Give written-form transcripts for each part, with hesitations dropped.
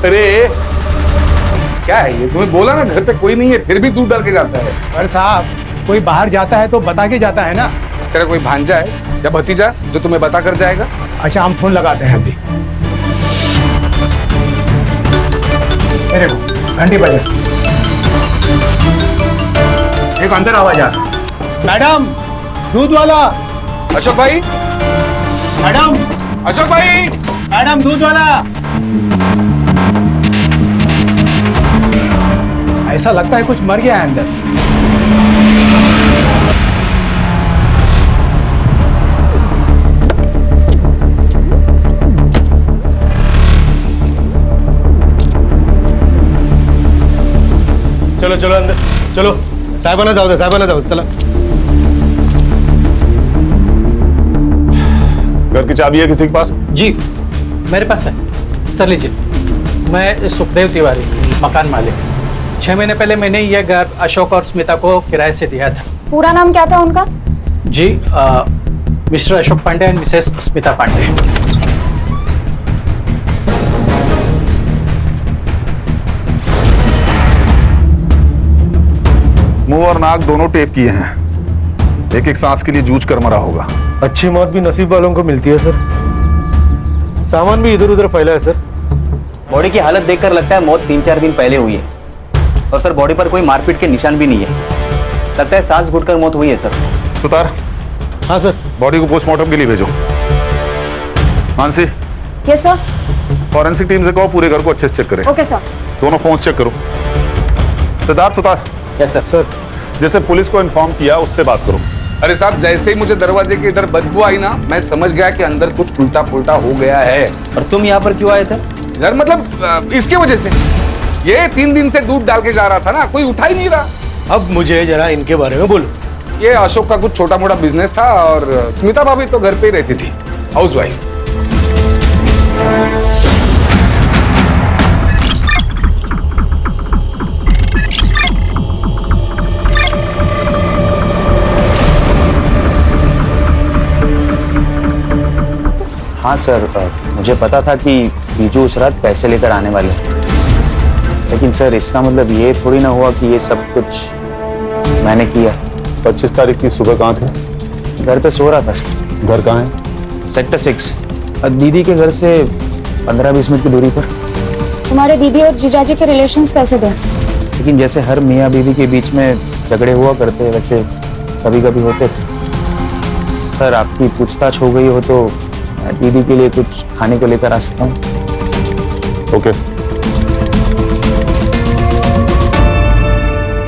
अरे क्या है ये, तुम्हें बोला ना घर पे कोई नहीं है, फिर भी दूध डाल के जाता है। पर साहब कोई बाहर जाता है तो बता के जाता है ना। तेरा कोई भांजा है या भतीजा जो तुम्हें बता कर जाएगा? अच्छा हम फोन लगाते हैं अभी। मेरे को घंटी बजे एक अंदर आवाज आ। मैडम दूध वाला। अशोक भाई, मैडम अशोक भाई, मैडम दूध वाला। ऐसा लगता है कुछ मर गया है अंदर। चलो चलो अंदर चलो। साहेबाना जाऊ दे, साहेबाना जाऊ दे, चला। घर की चाबी है किसी के पास? जी मेरे पास है सर, लीजिए। मैं सुखदेव तिवारी, मकान मालिक। 6 महीने पहले मैंने यह घर अशोक और स्मिता को किराए से दिया था। पूरा नाम क्या था उनका? जी mister Ashok Pandey and missus Smita Pandey. मुंह और नाक दोनों टेप किए हैं, एक एक सांस के लिए जूझ कर मरा होगा। अच्छी मौत भी नसीब वालों को मिलती है सर। सामान भी इधर उधर फैला है सर। बॉडी की हालत देखकर लगता है मौत 3-4 दिन पहले हुई है। और सर बॉडी पर कोई मारपीट के निशान भी नहीं है। लगता है सांस घुटकर मौत हुई है सर। सुतार। हाँ सर। बॉडी को पोस्टमार्टम के लिए भेजो। Mansi. Yes sir. Forensic team से कहो पूरे घर को अच्छे से चेक करें। Okay sir. दोनों फोन चेक करो। Siddharth Sutar. Yes sir. Sir जिसने पुलिस को इन्फॉर्म किया उससे बात करो। अरे साहब, जैसे ही मुझे दरवाजे के इधर बदबू आई ना, मैं समझ गया कि अंदर कुछ उल्टा पुल्टा हो गया है। और तुम यहाँ पर क्यों आए थे? घर मतलब इसके वजह से। ये 3 दिन से दूध डाल के जा रहा था ना, कोई उठा ही नहीं रहा। अब मुझे जरा इनके बारे में बोलो। ये अशोक का कुछ छोटा मोटा बिजनेस था और स्मिता भाभी तो घर पे ही रहती थी, हाउसवाइफ। हाँ सर, मुझे पता था कि बीजू उस रात पैसे लेकर आने वाले, लेकिन सर इसका मतलब ये थोड़ी ना हुआ कि ये सब कुछ मैंने किया। 25 तारीख की सुबह कहाँ थे? घर पे सो रहा था सर। घर कहाँ है? सेक्टर 6, दीदी के घर से 15-20 मिनट की दूरी पर। तुम्हारे दीदी और जीजाजी के रिलेशंस कैसे थे? लेकिन जैसे हर मियाँ बीवी के बीच में झगड़े हुआ करते वैसे कभी कभी होते थे। सर आपकी पूछताछ हो गई हो तो दीदी के लिए कुछ खाने को लेकर आ सकता हूँ? ओके।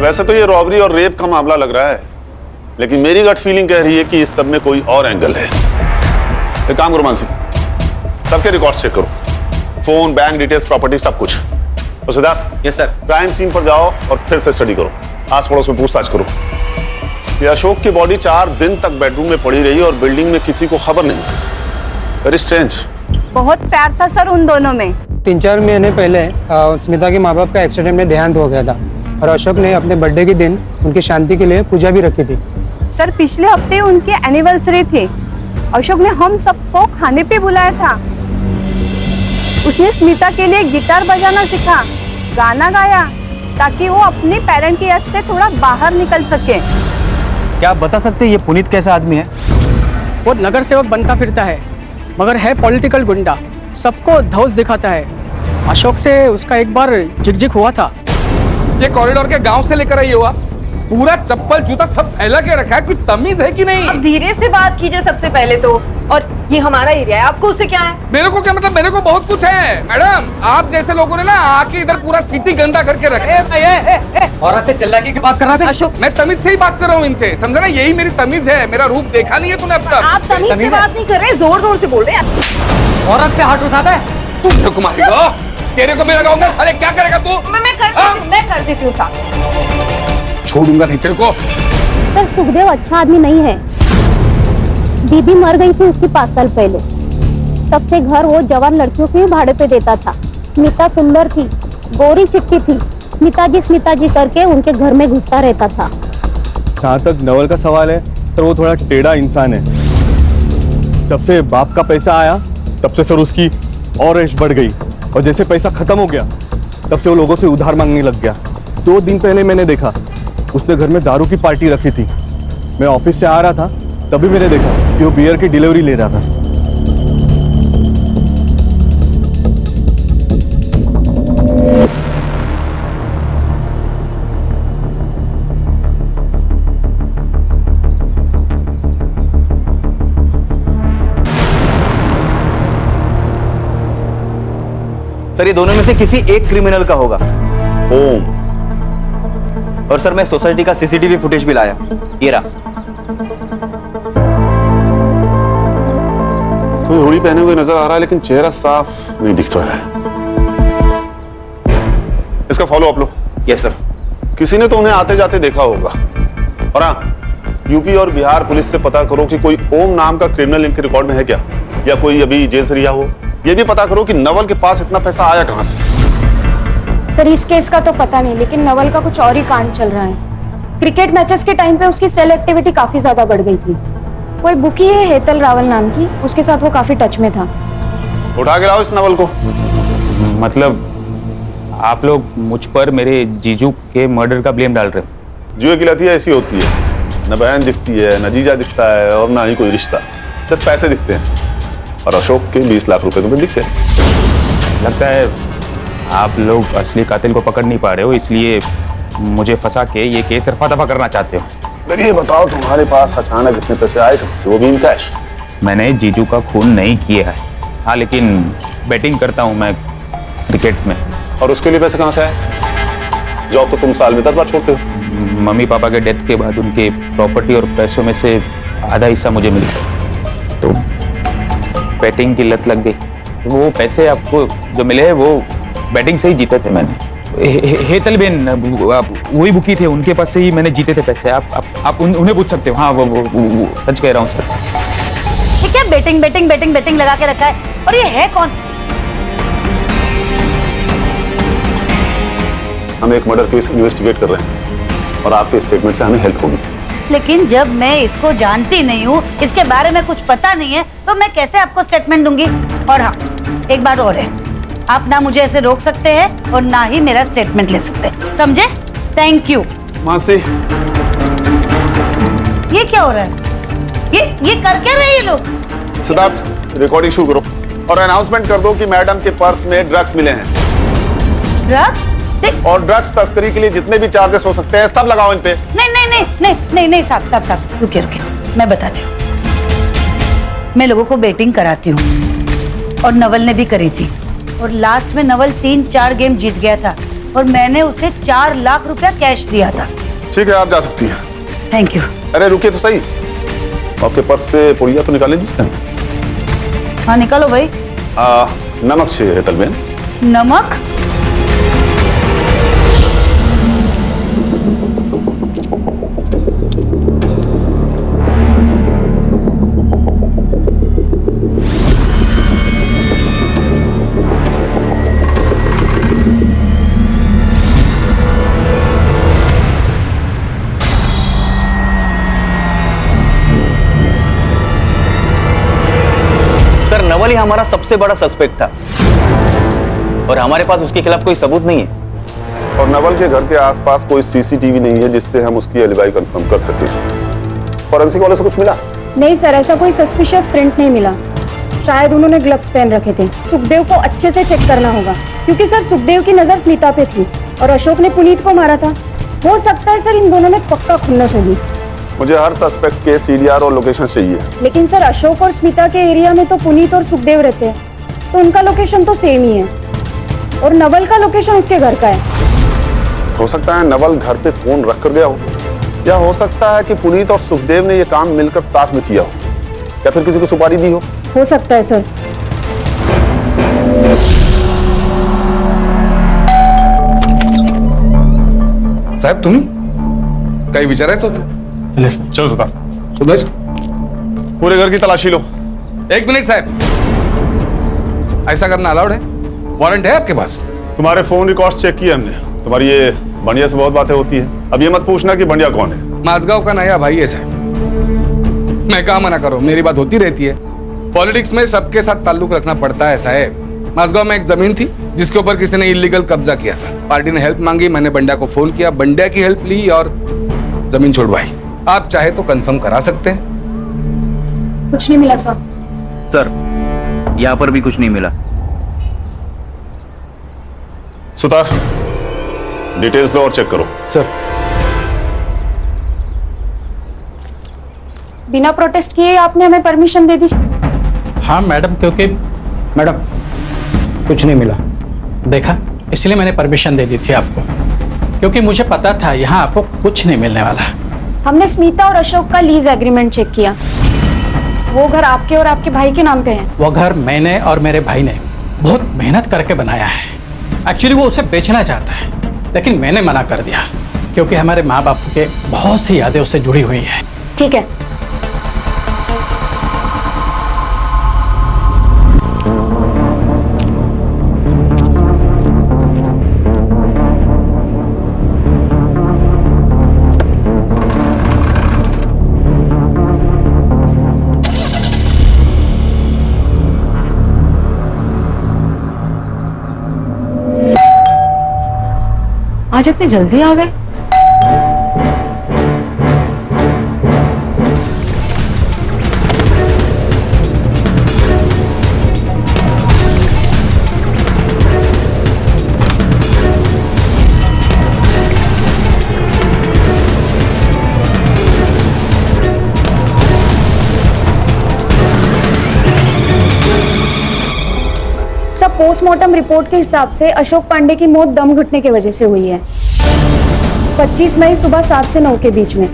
वैसे तो ये रॉबरी और रेप का मामला लग रहा है, लेकिन मेरी गट फीलिंग कह रही है कि इस सब में कोई और एंगल है। एक काम करो मानसी, सबके रिकॉर्ड चेक करो, फोन, बैंक डिटेल्स, प्रॉपर्टी, सब कुछ। तो Siddharth. Yes sir. Crime scene पर जाओ और फिर से स्टडी करो, आस पड़ोस में पूछताछ करो। ये अशोक की बॉडी 4 दिन तक बेडरूम में पड़ी रही और बिल्डिंग में किसी को खबर नहीं। Very strange. बहुत प्यार था सर उन दोनों में। 3-4 महीने पहले स्मिता के माँ बाप का एक्सीडेंट में देहांत हो गया था और अशोक ने अपने बर्थडे के दिन उनकी शांति के लिए पूजा भी रखी थी। सर पिछले हफ्ते उनकी एनिवर्सरी थी। अशोक ने हम सबको खाने पे बुलाया था। उसने स्मिता के लिए गिटार बजाना सीखा, गाना गाया, ताकि वो अपने पेरेंट की याद से थोड़ा बाहर निकल सके। क्या आप बता सकते हैं ये पुनीत कैसा आदमी है? वो नगर सेवक बनता फिरता है मगर है पॉलिटिकल गुंडा, सबको धौस दिखाता है। अशोक से उसका एक बार झिकझिक हुआ था। ये कॉरिडोर के गांव से लेकर आई हुआ, पूरा चप्पल जूता सब फैला के रखा है, कुछ तमीज है कि नहीं? अब धीरे से बात कीजिए सबसे पहले तो। और ये हमारा एरिया है, आपको उससे क्या है? मेरे को क्या मतलब? मेरे को बहुत कुछ है मैडम। आप जैसे लोगों ने ना आके इधर पूरा सिटी गंदा करके रखे। औरत से चिल्लाने की बात कर रहा था अशोक। मैं तमीज से ही बात कर रहा हूँ इनसे, समझा ना? यही मेरी तमीज है। मेरा रूप देखा नहीं है तूने अब तक? आप तमीज से बात नहीं कर रहे, जोर जोर से बोल रहे हैं। औरत पे हाथ उठाता है तू। मेरे को मारेगा, तेरे को मैं लगाऊंगा। साले क्या करेगा तू? मैं कर देती हूँ साथ। छोड़ूंगा नहीं तेरे को। सर सुखदेव अच्छा आदमी नहीं है। दीदी मर गई थी उसकी 5 साल पहले। तब से घर वो जवान लड़कियों के भाड़े पे देता था। स्मिता सुंदर थी, गोरी चिट्टी थी। स्मिता जी करके उनके घर में घुसता रहता था। जहाँ तक नवल का सवाल है सर, वो थोड़ा टेढ़ा इंसान है। जब से बाप का पैसा आया तब से सर उसकी और ऐश बढ़ गई और जैसे पैसा खत्म हो गया तब से वो लोगों से उधार मांगने लग गया। 2 दिन पहले मैंने देखा उसने घर में दारू की पार्टी रखी थी। मैं ऑफिस से आ रहा था तभी मैंने देखा कि वो बियर की डिलीवरी ले रहा था। सर ये दोनों में से किसी एक क्रिमिनल का होगा। ओम। और सर मैं सोसाइटी का सीसीटीवी फुटेज भी लाया, ये रहा। कोई हुडी पहने हुए नजर आ रहा है लेकिन चेहरा साफ नहीं दिख रहा है। इसका फॉलो अप लो। Yes sir. किसी ने तो उन्हें आते जाते देखा होगा। और हाँ, यूपी और बिहार पुलिस से पता करो कि कोई ओम नाम का क्रिमिनल इनके रिकॉर्ड में है क्या, या कोई अभी जेल से रिहा हो। ये भी पता करो कि नवल के पास इतना पैसा आया कहां से। सर इस केस का तो पता नहीं, लेकिन नवल का कुछ और ही कांड चल रहा है। क्रिकेट मैचेस के टाइम पे उसकी सेल एक्टिविटी काफी ज्यादा बढ़ गई थी। कोई बुकी है हेतल रावल नाम की, उसके साथ वो काफी टच में था। उठा के लाओ इस नवल को। मतलब आप लोग मुझ पर मेरे जीजू के मर्डर का ब्लेम डाल रहे हो? जुए की लती ऐसी होती है, न बहन दिखती है, न जीजा दिखता है, और ना ही कोई रिश्ता, सिर्फ पैसे दिखते हैं। और अशोक के 20 लाख रुपए तुम्हें दिखते हैं। लगता है आप लोग असली कातिल को पकड़ नहीं पा रहे हो, इसलिए मुझे फंसा के ये केस रफा दफा करना चाहते हो। फिर ये बताओ तुम्हारे पास अचानक इतने पैसे आए कहां से, वो भी इन कैश? मैंने जीजू का खून नहीं किया है, हाँ लेकिन बैटिंग करता हूँ मैं क्रिकेट में। और उसके लिए पैसे कहां से आए? जॉब तो तुम साल में 10 बार छोड़ते हो। मम्मी पापा के डेथ के बाद उनके प्रॉपर्टी और पैसों में से आधा हिस्सा मुझे मिल गया, तो बैटिंग की लत लग गई। वो पैसे आपको जो मिले हैं वो बैटिंग से ही जीते थे मैंने। हेतल बेन वही बुकी थे, उनके पास से ही मैंने जीते थे पैसे। आप उन्हें पूछ सकते हो। हाँ वो सच कह रहा हूँ सर। ये क्या बेटिंग बेटिंग बेटिंग बेटिंग लगा के रखा है? और ये है कौन? हम एक मर्डर केस इन्वेस्टिगेट कर रहे हैं और आपके स्टेटमेंट से हमें हेल्प होगी। लेकिन जब मैं इसको जानती नहीं हूँ, इसके बारे में कुछ पता नहीं है, तो मैं कैसे आपको स्टेटमेंट दूंगी? और हाँ, एक बात और है, आप ना मुझे ऐसे रोक सकते हैं और ना ही मेरा स्टेटमेंट ले सकते हैं, समझे? Thank you. मासी, ये क्या हो रहा है? ये कर क्या रहे हैं ये लोग? सिद्धार्थ रिकॉर्डिंग शुरू करो और अनाउंसमेंट कर दो कि मैडम के पर्स में ड्रग्स मिले हैं। ड्रग्स? और ड्रग्स तस्करी के लिए जितने भी चार्जेस हो सकते हैं सब लगाओ इन पे। नहीं नहीं नहीं नहीं नहीं नहीं साहब रुकिए मैं बताती हूँ। मैं लोगों को बेटिंग कराती हूँ और नवल ने भी करी थी, और लास्ट में नवल 3-4 गेम जीत गया था और मैंने उसे 4 लाख रुपया कैश दिया था। ठीक है, आप जा सकती हैं। Thank you. अरे रुकिए तो सही, आपके पर्स से पुड़िया तो निकाले दीजिए। हाँ निकालो भाई। नमक चाहिए हेतल बेन। नमक? नवल ही हमारा सबसे बड़ा सस्पेक्ट था और हमारे पास उसके खिलाफ कोई सबूत नहीं है। और नवल के घर के आसपास कोई सीसीटीवी नहीं है जिससे हम उसकी एलिबाई कंफर्म कर सके। फॉरेंसिक वाले से कुछ मिला? नहीं सर, ऐसा कोई सस्पिशियस प्रिंट नहीं मिला। शायद उन्होंने ग्लव्स पहन रखे थे। सुखदेव को अच्छे से चेक करना होगा, क्योंकि सर सुखदेव की नजर स्मिता पे थी और अशोक ने पुनीत को मारा था। हो सकता है सर इन दोनों में पक्का खुन्नस होगी। मुझे हर सस्पेक्ट के सीडीआर और लोकेशन चाहिए। लेकिन सर अशोक और स्मिता के एरिया में तो पुनीत और सुखदेव रहते हैं, तो उनका लोकेशन तो सेम ही है, और नवल का लोकेशन उसके घर का है। हो सकता है नवल घर पे फोन रख कर गया हो, या हो सकता है कि पुनीत और सुखदेव ने यह काम मिलकर साथ में किया हो, या फिर किसी को सुपारी दी हो सकता है सर। साहब तुम्ही काही विचारायचं होतं? चलो सुभाष, पूरे घर की तलाशी लो। 1 मिनट साहब, ऐसा करना अलाउड है? वारंट है आपके पास? तुम्हारे फोन रिकॉर्ड्स चेक किए हमने, तुम्हारी ये बंडिया से बहुत बातें होती है। अब ये मत पूछना कि बंडिया कौन है। माझगांव का नया भाई है साहब। मैं कहा मना करो, मेरी बात होती रहती है। पॉलिटिक्स में सबके साथ ताल्लुक रखना पड़ता है साहब। माझगांव में एक जमीन थी, जिसके ऊपर किसी ने इलीगल कब्जा किया था। पार्टी ने हेल्प मांगी, मैंने बंड्या को फोन किया, बंड्या की हेल्प ली और जमीन छुड़वाई। आप चाहे तो कंफर्म करा सकते हैं। कुछ नहीं मिला सर। सर यहाँ पर भी कुछ नहीं मिला। सुतार, डिटेल्स लो और चेक करो। सर बिना प्रोटेस्ट किए आपने हमें परमिशन दे दी। हाँ मैडम, क्योंकि मैडम कुछ नहीं मिला। देखा, इसलिए मैंने परमिशन दे दी थी आपको, क्योंकि मुझे पता था यहाँ आपको कुछ नहीं मिलने वाला। हमने स्मिता और अशोक का लीज एग्रीमेंट चेक किया। वो घर आपके और आपके भाई के नाम पे है। वो घर मैंने और मेरे भाई ने बहुत मेहनत करके बनाया है। एक्चुअली वो उसे बेचना चाहता है, लेकिन मैंने मना कर दिया, क्योंकि हमारे माँ बाप के बहुत सी यादें उससे जुड़ी हुई हैं। ठीक है। आज इतनी जल्दी आ गए? सब पोस्टमार्टम रिपोर्ट के हिसाब से अशोक पांडे की मौत दम घुटने की वजह से हुई है। 25 मई सुबह 7 से 9 के बीच में।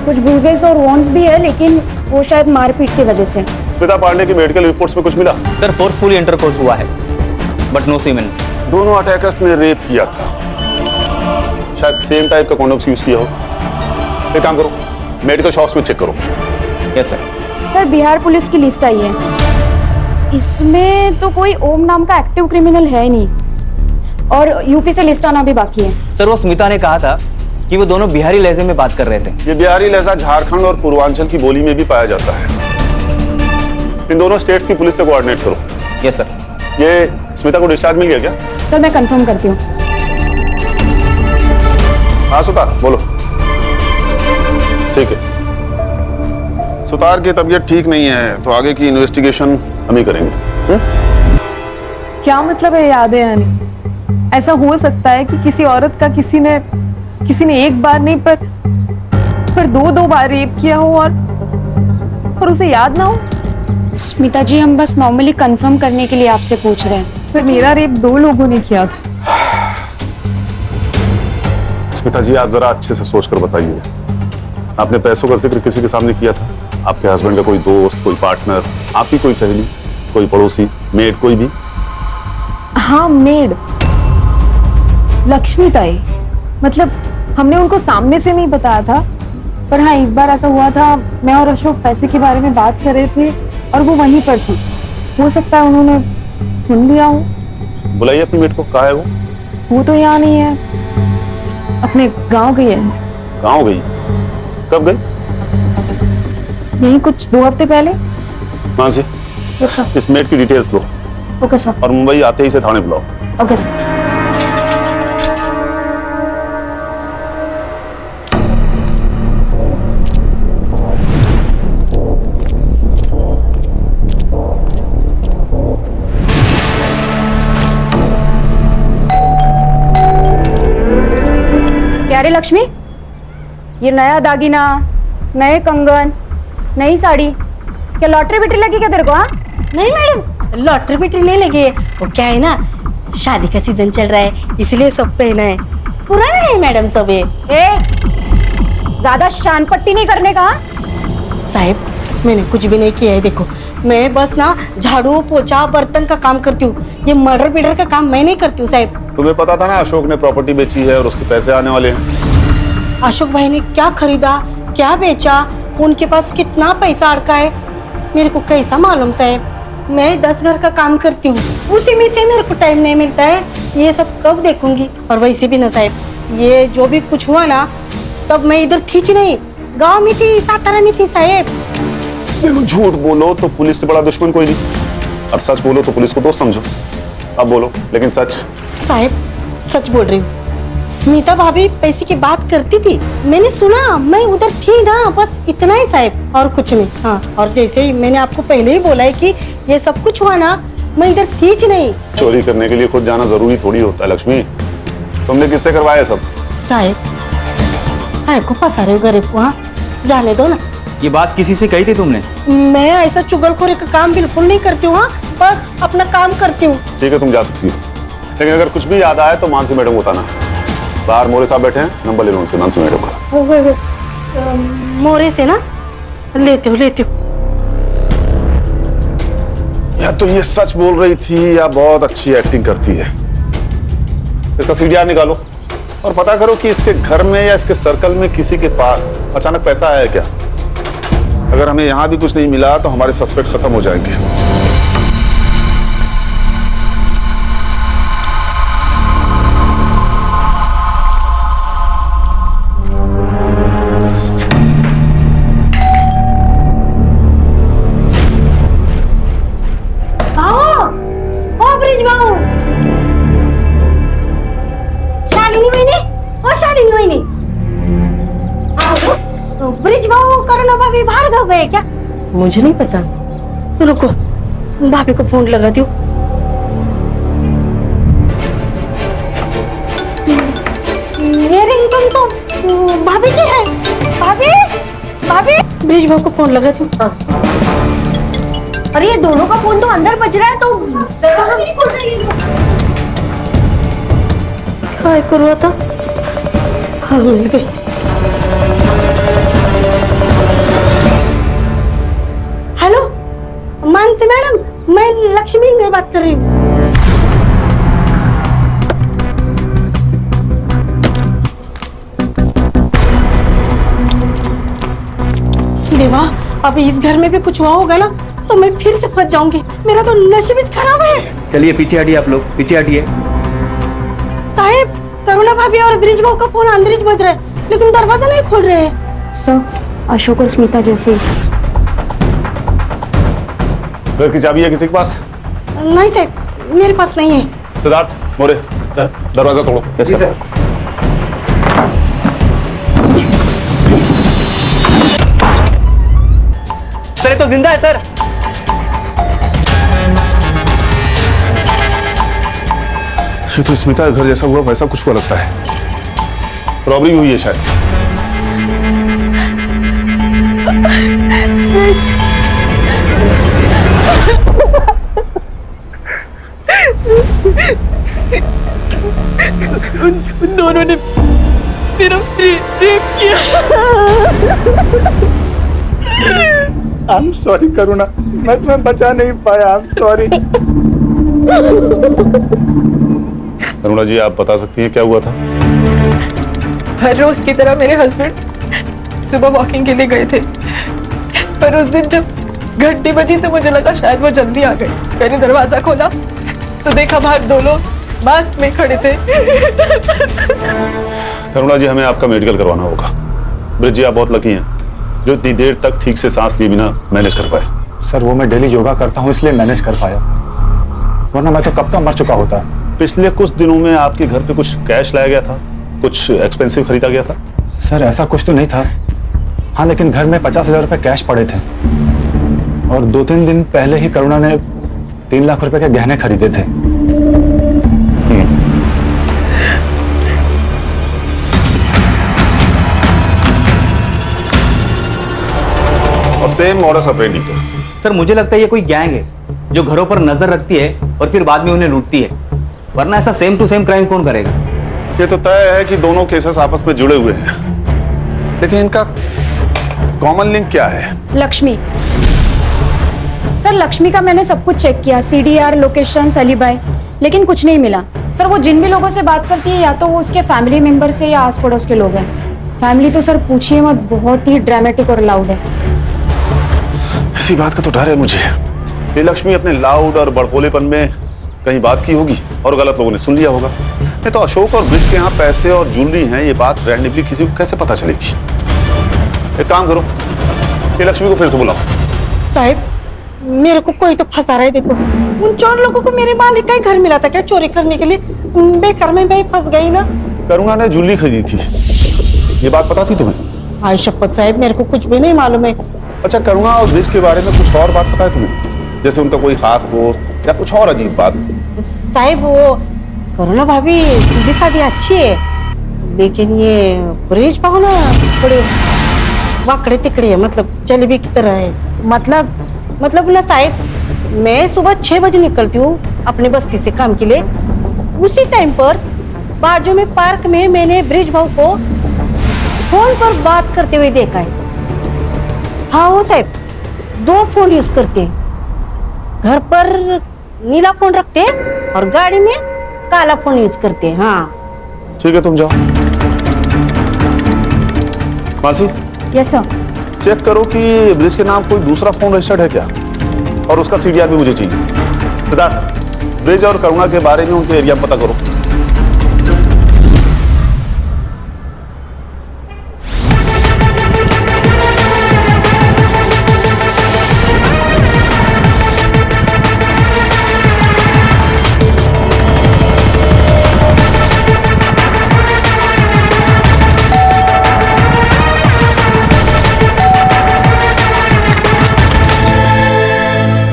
कुछ ब्रूजेस और वॉन्स भी है, लेकिन वो शायद मारपीट की वजह से। स्मिता पांडे की मेडिकल रिपोर्ट्स में कुछ मिला? सर फोर्सफुली इंटरकोर्स हुआ है, बट नो सीमेन। दोनों अटैकर्स ने रेप किया था, शायद सेम टाइप का कॉन्डोम्स यूज किया हो। एक काम करो, मेडिकल शॉप्स में चेक करो। Yes sir. Sir Bihar police की लिस्ट आई है, इसमें तो कोई ओम नाम का एक्टिव क्रिमिनल है नहीं, और यूपी से लिस्ट आना भी बाकी है। सर वो स्मिता ने कहा था कि वो दोनों बिहारी लहजे में बात कर रहे थे। ये बिहारी लहजा झारखंड और पूर्वांचल की बोली में भी पाया जाता है। इन दोनों स्टेट्स की पुलिस से कोऑर्डिनेट करो। Yes sir. ये स्मिता को डिस्चार्ज मिल गया क्या? सर मैं कंफर्म करती हूँ। हाँ सुतार बोलो। ठीक है, सुतार की तबीयत ठीक नहीं है, तो आगे की इन्वेस्टिगेशन हम ही करेंगे। क्या मतलब है यादें आनी? ऐसा हो सकता है कि किसी औरत का किसी ने एक बार नहीं पर दो बार रेप किया हो और उसे याद ना हो? स्मिता जी, हम बस नॉर्मली कंफर्म करने के लिए आपसे पूछ रहे हैं। पर मेरा रेप 2 लोगों ने किया था। स्मिता जी, आप जरा अच्छे से सोचकर बताइए, आपने पैसों का जिक्र किसी के सामने किया था? आपके हस्बैंड का कोई दोस्त, कोई पार्टनर, आपकी कोई सहेली, कोई पड़ोसी, मेड, कोई भी? हाँ मेड, लक्ष्मी ताई। मतलब हमने उनको सामने से नहीं बताया था, पर हाँ एक बार ऐसा हुआ था, मैं और अशोक पैसे के बारे में बात कर रहे थे और वो वहीं पर थी। हो सकता है उन्होंने सुन लिया हो। बुलाइए अपनी मेड को। कहाँ है वो? वो तो यहाँ नहीं है, अपने गांव गई है। गाँव गई? कब गई? यही कुछ 2 हफ्ते पहले। हाँ जी, इस मेड की डिटेल्स लो। Okay sir. और मुंबई आते ही से थाने बुलाओ। Okay sir. क्या रे लक्ष्मी, ये नया दागिना, नए कंगन, नई साड़ी, क्या लॉटरी बिटरी लगी क्या तेरे को? हाँ नहीं मैडम, लॉटरी बिटरी नहीं लगी है। वो क्या है ना, शादी का सीजन चल रहा है, इसलिए सब पहना है। पुराना है मैडम सब ये। ज्यादा शान पट्टी नहीं करने का। साहब मैंने कुछ भी नहीं किया है। देखो मैं बस ना झाड़ू पोछा बर्तन का काम करती हूँ, ये मर्डर बिडर का काम मैं नहीं करती हूँ साहब। तुम्हें पता था ना अशोक ने प्रॉपर्टी बेची है और उसके पैसे आने वाले हैं। अशोक भाई ने क्या खरीदा, क्या बेचा, उनके पास कितना पैसा अड़का है, मेरे को कैसा मालूम साहब। मैं 10 घर का काम करती हूँ, उसी में से मेरे को टाइम नहीं मिलता है, ये सब कब देखूंगी। और वैसे भी ना साहब, ये जो भी कुछ हुआ ना, तब मैं इधर थी नहीं, गांव में थी, सातारा में थी साहब। देखो झूठ बोलो तो पुलिस से बड़ा दुश्मन कोई नहीं, और सच बोलो तो पुलिस को दोस्त समझो। अब बोलो, लेकिन सच। साहब सच बोल रही हूँ। स्मिता भाभी पैसे की बात करती थी, मैंने सुना, मैं उधर थी ना, बस इतना ही साहब, और कुछ नहीं। हाँ, और जैसे ही मैंने आपको पहले ही बोला है कि ये सब कुछ हुआ ना, मैं इधर थी ही नहीं। चोरी करने के लिए खुद जाना जरूरी थोड़ी होता है लक्ष्मी। तुमने किससे करवाया सब? साहब काय को फंसा रहे हो गरीब को? हाँ, जाने दो ना। ये बात किसी से कही थी तुमने? मैं ऐसा चुगलखोरी का काम बिल्कुल नहीं करती हूँ। हाँ, बस अपना काम करती हूँ। ठीक है, तुम जा सकती हो, लेकिन अगर कुछ भी याद आए तो मानसी मैडम को बताना। बाहर मोरे साहब बैठे हैं, नंबर ले लो उनसे, मानसी मैडम का। मोरे से ना लेते हो। या तो ये सच बोल रही थी या बहुत अच्छी एक्टिंग करती है। इसका सीडीआर निकालो और पता करो कि इसके घर में या इसके सर्कल में किसी के पास अचानक पैसा आया है क्या। अगर हमें यहां भी कुछ नहीं मिला तो हमारे सस्पेक्ट खत्म हो जाएंगे। ब्रिज भाऊ करुणा भाभी बाहर गए क्या? मुझे नहीं पता। रुको, भाभी को फोन लगाती हूँ। ये रिंगटोन तो भाभी की है। भाभी ब्रिज भाऊ को फोन लगाती हूँ। अरे ये दोनों का फोन तो अंदर बज रहा है, तो दरवाजा नहीं खोल रही है। क्या करूँ था? हाँ, मिल गई। हेलो मानसी मैडम, मैं लक्ष्मी में बात कर रही हूँ। देवा, अभी इस घर में भी कुछ हुआ होगा ना तो मैं फिर से फंस जाऊंगी। मेरा तो नसीब खराब है। चलिए पीछे हटिए, आप लोग पीछे हटिए। साहब, करुणा भाभी और ब्रिज भाऊ का फोन अंदर ही बज रहा है, लेकिन दरवाजा नहीं खोल रहे हैं। सर, अशोक और स्मिता जैसे। घर की चाबी है किसी के पास? नहीं सर, मेरे पास नहीं है। सिद्धार्थ, मोरे, दरवाजा तोड़ो। जी सर। सर, ये तो जिंदा है सर। ये तो स्मिता का घर जैसा हुआ वैसा कुछ हुआ लगता है। रॉबरी हुई है शायद। उन दोनों ने मेरा रेप किया। आई एम सॉरी करुणा, मैं तुम्हें बचा नहीं पाया। I am sorry. करुणा जी, आप बता सकती हैं क्या हुआ था? हर रोज की तरह मेरे हस्बैंड सुबह वॉकिंग के लिए गए थे, पर उस दिन जब घंटी बजी तो मुझे लगा शायद वो जल्दी आ गए। मैंने दरवाजा खोला तो देखा बाहर दो लोग मास्क में खड़े थे। करुणा जी, हमें आपका मेडिकल करवाना होगा। ब्रिज जी, आप बहुत लकी हैं जो इतनी देर तक ठीक से सांस लिए बिना मैनेज कर पाए। सर, वो मैं डेली योगा करता हूँ इसलिए मैनेज कर पाया, वरना मैं तो कब का मर चुका होता। पिछले कुछ दिनों में आपके घर पे कुछ कैश लाया गया था, कुछ एक्सपेंसिव खरीदा गया था? सर, ऐसा कुछ तो नहीं था। हाँ, लेकिन घर में 50,000 रुपए कैश पड़े थे और 2-3 दिन पहले ही करुणा ने 3 लाख रुपए के गहने खरीदे थे। और सेम मॉडस ऑपरेंडी। सर, मुझे लगता है ये कोई गैंग है जो घरों पर नजर रखती है और फिर बाद में उन्हें लूटती है, वरना ऐसा सेम टू सेम क्राइम कौन करेगा? ये तो तय है कि दोनों केसेस आपस में जुड़े हुए हैं, लेकिन इनका कॉमन लिंक क्या है? लक्ष्मी। सर, लक्ष्मी का मैंने सब कुछ चेक किया, सीडीआर, लोकेशन, एलिबाई, लेकिन कुछ नहीं मिला। सर, वो जिन भी लोगों से बात करती है या तो वो उसके फैमिली मेंबर से या आस पड़ोस के लोग हैं। फैमिली तो सर पूछिए मत, बहुत ही ड्रामेटिक और लाउड है। इसी बात का तो डर है मुझे। ये लक्ष्मी अपने लाउड और बड़बोलेपन में कहीं बात की होगी और गलत लोगों ने सुन लिया होगा। नहीं तो अशोक और ब्रिज के यहाँ पैसे और ज्वेलरी हैं, ये बात रैंडमली किसी को कैसे पता चलेगी? एक काम करो, ये लक्ष्मी को फिर से बुलाओ। साहब, मेरे को कोई तो फंसा रहा है। देखो उन चोर लोगों को मेरे मालिक का ही घर मिला था क्या चोरी करने के लिए? बेकार में मैं फंस गई ना। करुणा ने जूली खरीदी थी, ये बात पता थी तुम्हें? आई शपथ साहब, मेरे को कुछ भी नहीं मालूम है। अच्छा, करुणा और ब्रिज के बारे में कुछ और बात पता है तुम्हें? जैसे उनका कोई खास दोस्त या कुछ और अजीब बात? साहब वो करुणा भाभी सीधी सादी अच्छी है, लेकिन ये ब्रिज पाओ ना थोड़े वाकड़े तिकड़े है, मतलब जलेबी की तरह है। मतलब ना साहब, मैं सुबह 6 बजे निकलती हूँ अपने बस्ती से काम के लिए। उसी टाइम पर बाजू में पार्क में मैंने ब्रिज भाव को फोन पर बात करते हुए देखा है। हाँ वो साहब 2 फोन यूज करते हैं, घर पर नीला फोन रखते हैं और गाड़ी में काला फोन यूज करते हैं। हाँ ठीक है, तुम जाओ। मासी, यस सर। चेक करो कि ब्रिज के नाम कोई दूसरा फोन रजिस्टर्ड है क्या, और उसका सीडीआर भी मुझे चाहिए। सिद्धार्थ, ब्रिज और करुणा के बारे में उनके एरिया पता करो।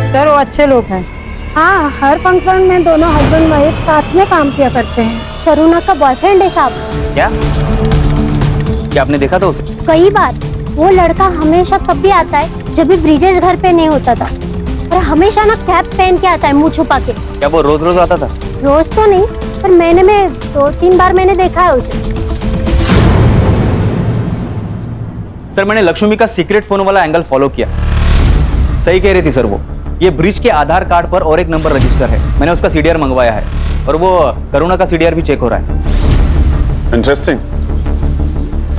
सर वो अच्छे लोग हैं। हाँ, हर फंक्शन में दोनों हस्बैंड वाइफ साथ में काम किया करते हैं। करुणा का बॉयफ्रेंड है साहब। क्या आपने देखा था उसे? कई बार। वो लड़का हमेशा तब भी आता है जब भी ब्रिजेश घर पे नहीं होता था, और हमेशा ना कैप पहन के आता है मुंह छुपा के। क्या वो रोज रोज आता था? रोज तो नहीं, पर महीने में 2-3 बार मैंने देखा है उसे। सर, मैंने लक्ष्मी का सीक्रेट फोन वाला एंगल फॉलो किया। सही कह रही थी सर वो। ये ब्रिज के आधार कार्ड पर और एक नंबर रजिस्टर है। मैंने उसका सीडीआर मंगवाया है, और वो करुणा का सीडीआर भी चेक हो रहा है। इंटरेस्टिंग।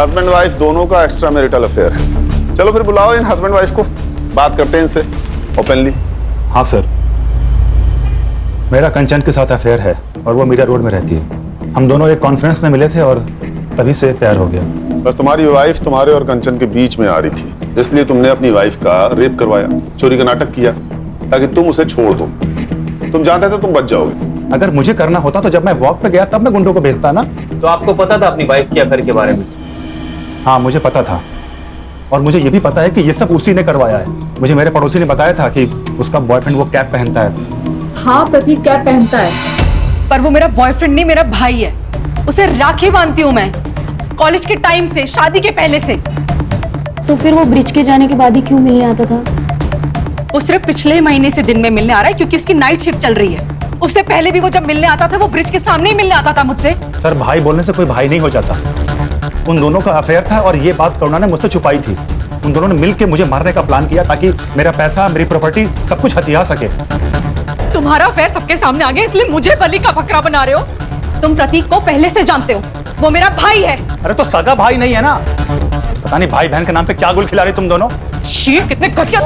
हस्बैंड वाइफ दोनों का एक्स्ट्रा मैरिटल अफेयर है। चलो फिर बुलाओ इन हस्बैंड वाइफ को, बात करते हैं इनसे ओपनली। हाँ सर, मेरा कंचन के साथ अफेयर है और वो मीडिया रोड में रहती है। हम दोनों एक कॉन्फ्रेंस में मिले थे और तभी से प्यार हो गया। बस तुम्हारी वाइफ तुम्हारे और कंचन के बीच में आ रही थी, इसलिए तुमने अपनी वाइफ का रेप करवाया, चोरी का नाटक किया ताकि तुम उसे छोड़ दो। तुम जानते थे तुम बच जाओगे। अगर मुझे करना होता तो जब मैं वॉक पे गया तब मैं गुंडों को भेजता ना। तो आपको पता था अपनी वाइफ के अफेयर के बारे में? हाँ, मुझे पता था, और मुझे ये भी पता है कि ये सब उसी ने करवाया है। मुझे मेरे पड़ोसी ने बताया था कि उसका बॉयफ्रेंड वो कैप पहनता है। हाँ प्रतीक कैप पहनता है, पर वो मेरा बॉयफ्रेंड नहीं, मेरा भाई है। उसे राखी बांधती हूँ मैं, कॉलेज के टाइम से, शादी के पहले से। तो फिर वो ब्रिज के जाने के बाद ही क्यों मिलने आता था? वो सिर्फ पिछले महीने से दिन में मिलने आ रहा है क्योंकि उसकी नाइट शिफ्ट चल रही है। उससे पहले भी वो जब मिलने आता था वो ब्रिज के सामने ही मिलने आता था मुझसे। सर, भाई बोलने से कोई भाई नहीं हो जाता। उन दोनों का अफेयर था और ये बात करुणा ने मुझसे छुपाई थी। उन दोनों ने मिलकर मुझे मारने का प्लान किया ताकि मेरा पैसा, मेरी प्रॉपर्टी सब कुछ हथिया सके। तुम्हारा अफेयर सबके सामने आ गया, इसलिए मुझे बलि का बकरा बना रहे हो। तुम प्रतीक को पहले से जानते हो, वो मेरा भाई है। अरे तो सगा भाई नहीं है ना? पता नहीं भाई बहन के नाम पे क्या गुल खिला रही तुम दोनों। कितने घटिया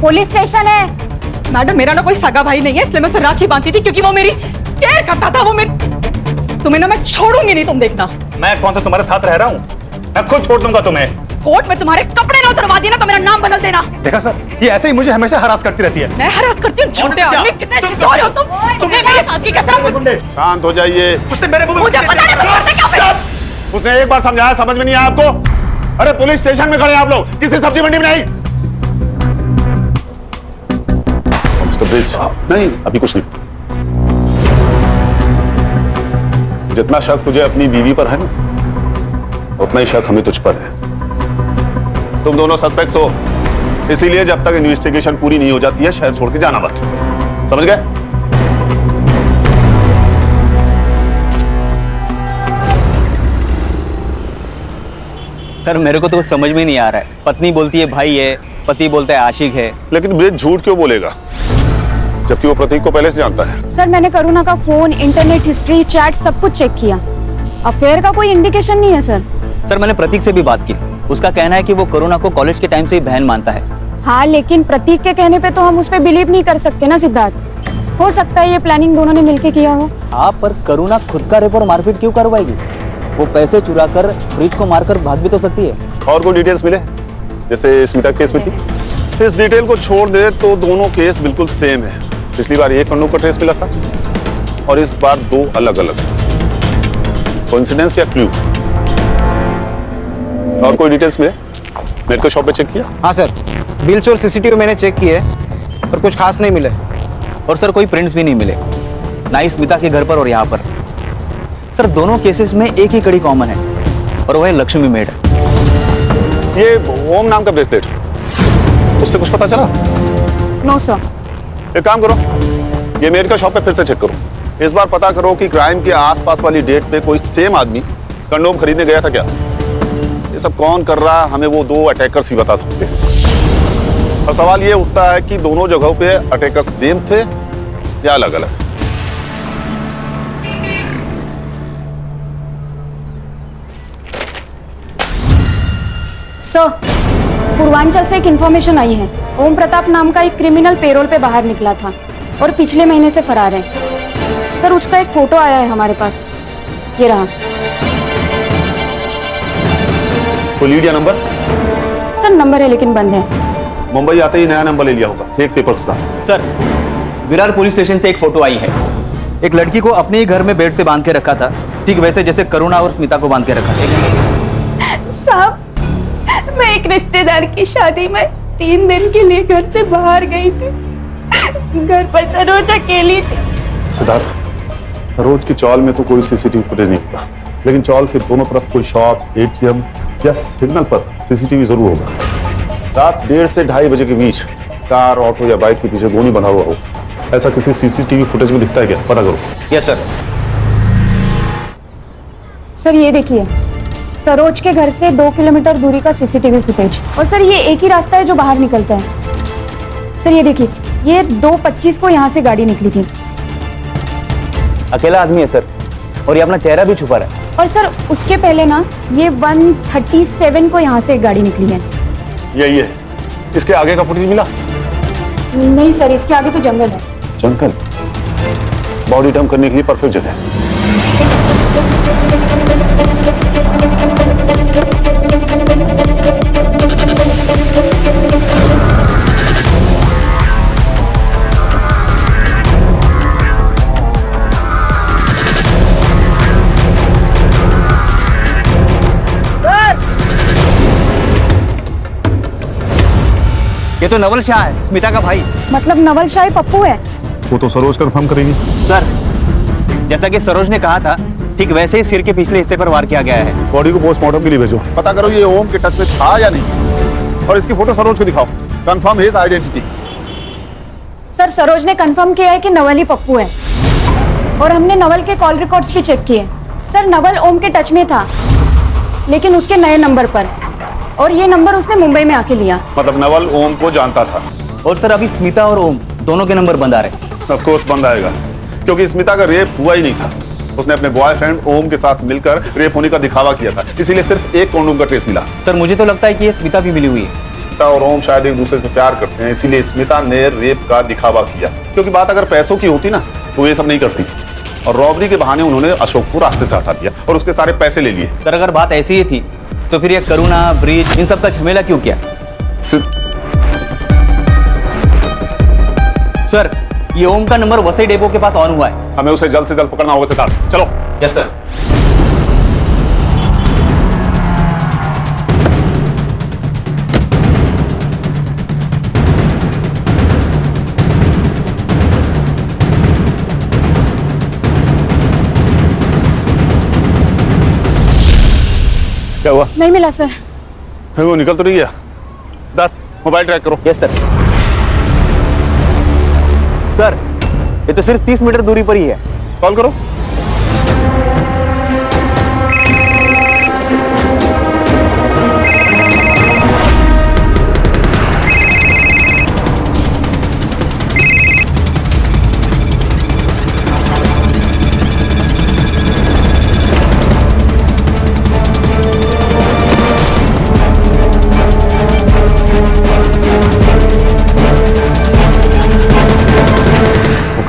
पुलिस स्टेशन है। मैडम, मेरा ना कोई सगा भाई नहीं है, इसलिए मैं उसे राखी बांधती थी क्योंकि वो मेरी केयर करता था। वो मेरी, तुम्हें ना मैं छोड़ूंगी नहीं, तुम देखना। मैं कौन सा तुम्हारे साथ रह रहा हूँ? मैं खुद छोड़ दूंगा तुम्हें। कोर्ट में तुम्हारे कपड़े ना उतरवा दिए ना तो मेरा नाम बदल देना। देखा सर, ये ऐसे ही मुझे हमेशा हरास करती रहती है। मैं हरास करती हूँ? छोटे आदमी, कितने छिछोरे हो तुम। तुमने मेरे साथ की कसम। शांत हो जाइए। उसने मेरे मुंह में मुझे पता नहीं तुम करते क्या फिर? उसने एक बार समझाया, समझ में नहीं आया आपको? अरे पुलिस स्टेशन में खड़े हैं आप लोग, किसी सब्जी मंडी में नहीं। मिस्टर ब्रिज, नहीं अभी कुछ नहीं। जितना शक तुझे अपनी बीवी पर है ना, उतना ही शक हमें तुझ पर है। तुम दोनों सस्पेक्ट्स हो, इसीलिए जब तक इन्वेस्टिगेशन पूरी नहीं हो जाती है शहर छोड़ के जाना मत। समझ गए? सर, मेरे को तो कुछ समझ में नहीं आ रहा है। पत्नी बोलती है भाई है, पति बोलता है आशिक है। लेकिन ब्रिज झूठ क्यों बोलेगा जबकि वो प्रतीक को पहले से जानता है? सर, मैंने करुणा का फोन, इंटरनेट हिस्ट्री, चैट सब कुछ चेक किया। अफेयर का कोई इंडिकेशन नहीं है सर। सर, मैंने प्रतीक से भी बात की। उसका कहना है कि वो करुणा को कॉलेज के टाइम से ही बहन मानता है। हाँ, लेकिन प्रतीक के कहने पे तो हम उस पर बिलीव नहीं कर सकते ना सिद्धार्थ। हो सकता है ये प्लानिंग दोनों ने मिलके किया हो। हाँ, पर करुणा खुद का रेप और मारपीट क्यों करवाएगी? वो पैसे चुराकर ब्रिज को मारकर भाग भी तो सकती है। और कोई डिटेल्स मिले जैसे स्मिता केस में थी? इस डिटेल को छोड़ दे तो दोनों केस बिल्कुल सेम है। पिछली बार एक कंडोम का ट्रेस मिला था और इस बार दो अलग अलग। कोइंसिडेंस या क्लू? और कोई डिटेल्स में मेडिकल शॉप पे चेक किया? हाँ सर, बिल्स और सीसीटीवी मैंने चेक किए पर कुछ खास नहीं मिले। और सर कोई प्रिंट्स भी नहीं मिले, ना ही स्मिता के घर पर और यहाँ पर। सर दोनों केसेस में एक ही कड़ी कॉमन है और वह है लक्ष्मी मेड। ये ओम नाम का ब्रेसलेट, उससे कुछ पता चला? No sir. एक काम करो, ये मेडिकल शॉप पे फिर से चेक करो। इस बार पता करो कि क्राइम के आसपास वाली डेट पे कोई सेम आदमी कंडोम खरीदने गया था क्या। ये सब कौन कर रहा है हमें वो दो अटैकर्स ही बता सकते हैं। और सवाल ये उठता है कि दोनों जगहों पे अटैकर्स सेम थे या अलग अलग। सर, पूर्वांचल से एक इन्फॉर्मेशन आई है। ओम प्रताप नाम का एक क्रिमिनल पेरोल पे बाहर निकला था और पिछले महीने से फरार है। सर उसका एक फोटो आया है हमारे पास, ये रहा। कोई लीड या नंबर? सर नंबर है लेकिन बंद है। मुंबई आते ही नया नंबर ले लिया होगा, फेक पेपर्स था। सर विरार पुलिस स्टेशन से एक फोटो आई है। एक लड़की को अपने ही घर में बेड से बांध के रखा था, ठीक वैसे जैसे करुणा और स्मिता को बांध के रखा था। साहब, मैं एक रिश्तेदार की शादी में 3 दिन के लिए घर से बाहर गई थी। घर पर सरोज अकेली थी। सिद्धार्थ, सरोज की चौल में तो कोई सीसीटीवी फुटेज नहीं था, लेकिन चौल के दोनों तरफ कोई शॉप, एटीएम या सिग्नल पर सीसीटीवी जरूर होगा। रात 1:30 से 2:30 बजे के बीच कार, ऑटो या बाइक के पीछे गोनी बना हुआ हो, ऐसा किसी सीसीटीवी फुटेज में दिखता है क्या? पता करो। Yes sir. सर ये देखिए, सरोज के घर से 2 किलोमीटर दूरी का सीसीटीवी फुटेज। और सर ये एक ही रास्ता है जो बाहर निकलता है। सर ये देखिए, ये 2:25 को यहाँ से गाड़ी निकली थी। अकेला आदमी है सर, और ये अपना चेहरा भी छुपा रहा है। और सर उसके पहले ना, ये 1:37 को यहाँ से एक गाड़ी निकली है। यही है। इसके आगे का फुटेज मिला? नहीं सर, इसके आगे तो जंगल है। जंगल? बॉडी डंप करने के लिए परफेक्ट जगह है। ये तो नवल शाह है, स्मिता का भाई। मतलब नवल शाह पप्पू है? वो तो सरोज कंफर्म करेगी। सर जैसा कि सरोज ने कहा था, ठीक वैसे ही सिर के पिछले हिस्से पर वार किया गया है। बॉडी को पोस्टमार्टम के लिए भेजो। पता करो ये ओम के टच में था या नहीं, और इसकी फोटो सरोज को दिखाओ। Confirm his identity. Sir Saroj ने कंफर्म किया है कि नवल ही पप्पू है, और हमने नवल के कॉल रिकॉर्ड्स भी चेक किए। सर नवल ओम के टच में था, लेकिन उसके नए नंबर पर, और ये नंबर उसने मुंबई में आके लिया। मतलब नवल ओम को जानता था। और सर अभी स्मिता और ओम दोनों के नंबर बंद आ रहे हैं। ऑफ कोर्स बंद आएगा, क्योंकि स्मिता का रेप हुआ ही नहीं था। उसने अपने बॉयफ्रेंड ओम के साथ मिलकर रेप होने का दिखावा किया था, इसीलिए सिर्फ एक कंडोम का ट्रेस मिला। सर मुझे तो लगता है कि ये स्मिता भी मिली हुई है। स्मिता और ओम शायद एक दूसरे से प्यार करते हैं, इसीलिए स्मिता ने रेप का दिखावा किया। क्योंकि बात अगर पैसों की होती ना, तो ये सब नहीं करती। और रॉबरी के बहाने उन्होंने अशोक को रास्ते से हटा दिया और उसके सारे पैसे ले लिए। सर अगर बात ऐसी ही थी, तो फिर ये करुणा, ब्रिज, इन सब का झमेला क्यों किया? सर ये ओम का नंबर वसई डेपो के पास ऑन हुआ है। हमें उसे जल्द से जल्द पकड़ना होगा सिद्धार्थ। चलो। Yes sir. क्या हुआ? नहीं मिला सर। वो निकल तो नहीं गया? सिद्धार्थ मोबाइल ट्रैक करो। Yes sir. सर ये तो सिर्फ 30 मीटर दूरी पर ही है। कॉल करो।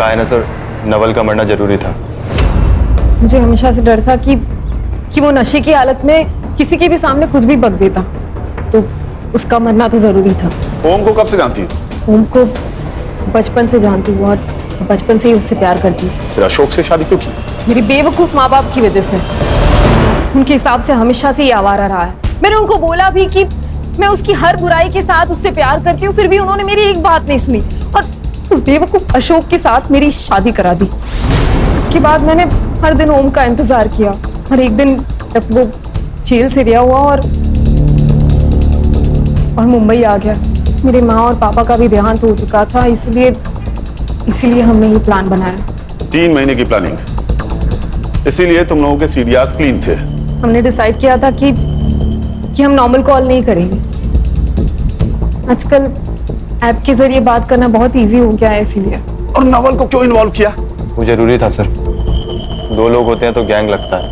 है ना सर, नवल का मरना जरूरी था। मुझे हमेशा से डर था कि वो नशे की हालत में किसी के भी सामने कुछ भी बक देता, तो उसका मरना तो जरूरी था। ओम को कब से जानती हो? ओम को बचपन से जानती हूँ और बचपन से ही उससे प्यार करती हूँ। फिर अशोक से शादी क्यों की? मेरी बेवकूफ माँ बाप की वजह से। उनके हिसाब से हमेशा से ये आवारा रहा है। मैंने उनको बोला भी कि मैं उसकी हर बुराई के साथ उससे प्यार करती हूँ, फिर भी उन्होंने मेरी एक बात नहीं सुनी और उस बेवकूफ अशोक के साथ मेरी शादी करा दी। उसके बाद मैंने हर दिन ओम का इंतजार किया और एक दिन जब वो जेल से रिहा हुआ और मुंबई आ गया, मेरे माँ और पापा का भी देहांत हो चुका था, इसीलिए हमने ये प्लान बनाया। 3 महीने की प्लानिंग, इसीलिए तुम लोगों के सीडीआरस क्लीन थे। हमने डिसाइड किया था कि हम नॉर्मल कॉल नहीं करेंगे। आजकल ऐप के जरिए बात करना बहुत इजी हो गया है, इसीलिए। और नवल को क्यों इन्वॉल्व किया? वो जरूरी था सर। 2 लोग होते हैं तो गैंग लगता है।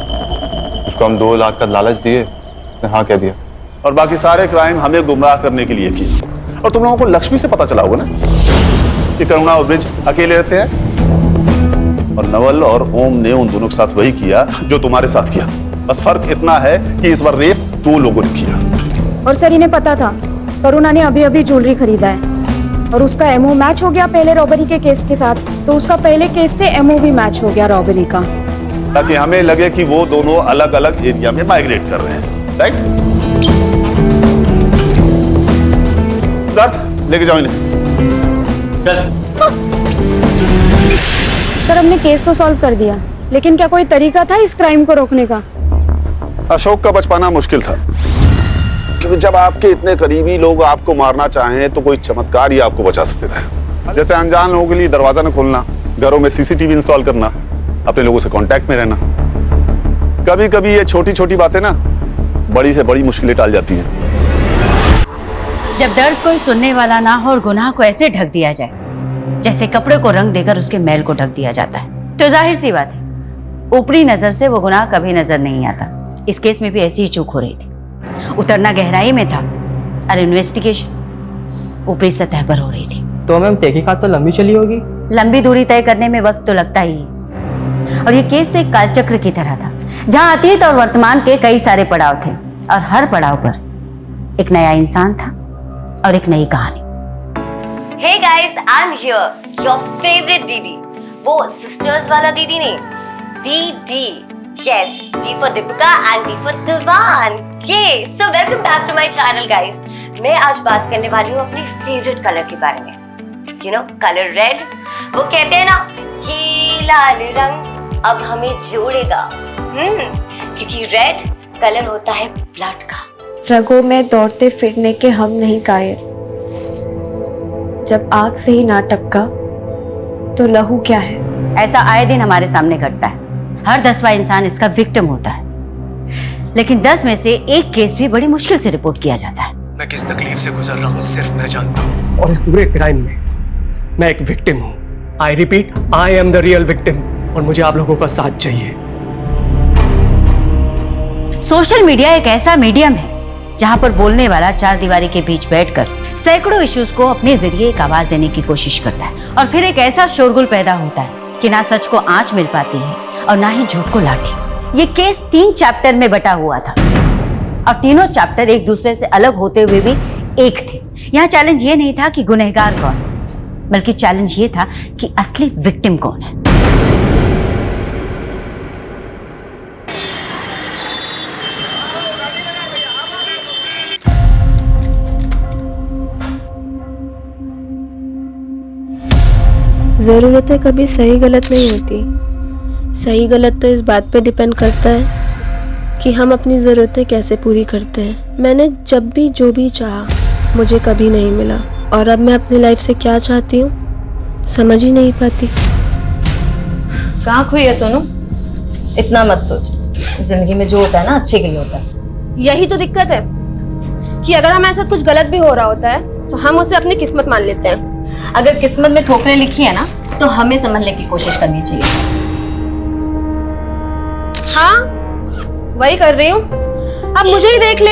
उसको हम 2 लाख का लालच दिए, उसने हाँ कह दिया। और बाकी सारे क्राइम हमें गुमराह करने के लिए किए। और तुम लोगों को लक्ष्मी से पता चला होगा ना कि करुणा और ब्रिज अकेले रहते हैं, और नवल और ओम ने उन दोनों के साथ वही किया जो तुम्हारे साथ किया। बस फर्क इतना है कि इस बार रेप 2 लोगों ने किया। और सर इन्हें पता था करुणा ने अभी अभी ज्वेलरी खरीदा है और उसका एमओ मैच हो गया पहले रॉबरी के केस के साथ, तो उसका पहले केस से एमओ भी मैच हो गया रॉबरी का, ताकि हमें लगे कि वो दोनों अलग अलग एरिया में माइग्रेट कर रहे हैं। राइट? लेके जाओ इन्हें। सर हमने केस तो सॉल्व कर दिया, लेकिन क्या कोई तरीका था इस क्राइम को रोकने का? अशोक का बच पाना मुश्किल था, क्योंकि जब आपके इतने करीबी लोग आपको मारना चाहें तो कोई चमत्कार ही आपको बचा सकते थे। जैसे अनजान लोगों के लिए दरवाजा न खोलना, घरों में सीसीटीवी इंस्टॉल करना, अपने लोगों से कांटेक्ट में रहना। कभी कभी ये छोटी छोटी बातें ना बड़ी से बड़ी मुश्किलें टाल जाती हैं। जब दर्द कोई सुनने वाला ना हो और गुनाह को ऐसे ढक दिया जाए जैसे कपड़े को रंग देकर उसके मैल को ढक दिया जाता है, तो जाहिर सी बात है ऊपरी नजर से वो गुनाह कभी नजर नहीं आता। इस केस में भी ऐसी ही चूक हो रही थी। उतरना गहराई में था और इन्वेस्टिगेशन ऊपरी सतह पर हो रही थी। तो मैम तहकीकात तो लंबी चली होगी? लंबी दूरी तय करने में वक्त तो लगता ही है। और ये केस तो एक कालचक्र की तरह था, जहां अतीत और वर्तमान के कई सारे पड़ाव थे और हर पड़ाव पर एक नया इंसान था और एक नई कहानी। Hey guys, I'm here, your favorite दीदी। वो सिस्टर्स वाला दीदी नहीं, DD। Yes, D for Deepika and D for दिवान। ये so welcome back to my channel guys। मैं आज बात करने वाली हूँ अपनी फेवरेट कलर के बारे में। You know, colour red. वो कहते हैं ना, ये लाल रंग अब हमें जोड़ेगा। क्योंकि रेड कलर होता है ब्लड का। रगों में दौड़ते फिरने के हम नहीं कायर, जब आग से ही ना टपका तो लहू क्या है। ऐसा आए दिन हमारे सामने घटता है। हर 10वां इंसान इसका विक्टिम होता है, लेकिन 10 में से 1 केस भी बड़ी मुश्किल से रिपोर्ट किया जाता है। मैं किस तकलीफ से गुजर रहा हूँ सिर्फ मैं जानता हूँ, और इस पूरे क्राइम में मैं एक विक्टिम हूँ। I repeat, I am the real victim, और मुझे आप लोगों का साथ चाहिए। सोशल मीडिया एक ऐसा मीडियम है जहां पर बोलने वाला 4 दीवारी के बीच बैठकर सैकड़ों इश्यूज को अपने जरिए एक आवाज देने की कोशिश करता है, और फिर एक ऐसा शोरगुल पैदा होता है कि ना सच को आंच मिल पाती है और ना ही झूठ को लाठी। ये केस 3 चैप्टर में बटा हुआ था और तीनों चैप्टर एक दूसरे से अलग होते हुए भी एक थे। यहाँ चैलेंज ये नहीं था कि गुनहगार कौन, बल्कि चैलेंज ये था कि असली विक्टिम कौन है। ज़रूरतें कभी सही गलत नहीं होती। सही गलत तो इस बात पे डिपेंड करता है कि हम अपनी ज़रूरतें कैसे पूरी करते हैं। मैंने जब भी जो भी चाहा मुझे कभी नहीं मिला, और अब मैं अपनी लाइफ से क्या चाहती हूँ समझ ही नहीं पाती। कहाँ खोई है सोनू? इतना मत सोच, जिंदगी में जो होता है ना अच्छे के लिए होता है। यही तो दिक्कत है कि अगर हमारे साथ कुछ गलत भी हो रहा होता है तो हम उसे अपनी किस्मत मान लेते हैं। अगर किस्मत में ठोकरें लिखी है ना तो हमें समझने की कोशिश करनी चाहिए। हाँ, वही कर रही हूँ। अब मुझे ही देख ले,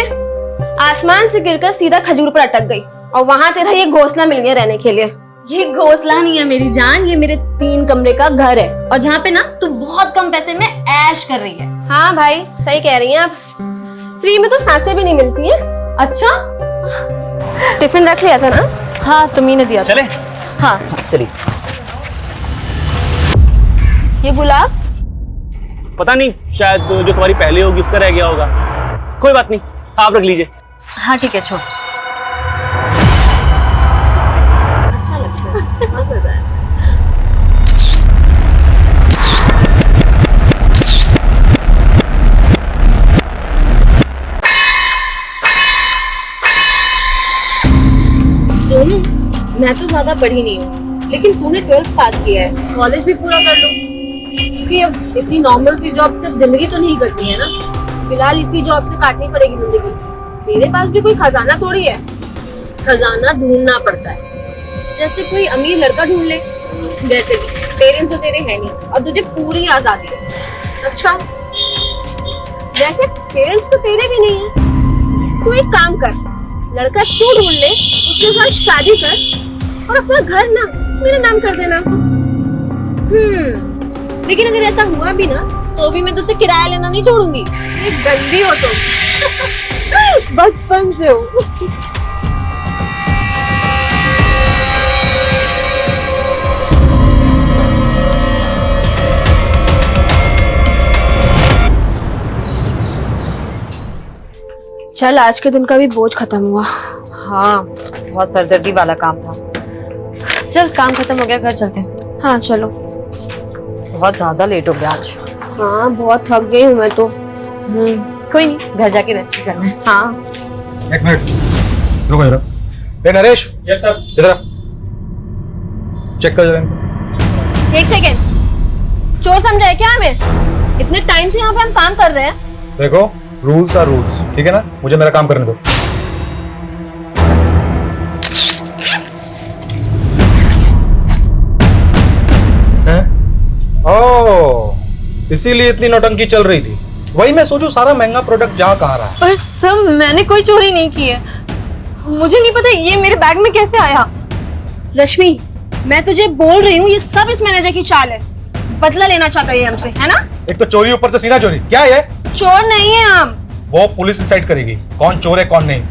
आसमान से गिरकर सीधा खजूर पर अटक गई और वहां तेरा ये घोंसला मिल गया रहने के लिए। ये घोंसला नहीं है मेरी जान, ये मेरे 3 कमरे का घर है, और जहाँ पे ना तू बहुत कम पैसे में ऐश कर रही है। हाँ भाई, सही कह रही हैं आप। फ्री में तो सांसें भी नहीं मिलती हैं। अच्छा टिफिन रख लिया था ना? हाँ तुम्ही ने दिया था। चले? हाँ चलिए। ये गुलाब पता नहीं, शायद जो तुम्हारी पहले होगी उसका रह गया होगा। कोई बात नहीं, आप रख लीजिए। हाँ ठीक है, छोड़। अच्छा लगता है, बहुत मजा है। सोनू, मैं तो ज्यादा पढ़ी नहीं हूँ, लेकिन तूने 12th पास किया है, कॉलेज भी पूरा कर लो। क्योंकि अब इतनी नॉर्मल सी जॉब से जिंदगी तो नहीं कटती है ना। फिलहाल इसी जॉब से काटनी पड़ेगी जिंदगी। मेरे पास भी कोई खजाना थोड़ी है। खजाना ढूंढना पड़ता है, जैसे कोई अमीर लड़का ढूंढ ले। वैसे भी पेरेंट्स तो तेरे हैं नहीं और तुझे पूरी आजादी है। अच्छा, वैसे पेरेंट्स तो तेरे भी नहीं है। तू एक काम कर, लड़का तू ढूंढ ले, उसके साथ शादी कर और अपना घर ना मेरे नाम कर देना। लेकिन अगर ऐसा हुआ भी ना, तो भी मैं तुझसे किराया लेना नहीं छोड़ूंगी। ये गंदी हो तुम। बचपन से हो। चल, आज के दिन का भी बोझ खत्म हुआ। हाँ, बहुत सरदर्दी वाला काम था। चल, काम खत्म हो गया, घर चलते हैं। हाँ चलो। बहुत ज्यादा लेट हो गया आज। हाँ, बहुत थक गई हूँ मैं तो। कोई नहीं, घर जाके रेस्ट करना है। हाँ। एक मिनट रुको जरा। ए नरेश। Yes sir. इधर चेक कर जरा इनको। एक सेकेंड, चोर समझा है क्या हमें? इतने टाइम से यहाँ पे हम काम कर रहे हैं। देखो, रूल्स आर रूल्स, ठीक है ना? मुझे मेरा काम करने दो। सर? ओह, इसीलिए इतनी नौटंकी चल रही थी। वही मैं सोचूं, सारा महंगा प्रोडक्ट जहाँ कहाँ रहा है। पर सर, मैंने कोई चोरी नहीं की है। मुझे नहीं पता ये मेरे बैग में कैसे आया। रश्मि, मैं तुझे बोल रही हूँ, ये सब इस मैनेजर की चाल है। बदला लेना चाहता है हमसे, है ना? एक तो चोरी, ऊपर से सीधा चोरी। क्या है ये? चोर नहीं है हम। वो पुलिस डिसाइड करेगी कौन चोर है कौन नहीं।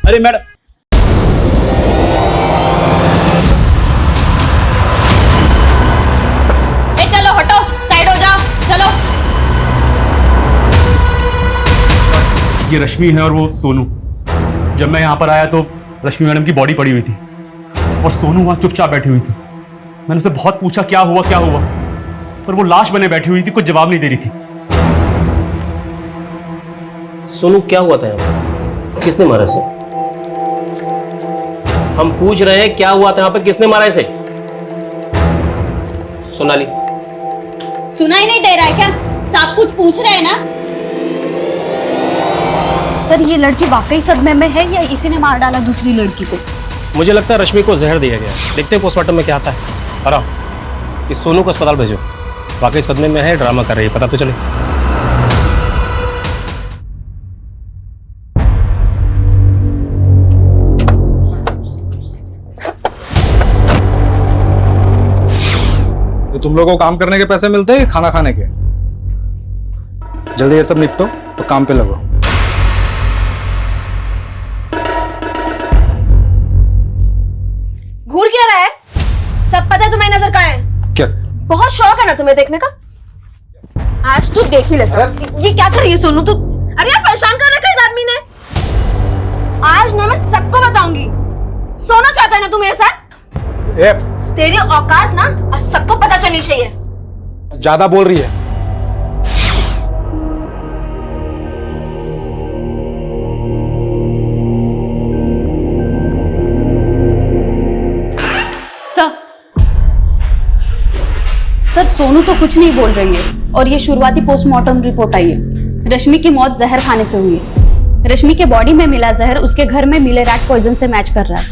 अरे मैडम, चलो हटो, साइड हो जाओ, चलो। ये रश्मि है और वो सोनू। जब मैं यहाँ पर आया तो रश्मि मैडम की बॉडी पड़ी हुई थी और सोनू वहाँ चुपचाप बैठी हुई थी। मैंने उसे बहुत पूछा क्या हुआ, पर वो लाश बने बैठी हुई थी, कुछ जवाब नहीं दे रही थी। सोनू, क्या हुआ था यहाँ? किसने मारा इसे? हम पूछ रहे हैं क्या हुआ था यहाँ पे, किसने मारा इसे? सोनाली, सुनाई नहीं दे रहा है क्या? सब कुछ पूछ रहे हैं ना? सर, ये लड़की वाकई सदमे में है या इसी ने मार डाला दूसरी लड़की को? मुझे लगता है रश्मि को जहर दिया गया। देखते हैं पोस्टमार्टम में क्या आता है। अरे इस सोनू को अस्पताल भेजो, वाकई सदमे में है, ड्रामा कर रही है, पता तो चले। तुम लोगों को काम करने के पैसे मिलते हैं, खाना खाने के? जल्दी ये सब निपटो तो काम पे लगो। घूर क्या रहा है? सब पता है तुम्हें नजर कहाँ है? क्या? बहुत शौक है ना तुम्हें देखने का? आज तू देख ही ले सर। ये क्या कर रही है सोनू तू? अरे यार, परेशान कर रखा है इस आदमी ने। आज ना मैं सबको बताऊंगी। सोना चाहता है ना तू मेरे साथ? तेरी औकात ना आज सबको पता चलनी चाहिए। ज्यादा बोल रही है। सर, सोनू तो कुछ नहीं बोल रही है और ये शुरुआती पोस्टमार्टम रिपोर्ट आई है। रश्मि की मौत जहर खाने से हुई है। रश्मि के बॉडी में मिला जहर उसके घर में मिले रैट पॉइजन से मैच कर रहा है।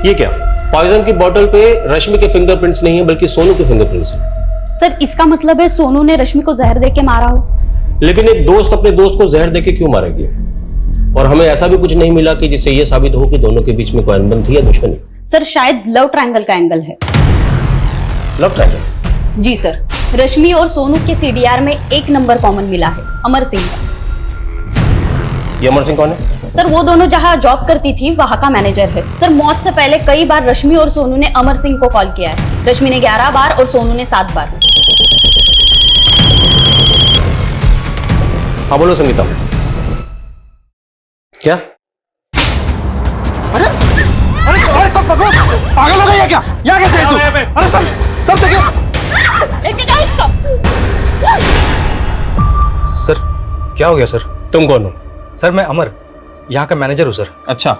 ये क्या, पॉइजन की बोतल पे रश्मि के फिंगरप्रिंट्स नहीं है बल्कि सोनू के फिंगरप्रिंट्स हैं। सर इसका मतलब है सोनू ने रश्मि को जहर देके मारा हो। लेकिन एक दोस्त अपने दोस्त को जहर देके क्यों मारेगी? और हमें ऐसा भी कुछ नहीं मिला कि जिससे ये साबित हो कि दोनों के बीच में कोई अनबन थी या दुश्मनी। सर शायद लव ट्रायंगल का एंगल है। Love triangle? जी सर, रश्मि और सोनू के सीडीआर में एक नंबर कॉमन मिला है, अमर सिंह का। ये अमर सिंह कौन है? सर वो दोनों जहां जॉब करती थी वहां का मैनेजर है। सर मौत से पहले कई बार रश्मि और सोनू ने अमर सिंह को कॉल किया है। रश्मि ने 11 बार और सोनू ने 7 बार। हाँ बोलो संगीता। क्या? अरे पागल हो गई है क्या? यहाँ कैसे है तू? अरे सर देखिए। लेके जाओ इसको। सर क्या हो गया सर? तुम कौन हो? सर मैं अमर, यहाँ का मैनेजर हूँ सर। अच्छा,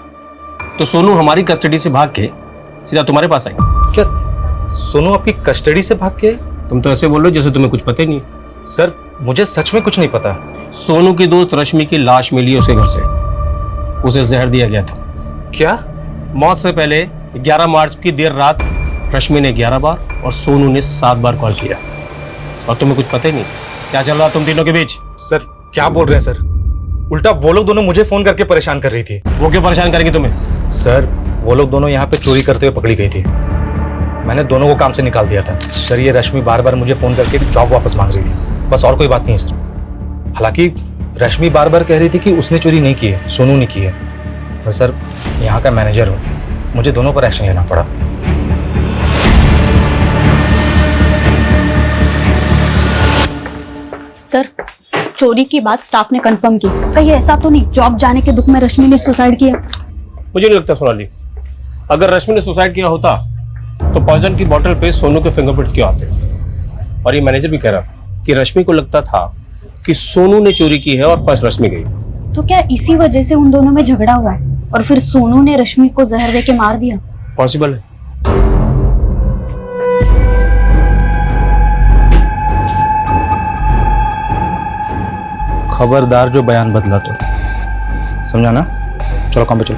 तो सोनू हमारी कस्टडी से भाग के सीधा तुम्हारे पास आई? क्या सोनू आपकी कस्टडी से भाग के? तुम तो ऐसे बोल रहे हो जैसे तुम्हें कुछ पता ही नहीं। सर मुझे सच में कुछ नहीं पता। सोनू की दोस्त रश्मि की लाश मिली है उसके घर से, उसे जहर दिया गया था। क्या? मौत से पहले 11 मार्च की देर रात रश्मि ने 11 बार और सोनू ने 7 बार कॉल किया, और तुम्हें कुछ पता ही नहीं क्या चल रहा तुम तीनों के बीच। सर क्या बोल रहे हैं सर? उल्टा वो लोग दोनों मुझे फोन करके परेशान कर रही थी। वो क्यों परेशान करेंगे तुम्हें? सर वो लोग दोनों यहाँ पे चोरी करते हुए पकड़ी गई थी, मैंने दोनों को काम से निकाल दिया था। सर ये रश्मि बार बार मुझे फोन करके जॉब वापस मांग रही थी, बस और कोई बात नहीं है सर। हालांकि रश्मि बार बार कह रही थी कि उसने चोरी नहीं की है, सोनू ने की है। पर सर यहाँ का मैनेजर हूँ, मुझे दोनों पर एक्शन लेना पड़ा। सर चोरी की बात स्टाफ ने कंफर्म की, कहीं ऐसा तो नहीं जॉब जाने के दुख में रश्मि ने सुसाइड किया? मुझे नहीं लगता सोनाली, अगर रश्मि ने सुसाइड किया होता तो पॉइजन की बोतल पे सोनू के फिंगरप्रिंट क्यों आते? और ये मैनेजर भी कह रहा कि रश्मि को लगता था कि सोनू ने चोरी की है और फर्स्ट रश्मि गई। तो क्या इसी वजह से उन दोनों में झगड़ा हुआ है और फिर सोनू ने रश्मि को जहर देके मार दिया? पॉसिबल है। खबरदार जो बयान बदला तो, समझा ना? चलो काम पे चलो।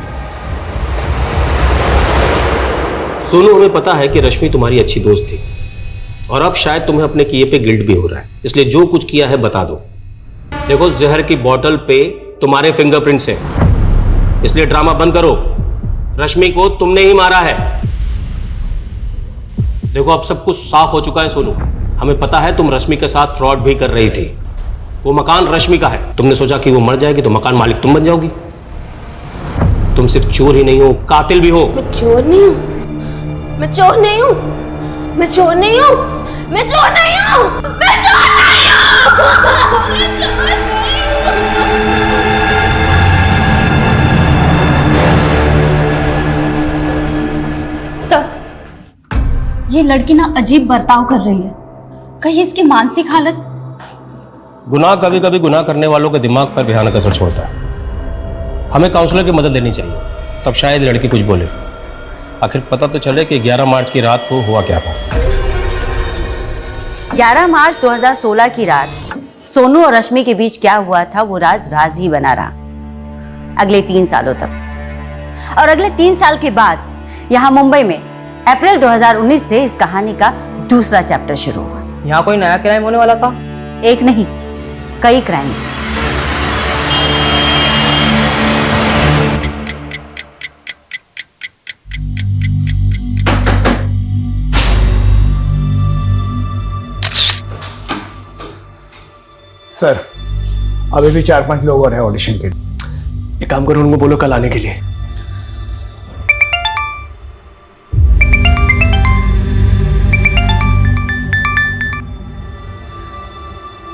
सोनू, हमें पता है कि रश्मि तुम्हारी अच्छी दोस्त थी और अब शायद तुम्हें अपने किए पे गिल्ट भी हो रहा है, इसलिए जो कुछ किया है बता दो। देखो जहर की बोतल पे तुम्हारे फिंगरप्रिंट्स हैं, इसलिए ड्रामा बंद करो। रश्मि को तुमने ही मारा है। देखो अब सब कुछ साफ हो चुका है सोनू, हमें पता है तुम रश्मि के साथ फ्रॉड भी कर रही थी। वो मकान रश्मि का है, तुमने सोचा कि वो मर जाएगी तो मकान मालिक तुम बन जाओगी। तुम सिर्फ चोर ही नहीं हो, कातिल भी हो। मैं चोर नहीं हूँ, मैं चोर नहीं हूँ, मैं चोर नहीं हूँ, मैं चोर नहीं हूँ, मैं चोर नहीं हूँ। सर ये लड़की ना अजीब बर्ताव कर रही है, कहीं इसकी मानसिक हालत? गुनाह कभी कभी गुनाह करने वालों के दिमाग पर भयानक असर छोड़ता है, हमें काउंसलर की मदद लेनी चाहिए। तब शायद लड़की कुछ बोले, आखिर पता तो चले कि 11 मार्च की रात को हुआ क्या था। 11 मार्च 2016 की रात सोनू और रश्मि के बीच क्या हुआ था वो राज ही बना रहा अगले 3 सालों तक। और अगले 3 साल के बाद यहाँ मुंबई में अप्रैल 2019 से इस कहानी का दूसरा चैप्टर शुरू हुआ। यहाँ कोई नया क्राइम होने वाला था? एक नहीं, कई क्राइम्स। सर अभी भी 4-5 लोग और हैं ऑडिशन के लिए। एक काम करो, उनको बोलो कल आने के लिए।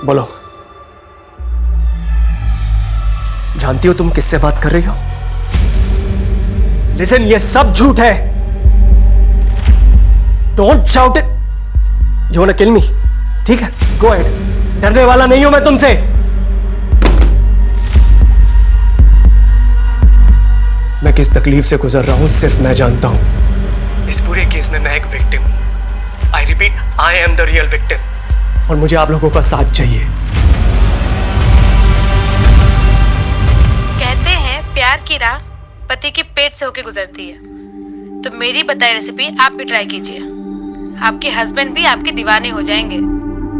बोलो। जानती हो तुम किससे बात कर रही हो? लिसन, ये सब झूठ है। Don't shout it. You want to kill me? ठीक है, गो अहेड। डरने वाला नहीं हूं मैं तुमसे। मैं किस तकलीफ से गुजर रहा हूं सिर्फ मैं जानता हूं। इस पूरे केस में मैं एक विक्टिम हूं। I repeat, I am the real victim. और मुझे आप लोगों का साथ चाहिए। कहते हैं प्यार की राह पति के पेट से होके गुजरती है, तो मेरी बताई रेसिपी आप भी ट्राई कीजिए। आपके हस्बैंड भी आपके दीवाने हो जाएंगे।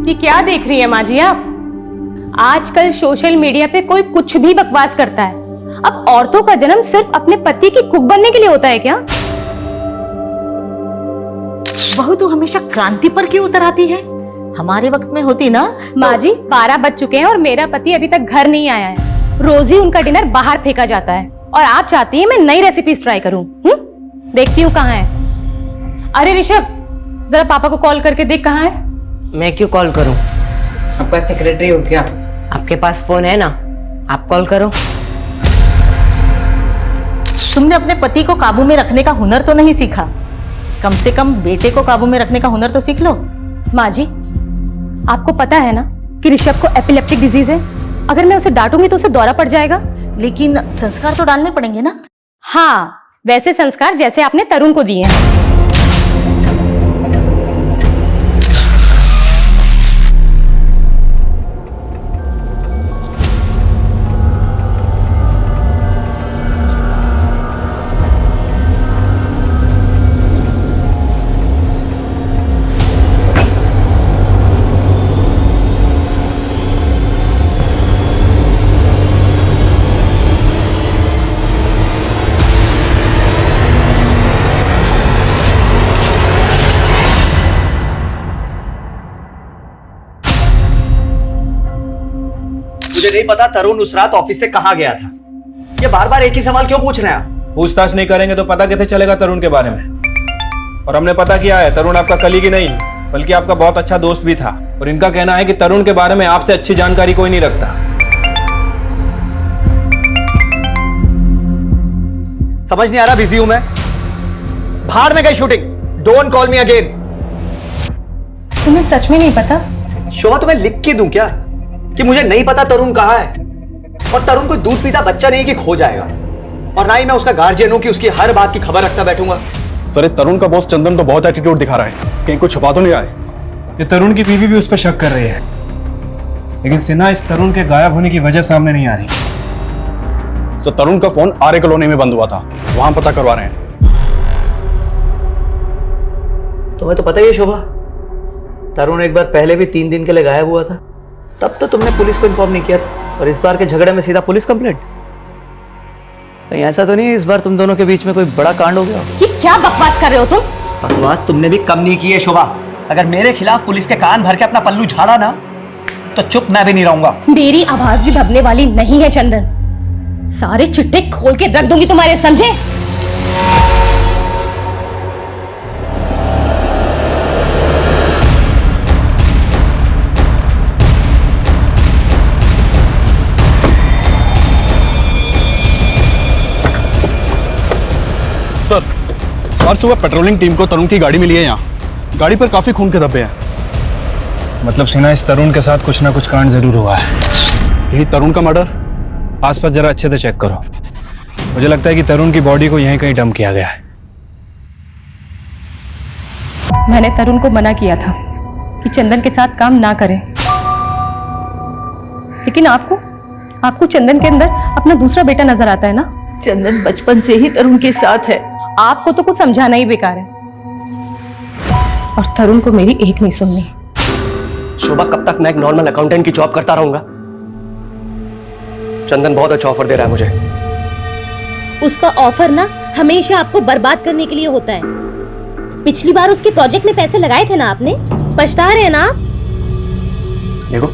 ये क्या देख रही है माँ जी आप? आजकल सोशल मीडिया पे कोई कुछ भी बकवास करता है। अब औरतों का जन्म सिर्फ अपने पति की कुक बनने के लिए होता है क्या? बहू तो हमेशा क्रांति पर क्यों उतर आती है? हमारे वक्त में होती ना। माँ जी 12 बज चुके हैं और मेरा पति अभी तक घर नहीं आया है। रोज ही उनका डिनर बाहर फेंका जाता है और आप चाहती हैं मैं नई रेसिपीज ट्राई करूं? देखती हूँ कहाँ है। अरे ऋषभ, जरा पापा को कॉल करके देख कहाँ है। मैं क्यों कॉल करूं? आपका सेक्रेटरी हो क्या? आपके पास फोन है ना, आप कॉल करो। तुमने अपने पति को काबू में रखने का हुनर तो नहीं सीखा? कम से कम बेटे को काबू में रखने का हुनर तो सीख लो। माँ जी, आपको पता है ना कि ऋषभ को एपिलेप्टिक डिजीज है। अगर मैं उसे डांटूंगी तो उसे दौरा पड़ जाएगा। लेकिन संस्कार तो डालने पड़ेंगे ना। हाँ, वैसे संस्कार जैसे आपने तरुण को दिए हैं। मुझे नहीं पता तरुण उस रात ऑफिस से कहां गया था। ये बार बार एक ही सवाल क्यों पूछ रहे हैं आप? पूछताछ नहीं करेंगे तो पता कैसे चलेगा तरुण के बारे में? और हमने पता किया है तरुण आपका कलीग ही नहीं बल्कि आपका बहुत अच्छा दोस्त भी था। और इनका कहना है कि तरुण के बारे में आपसे अच्छी जानकारी कोई नहीं रखता। समझ नहीं आ रहा, बिजी हूं मैं। भाड़ में गई shooting. Don't call me again. तुम्हें सच में नहीं पता? शोभा, तुम्हें लिख के दूं क्या कि मुझे नहीं पता तरुण कहाँ है? और तरुण कोई दूध पीता बच्चा नहीं कि खो जाएगा। और ना ही मैं उसका गार्जियन हूं कि उसकी हर बात की खबर रखता बैठूंगा। सर, ये तरुण का बॉस चंदन तो बहुत एटीट्यूड दिखा रहा है, कहीं कुछ छुपा तो नहीं आए। ये तरुण की बीवी भी उस पर शक कर रही है, लेकिन सिन्हा इस तरुण के गायब होने की वजह सामने नहीं आ रही। सर, तरुण का फोन आर्य कॉलोनी में बंद हुआ था, वहां पता करवा रहे हैं। तुम्हें तो पता ही है शोभा, तरुण एक बार पहले भी 3 दिन के लिए गायब हुआ था। तब तो तुमने पुलिस को इन्फॉर्म नहीं किया था, और इस बार के झगड़े में सीधा पुलिस कंप्लेंट। कहीं ऐसा तो नहीं है इस बार तुम दोनों के बीच में कोई बड़ा कांड हो गया? ये क्या बकवास कर रहे हो तुम? बकवास तुमने भी कम नहीं की है शोभा। अगर मेरे खिलाफ पुलिस के कान भर के अपना पल्लू झाड़ा ना, तो चुप मैं भी नहीं रहूंगा। मेरी आवाज भी दबने वाली नहीं है चंदन। सारे चिट्ठे खोल के रख दूंगी तुम्हारे, समझे? सर, आज सुबह पेट्रोलिंग टीम को तरुण की गाड़ी मिली है। यहाँ गाड़ी पर काफी खून के धब्बे हैं। मतलब सिन्हा, इस तरुण के साथ कुछ ना कुछ कांड जरूर हुआ है। यही तरुण का मर्डर? आसपास जरा अच्छे से चेक करो। मुझे लगता है कि तरुण की बॉडी को यहीं कहीं डंप किया गया है। मैंने तरुण को मना किया था कि चंदन के साथ काम ना करें, लेकिन आपको चंदन के अंदर अपना दूसरा बेटा नजर आता है ना? चंदन बचपन से ही तरुण के साथ है। आपको तो कुछ समझाना ही बेकार है, और तरुण को मेरी एक नहीं सुननी। शोभा, कब तक मैं एक नॉर्मल अकाउंटेंट की जॉब करता रहूंगा? चंदन बहुत अच्छा ऑफर दे रहा है मुझे। उसका ऑफर ना हमेशा आपको बर्बाद करने के लिए होता है। पिछली बार उसके प्रोजेक्ट में पैसे लगाए थे ना आपने, पछता रहे हैं ना आप? देखो,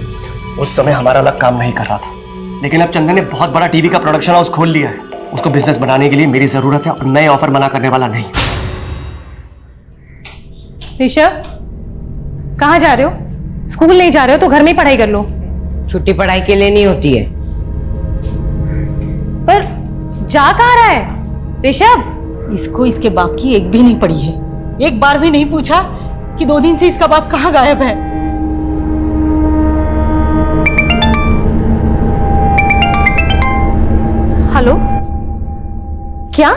उस समय हमारा लक काम नहीं कर रहा था, लेकिन अब चंदन ने बहुत बड़ा टीवी का प्रोडक्शन हाउस खोल लिया है। उसको बिजनेस बनाने के लिए मेरी जरूरत है, और मैं ऑफर मना करने वाला नहीं। ऋषभ, कहाँ जा रहे हो? स्कूल नहीं जा रहे हो तो घर में ही पढ़ाई कर लो। छुट्टी पढ़ाई के लिए नहीं होती है। पर जा कहाँ रहा है ऋषभ? इसको इसके बाप की एक भी नहीं पड़ी है। एक बार भी नहीं पूछा कि 2 दिन से इसका बाप कहाँ गायब है। हेलो, क्या?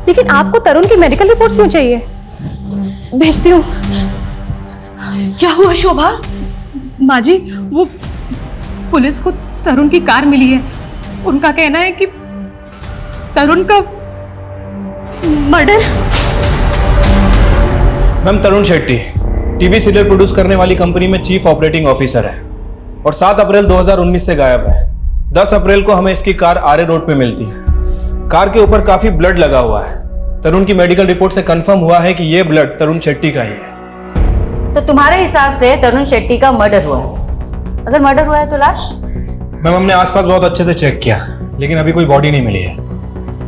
लेकिन आपको तरुण की मेडिकल रिपोर्ट्स क्यों चाहिए? भेजती हूँ। क्या हुआ शोभा? माँ जी, वो पुलिस को तरुण की कार मिली है। उनका कहना है कि तरुण का मर्डर। मैम, तरुण शेट्टी टीवी सीरियल प्रोड्यूस करने वाली कंपनी में चीफ ऑपरेटिंग ऑफिसर है और 7 अप्रैल 2019 से गायब है। 10 अप्रैल को हमें इसकी कार आर्य रोड पे मिलती है। कार के ऊपर काफी ब्लड लगा हुआ है। तरुण की मेडिकल रिपोर्ट से कंफर्म हुआ है कि ये ब्लड तरुण शेट्टी का ही है। तो तुम्हारे हिसाब से तरुण शेट्टी का मर्डर हुआ है। अगर मर्डर हुआ है तो लाश? मैम, हमने आसपास बहुत अच्छे से चेक किया लेकिन अभी कोई बॉडी नहीं मिली है।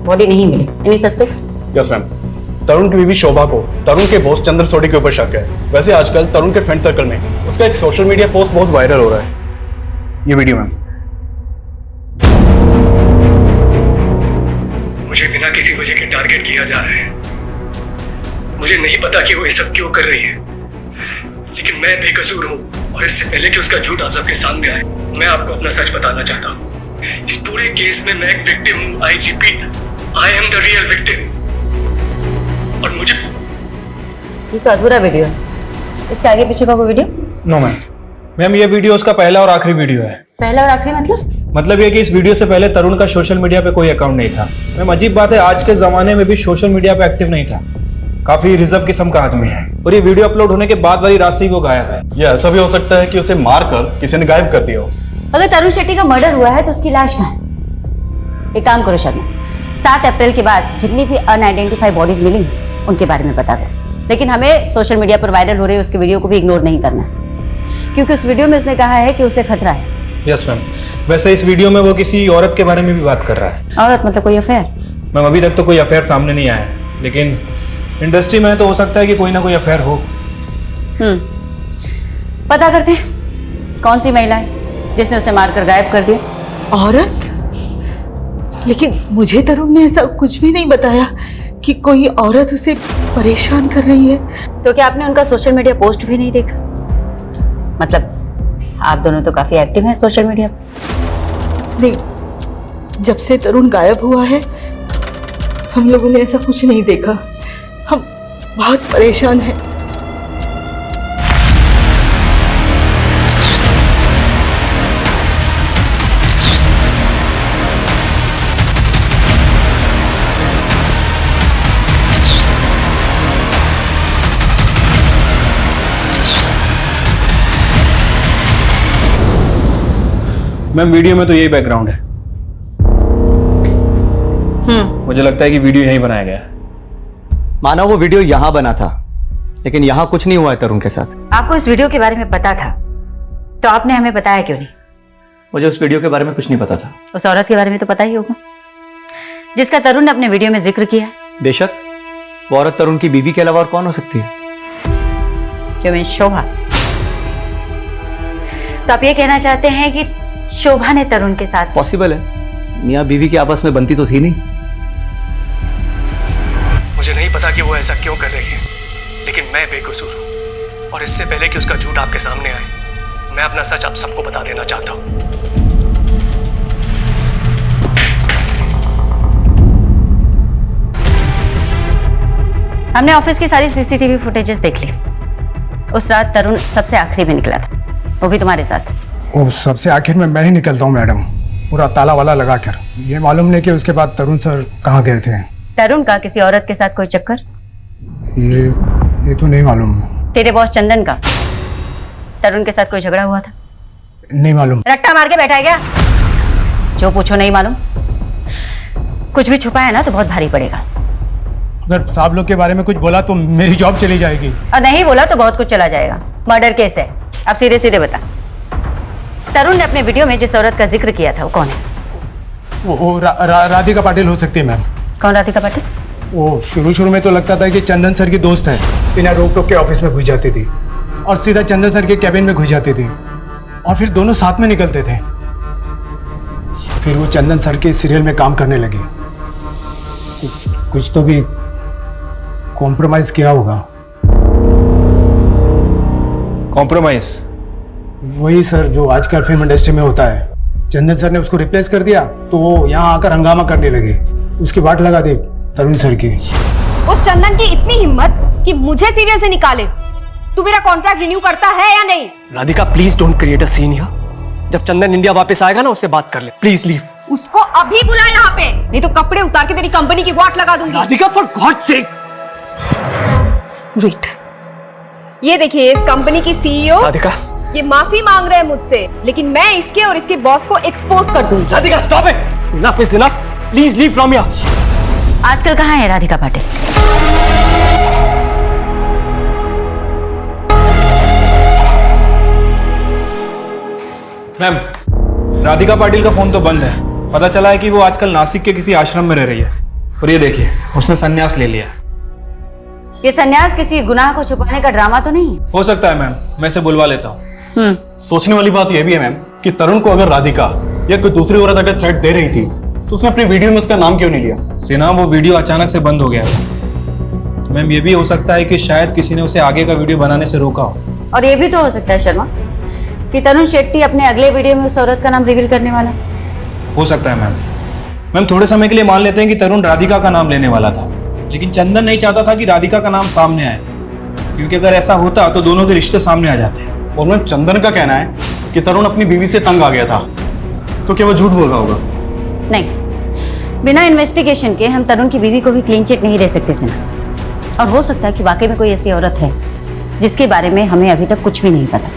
बॉडी नहीं मिली? Any suspect? Yes ma'am, Tarun की बीवी शोभा को तरुण के बॉस चंद्र सोडी के ऊपर शक है। वैसे आजकल तरुण के फ्रेंड सर्कल में उसका एक सोशल मीडिया पोस्ट बहुत वायरल हो रहा है। ये वीडियो मैम। मुझे बिना किसी वजह के टारगेट किया जा रहा है। मुझे नहीं पता कि वो ये सब क्यों कर रही है, लेकिन मैं बेकसूर हूँ और इससे पहले कि उसका झूठ आप सबके सामने आए, मैं आपको अपना सच बताना चाहता हूँ। इस पूरे केस में मैं एक विक्टिम हूँ। I repeat, I am the real victim. और मुझे ये तो अधूरा वीडियो है। इसके आगे पीछे का कोई वीडियो? नो मैम, ये वीडियो उसका पहला और आखिरी वीडियो है। पहला और आखिरी मतलब ये कि इस वीडियो से पहले तरुण का सोशल मीडिया पे कोई अकाउंट नहीं था। मैम, अजीब बात है, आज के जमाने में भी सोशल मीडिया पे एक्टिव नहीं था। काफी रिजर्व किस्म का आदमी है और ये वीडियो अपलोड होने के बाद वाली रात से ही वो गायब है। ये ऐसा भी हो सकता है कि उसे मारकर किसी ने गायब कर दिया हो। अगर तरुण शेट्टी का मर्डर हुआ है तो उसकी लाश कहाँ है? एक काम करो शर्मा, 7 अप्रैल के बाद जितनी भी अनआइडेंटिफाइड बॉडीज मिली उनके बारे में बता दो। लेकिन हमें सोशल मीडिया पर वायरल हो रही उसकी वीडियो को भी इग्नोर नहीं करना है, क्योंकि उस वीडियो में उसने कहा है कि उसे खतरा है। यस मैम, वैसे इस वीडियो में वो किसी औरत के बारे में भी बात कर रहा है। औरत मतलब कोई अफेयर? मैम, अभी तक तो कोई अफेयर सामने नहीं आया है, लेकिन इंडस्ट्री में तो हो सकता है कि कोई ना कोई अफेयर हो। पता करते हैं कौन सी महिला है जिसने उसे मारकर गायब कर दिया। औरत? लेकिन मुझे तरुण ने ऐसा कुछ भी नहीं बताया कि कोई औरत उसे परेशान कर रही है। तो क्या आपने उनका सोशल मीडिया पोस्ट भी नहीं देखा? मतलब आप दोनों तो काफी एक्टिव हैं सोशल मीडिया पर। नहीं, जब से तरुण गायब हुआ है हम लोगों ने ऐसा कुछ नहीं देखा। हम बहुत परेशान हैं। मैम, वीडियो में तो यही बैकग्राउंड है। मुझे लगता है कि वीडियो यहीं बनाया गया है। माना वो वीडियो यहाँ बना था, लेकिन यहाँ कुछ नहीं हुआ है तरुण के साथ। आपको इस वीडियो के बारे में पता था तो आपने हमें बताया क्यों नहीं? मुझे उस वीडियो के बारे में कुछ नहीं पता था। उस औरत के बारे में तो पता ही होगा जिसका तरुण ने अपने वीडियो में जिक्र किया। बेशक, वो औरत तरुण की बीवी के अलावा और कौन हो सकती है? You mean शोभा? तो आप ये कहना चाहते हैं कि शोभा ने तरुण के साथ? पॉसिबल है, मियाँ बीवी की आपस में बनती तो थी नहीं। मुझे नहीं पता कि वो ऐसा क्यों कर रही है, लेकिन मैं बेकसूर हूँ और इससे पहले कि उसका झूठ आपके सामने आए, मैं अपना सच आप सबको बता देना चाहता हूँ। हमने ऑफिस की सारी सीसीटीवी फुटेजेस देख ली। उस रात तरुण सबसे आखिरी में निकला था, वो भी तुम्हारे साथ। वो सबसे आखिर में मैं ही निकलता हूँ मैडम, पूरा ताला वाला लगा कर। ये मालूम नहीं कि उसके बाद तरुण सर कहाँ गए थे। तरुण का किसी औरत के साथ कोई चक्कर? ये तो नहीं मालूम। तेरे बॉस चंदन का तरुण के साथ कोई झगड़ा हुआ था? नहीं मालूम। रट्टा मार के बैठा है क्या? जो पूछो नहीं मालूम। कुछ भी छुपा है ना तो बहुत भारी पड़ेगा। अगर साहब लोग के बारे में कुछ बोला तो मेरी जॉब चली जाएगी। और नहीं बोला तो बहुत कुछ चला जाएगा। मर्डर केस है। अब सीधे सीधे बता, तरुण ने अपने वीडियो में जिस औरत का जिक्र किया था वो कौन है? वो राधिका पाटिल हो सकती है मैम। कौन राधिका पाटिल? वो शुरू में तो लगता था कि चंदन सर की दोस्त है, बिना रोक टोक के ऑफिस में घुस जाती थी और सीधा चंदन सर के कैबिन में घुस जाती थी और फिर दोनों साथ में निकलते थे। फिर वो चंदन सर के सीरियल में काम करने लगे। कुछ तो भी कॉम्प्रोमाइज किया होगा। कॉम्प्रोमाइज? वही सर जो आजकल फिल्म इंडस्ट्री में होता है। चंदन सर ने उसको रिप्लेस कर दिया तो वो यहाँ आकर हंगामा करने लगे। उसकी बाट लगा दी तरुण सर की। उस चंदन की इतनी हिम्मत कि मुझे सीरियल से निकाले। तू मेरा कॉन्ट्रैक्ट रिन्यू करता है या नहीं? Radhika please don't create a scene here. जब चंदन इंडिया वापस आएगा ना उससे बात कर ले, प्लीज लीव। उसको अभी बुला यहाँ पे, नहीं तो कपड़े उतार के तेरी कंपनी की वाट लगा दूंगी। Radhika for God sake. Wait, ये देखिए इस कंपनी की सीईओ राधिका, ये माफी मांग रहे हैं मुझसे, लेकिन मैं इसके और इसके बॉस को एक्सपोज कर दूंगी। Radhika stop it, enough is enough, please leave from here. आजकल कहाँ है राधिका पाटिल? मैम, राधिका पाटिल का फोन तो बंद है। पता चला है कि वो आजकल नासिक के किसी आश्रम में रह रही है। और ये देखिए, उसने संन्यास ले लिया। ये संन्यास किसी गुनाह को छुपाने का ड्रामा तो नहीं? हो सकता है मैम, मैं इसे बुलवा लेता हूँ। सोचने वाली बात यह भी है मैम कि तरुण को अगर राधिका या कोई दूसरी औरत अगर थ्रेट दे रही थी तो उसने अपनी वीडियो में उसका नाम क्यों नहीं लिया? सिन्हा, वो वीडियो अचानक से बंद हो गया था। मैम, ये भी हो सकता है कि शायद किसी ने उसे आगे का वीडियो बनाने से रोका हो। और ये भी तो हो सकता है शर्मा कि तरुण शेट्टी अपने अगले वीडियो में उस औरत का नाम रिवील करने वाला। हो सकता है मैम। मैम, थोड़े समय के लिए मान लेते हैं कि तरुण राधिका का नाम लेने वाला था, लेकिन चंदन नहीं चाहता था कि राधिका का नाम सामने आए, क्योंकि अगर ऐसा होता तो दोनों के रिश्ते सामने आ जाते। और मैम, चंदन का कहना है कि तरुण अपनी बीवी से तंग आ गया था, तो क्या वो झूठ बोल रहा होगा? नहीं, बिना इन्वेस्टिगेशन के हम तरुण की बीवी को भी क्लीन चिट नहीं दे सकते सिन्हा। और हो सकता है कि वाकई में कोई ऐसी औरत है जिसके बारे में हमें अभी तक कुछ भी नहीं पता।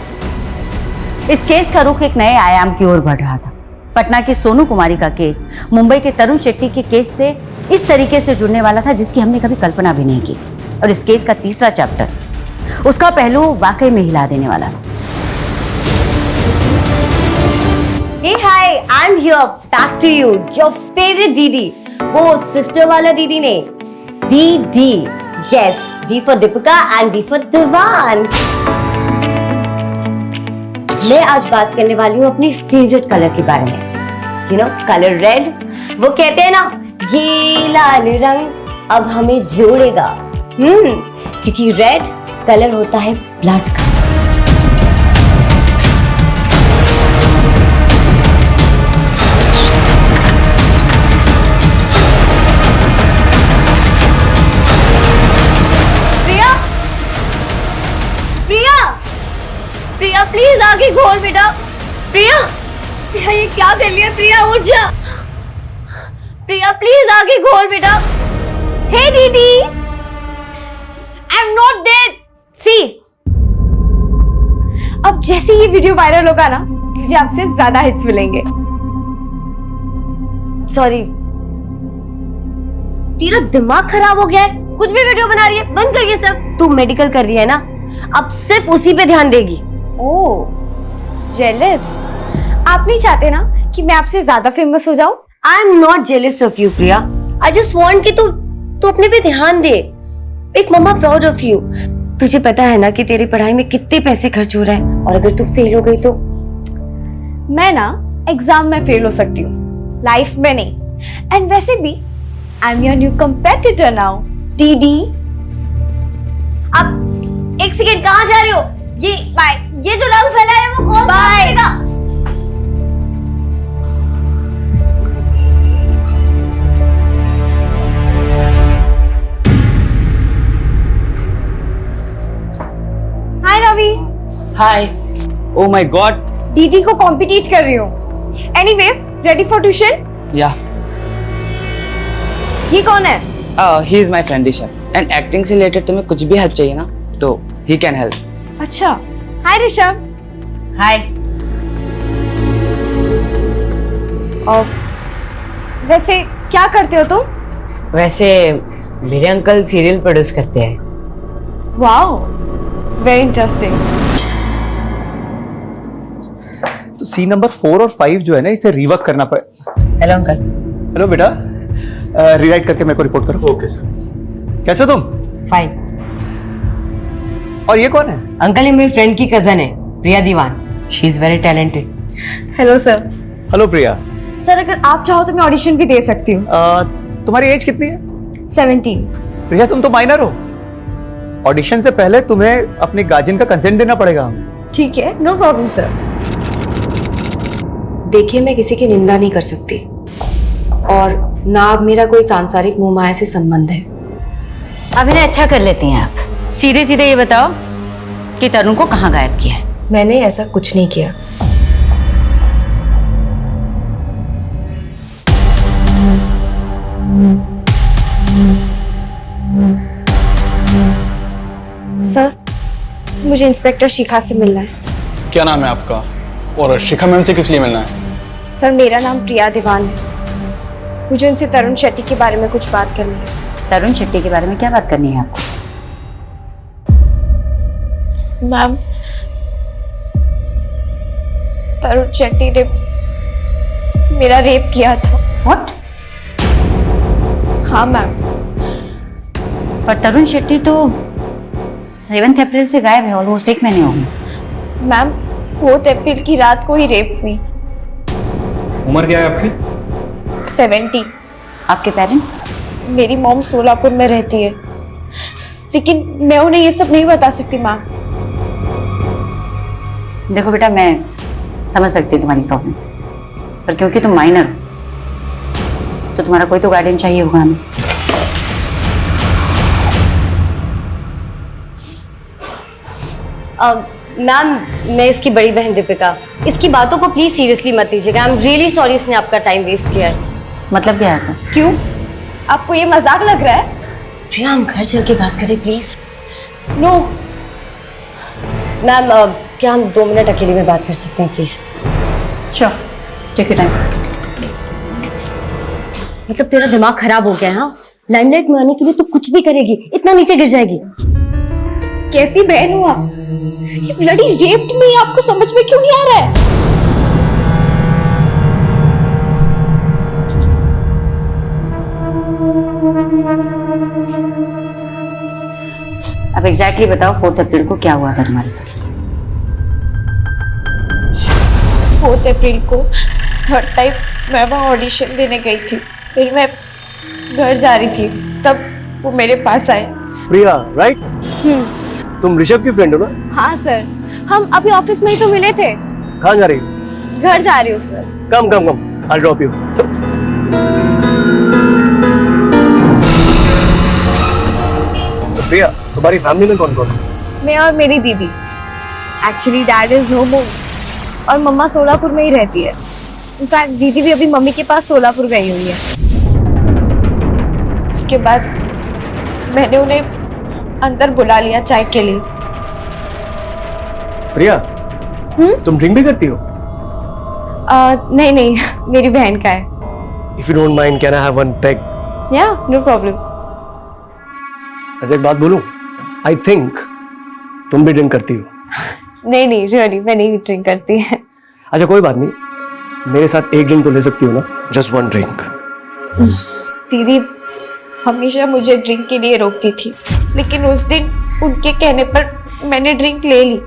इस केस का रुख एक नए आयाम की ओर बढ़ रहा था। पटना की सोनू कुमारी का केस मुंबई के तरुण शेट्टी के केस से इस तरीके से जुड़ने वाला था जिसकी हमने कभी कल्पना भी नहीं की थी। और इस केस का तीसरा चैप्टर, उसका पहलू वाकई में हिला देने वाला था। Hey, hi, I'm here, back to you, your favorite DD. वो sister वाला DD नहीं, DD. Yes, D for Deepika and D for Divan. मैं आज बात करने वाली हूँ अपनी फेवरेट कलर के बारे में। You know, colour red. वो कहते हैं ना, ये लाल रंग अब हमें जोड़ेगा। क्योंकि रेड कलर होता है ब्लड का। प्रिया प्लीज आगे घोल बेटा। प्रिया, प्रिया ये क्या कर लिया? प्रिया उठ जा। प्रिया प्लीज आगे घोल बेटा। हे दीदी, आई एम नॉट डेड। सी, अब जैसे ये वीडियो वायरल होगा ना, मुझे आपसे ज्यादा हिट्स मिलेंगे। सॉरी, तेरा दिमाग खराब हो गया है? कुछ भी वीडियो बना रही है, बंद कर ये सब। तू मेडिकल कर रही है ना, अब सिर्फ उसी पे ध्यान देगी। ओह, जेलस। आप नहीं चाहते ना कि मैं आपसे ज्यादा फेमस हो जाऊं? I am not jealous of you Priya, I just want कि तू अपने पे ध्यान दे। एक मम्मा प्राउड ऑफ यू। तुझे पता है ना कि तेरी पढ़ाई में कितने पैसे खर्च हो रहे हैं, और अगर तू फेल हो गई तो? मैं ना एग्जाम में फेल हो सकती हूँ, लाइफ में नहीं। एंड वैसे भी I am your new competitor now, DD. अब एक सेकेंड, कहाँ जा रहे हो? ये जो रंग फैला है वो कौन करेगा? Hi Ravi. Hi. Oh my god. DD को कॉम्पिटिट कर रही हूँ। Anyways, ready for tuition? Yeah. ये कौन है? He is my friend Rishabh, and acting से रिलेटेड तुम्हें कुछ भी हेल्प चाहिए ना तो ही कैन हेल्प। अच्छा, हाय ऋषभ। हाय। और वैसे क्या करते हो तुम? वैसे मेरे अंकल सीरियल प्रोड्यूस करते हैं। Wow, very interesting. तो सीन नंबर 4 और 5 जो है ना, इसे रिवर्क करना पड़े। Hello uncle. हेलो बेटा, रिराइट करके मेरे को रिपोर्ट करो। Okay sir. कैसे तुम? फाइन। और ये कौन है? अंकल, ये मेरी फ्रेंड की कजन है, Priya Diwan. She is very talented. Hello sir. Hello Priya. Sir, अगर आप चाहो तो मैं ऑडिशन भी दे सकती हूँ। तुम्हारी एज कितनी है? 17। प्रिया, तुम तो माइनर हो। ऑडिशन से पहले तुम्हें अपने गार्जियन का कंसेंट देना पड़ेगा। ठीक है, नो प्रॉब्लम सर। देखिए, मैं किसी की निंदा नहीं कर सकती, और ना अब मेरा कोई सांसारिक मोह माया से संबंध है। अभिनय अच्छा कर लेती हैं आप। सीधे सीधे ये बताओ कि तरुण को कहाँ गायब किया है। मैंने ऐसा कुछ नहीं किया। सर, मुझे इंस्पेक्टर शिखा से मिलना है। क्या नाम है आपका और शिखा मैम से किस लिए मिलना है? सर, मेरा नाम प्रिया दीवान है। मुझे उनसे तरुण शेट्टी के बारे में कुछ बात करनी है। तरुण शेट्टी के बारे में क्या बात करनी है आपको? मैम, तरुण शेट्टी ने मेरा रेप किया था। व्हाट? हाँ मैम। पर तरुण शेट्टी तो 7 अप्रैल से गायब है, ऑलमोस्ट 1 महीने हो गए। मैम, 4 अप्रैल की रात को ही रेप हुई। उम्र क्या है आपकी? 70। आपके पेरेंट्स? मेरी मॉम सोलापुर में रहती है, लेकिन मैं उन्हें ये सब नहीं बता सकती मैम। देखो बेटा, मैं समझ सकती हूँ तुम्हारी प्रॉब्लम, पर क्योंकि तुम माइनर हो तो तुम्हारा कोई तो गार्डियन चाहिए होगा हमें। मैम, मैं इसकी बड़ी बहन दीपिका, इसकी बातों को प्लीज सीरियसली मत लीजिएगा। आई एम रियली सॉरी इसने आपका टाइम वेस्ट किया है। मतलब क्या है? क्यों? आपको ये मजाक लग रहा है? प्रिया, हम घर चल के बात करें प्लीज। नो मैम, क्या हम 2 मिनट अकेले में बात कर सकते हैं please? Sure, take your time. मतलब तेरा दिमाग खराब हो गया है? हाँ, लाइमलाइट में आने के लिए तो कुछ भी करेगी, इतना नीचे गिर जाएगी। कैसी बहन हो आप? ये ब्लडी रेप्ड मी, आपको समझ में क्यों नहीं आ रहा है? अब एग्जैक्टली बताओ 4 अप्रैल को क्या हुआ था तुम्हारे साथ? 4 अप्रैल को 3rd टाइम मैं वहाँ ऑडिशन देने गई थी। फिर मैं घर जा रही थी, तब वो मेरे पास आए। प्रिया, राइट? तुम ऋषभ की फ्रेंड हो ना? हाँ सर, हम अभी ऑफिस में ही तो मिले थे। कहाँ जा रही हो? घर जा रही हूँ sir. Come come come, I'll drop you. तो प्रिया, तुम्हारी फैमिली में कौन कौन है? मैं और मेरी दीदी। एक्चुअली डैड इज नो मोर और मम्मा सोलापुर में ही रहती है। इनफैक्ट दीदी भी अभी मम्मी के पास सोलापुर गई हुई है। उसके बाद मैंने उन्हें अंदर बुला लिया चाय के लिए। प्रिया, तुम ड्रिंक भी करती हो? नहीं नहीं, मेरी बहन का है। If you don't mind, can I have one peg? Yeah, no problem. ऐसे एक बात बोलूं? I think तुम भी ड्रिंक करती हो। नहीं नहीं, रियली मैं नहीं ड्रिंक करती है। अच्छा कोई बात नहीं, मेरे साथ एक ड्रिंक तो ले सकती हो ना? Just one drink. दीदी हमेशा मुझे ड्रिंक के लिए रोकती थी, लेकिन उस दिन उनके कहने पर मैंने ड्रिंक ले ली।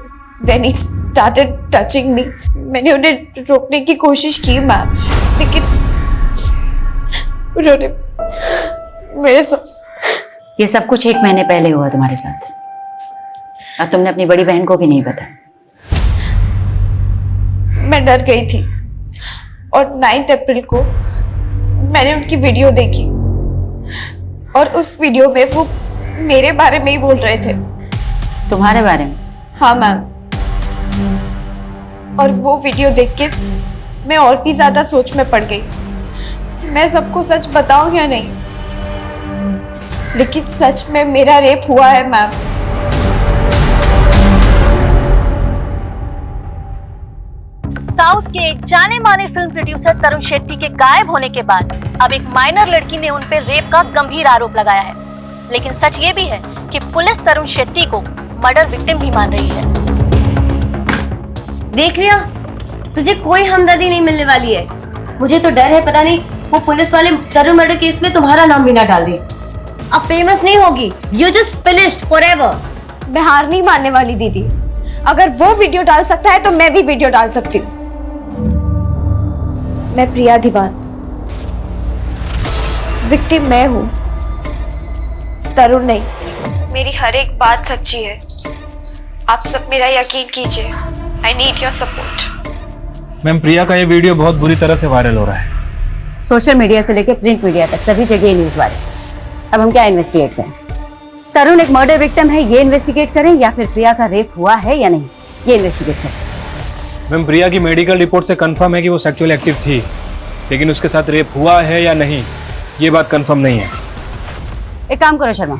Then he started touching me. मैंने उन्हें रोकने की कोशिश की मैम, लेकिन उन्होंने मेरे सब। ये सब कुछ 1 महीने पहले हुआ तुम्हारे साथ, अब तुमने अपनी बड़ी बहन को भी नहीं बताया। मैं डर गई थी और 9 अप्रैल को मैंने उनकी वीडियो देखी और उस वीडियो में वो मेरे बारे में ही बोल रहे थे। तुम्हारे बारे में? हाँ मैम। और वो वीडियो देख के मैं और भी ज्यादा सोच में पड़ गई कि मैं सबको सच बताऊं या नहीं। लेकिन सच में मेरा रेप हुआ है मैम। साउथ के एक जाने माने फिल्म प्रोड्यूसर तरुण शेट्टी के गायब होने के बाद अब एक माइनर लड़की ने उन पर रेप का गंभीर आरोप लगाया है। लेकिन सच ये भी है कि पुलिस तरुण शेट्टी को मर्डर विक्टिम भी मान रही है। देख लिया, तुझे कोई हमदर्दी नहीं मिलने वाली है। मुझे तो डर है, पता नहीं वो पुलिस वाले तरुण मर्डर केस में तुम्हारा नाम भी ना डाल दे। अब फेमस नहीं होगी, यू जस्ट फिनिश्ड फॉरएवर। मैं हार नहीं मानने वाली दीदी। अगर वो वीडियो डाल सकता है तो मैं भी वीडियो डाल सकती हूँ। मैं प्रिया दीवान, विक्टिम मैं हूँ, तरुण नहीं। मेरी हर एक बात सच्ची है। आप सब मेरा यकीन कीजिए। I need your support. Ma'am, Priya का ये वीडियो बहुत बुरी तरह से वायरल हो रहा है। सोशल मीडिया से लेकर प्रिंट मीडिया तक सभी जगह न्यूज वाले। अब हम क्या इन्वेस्टिगेट करें? तरुण एक मर्डर विक्टिम है ये इन्वेस्टिगेट करें या फिर प्रिया का रेप हुआ है या नहीं ये इन्वेस्टिगेट करें। मैम प्रिया की मेडिकल रिपोर्ट से कंफर्म है कि वो सेक्सुअल एक्टिव थी, लेकिन उसके साथ रेप हुआ है या नहीं ये बात कंफर्म नहीं है। एक काम करो शर्मा,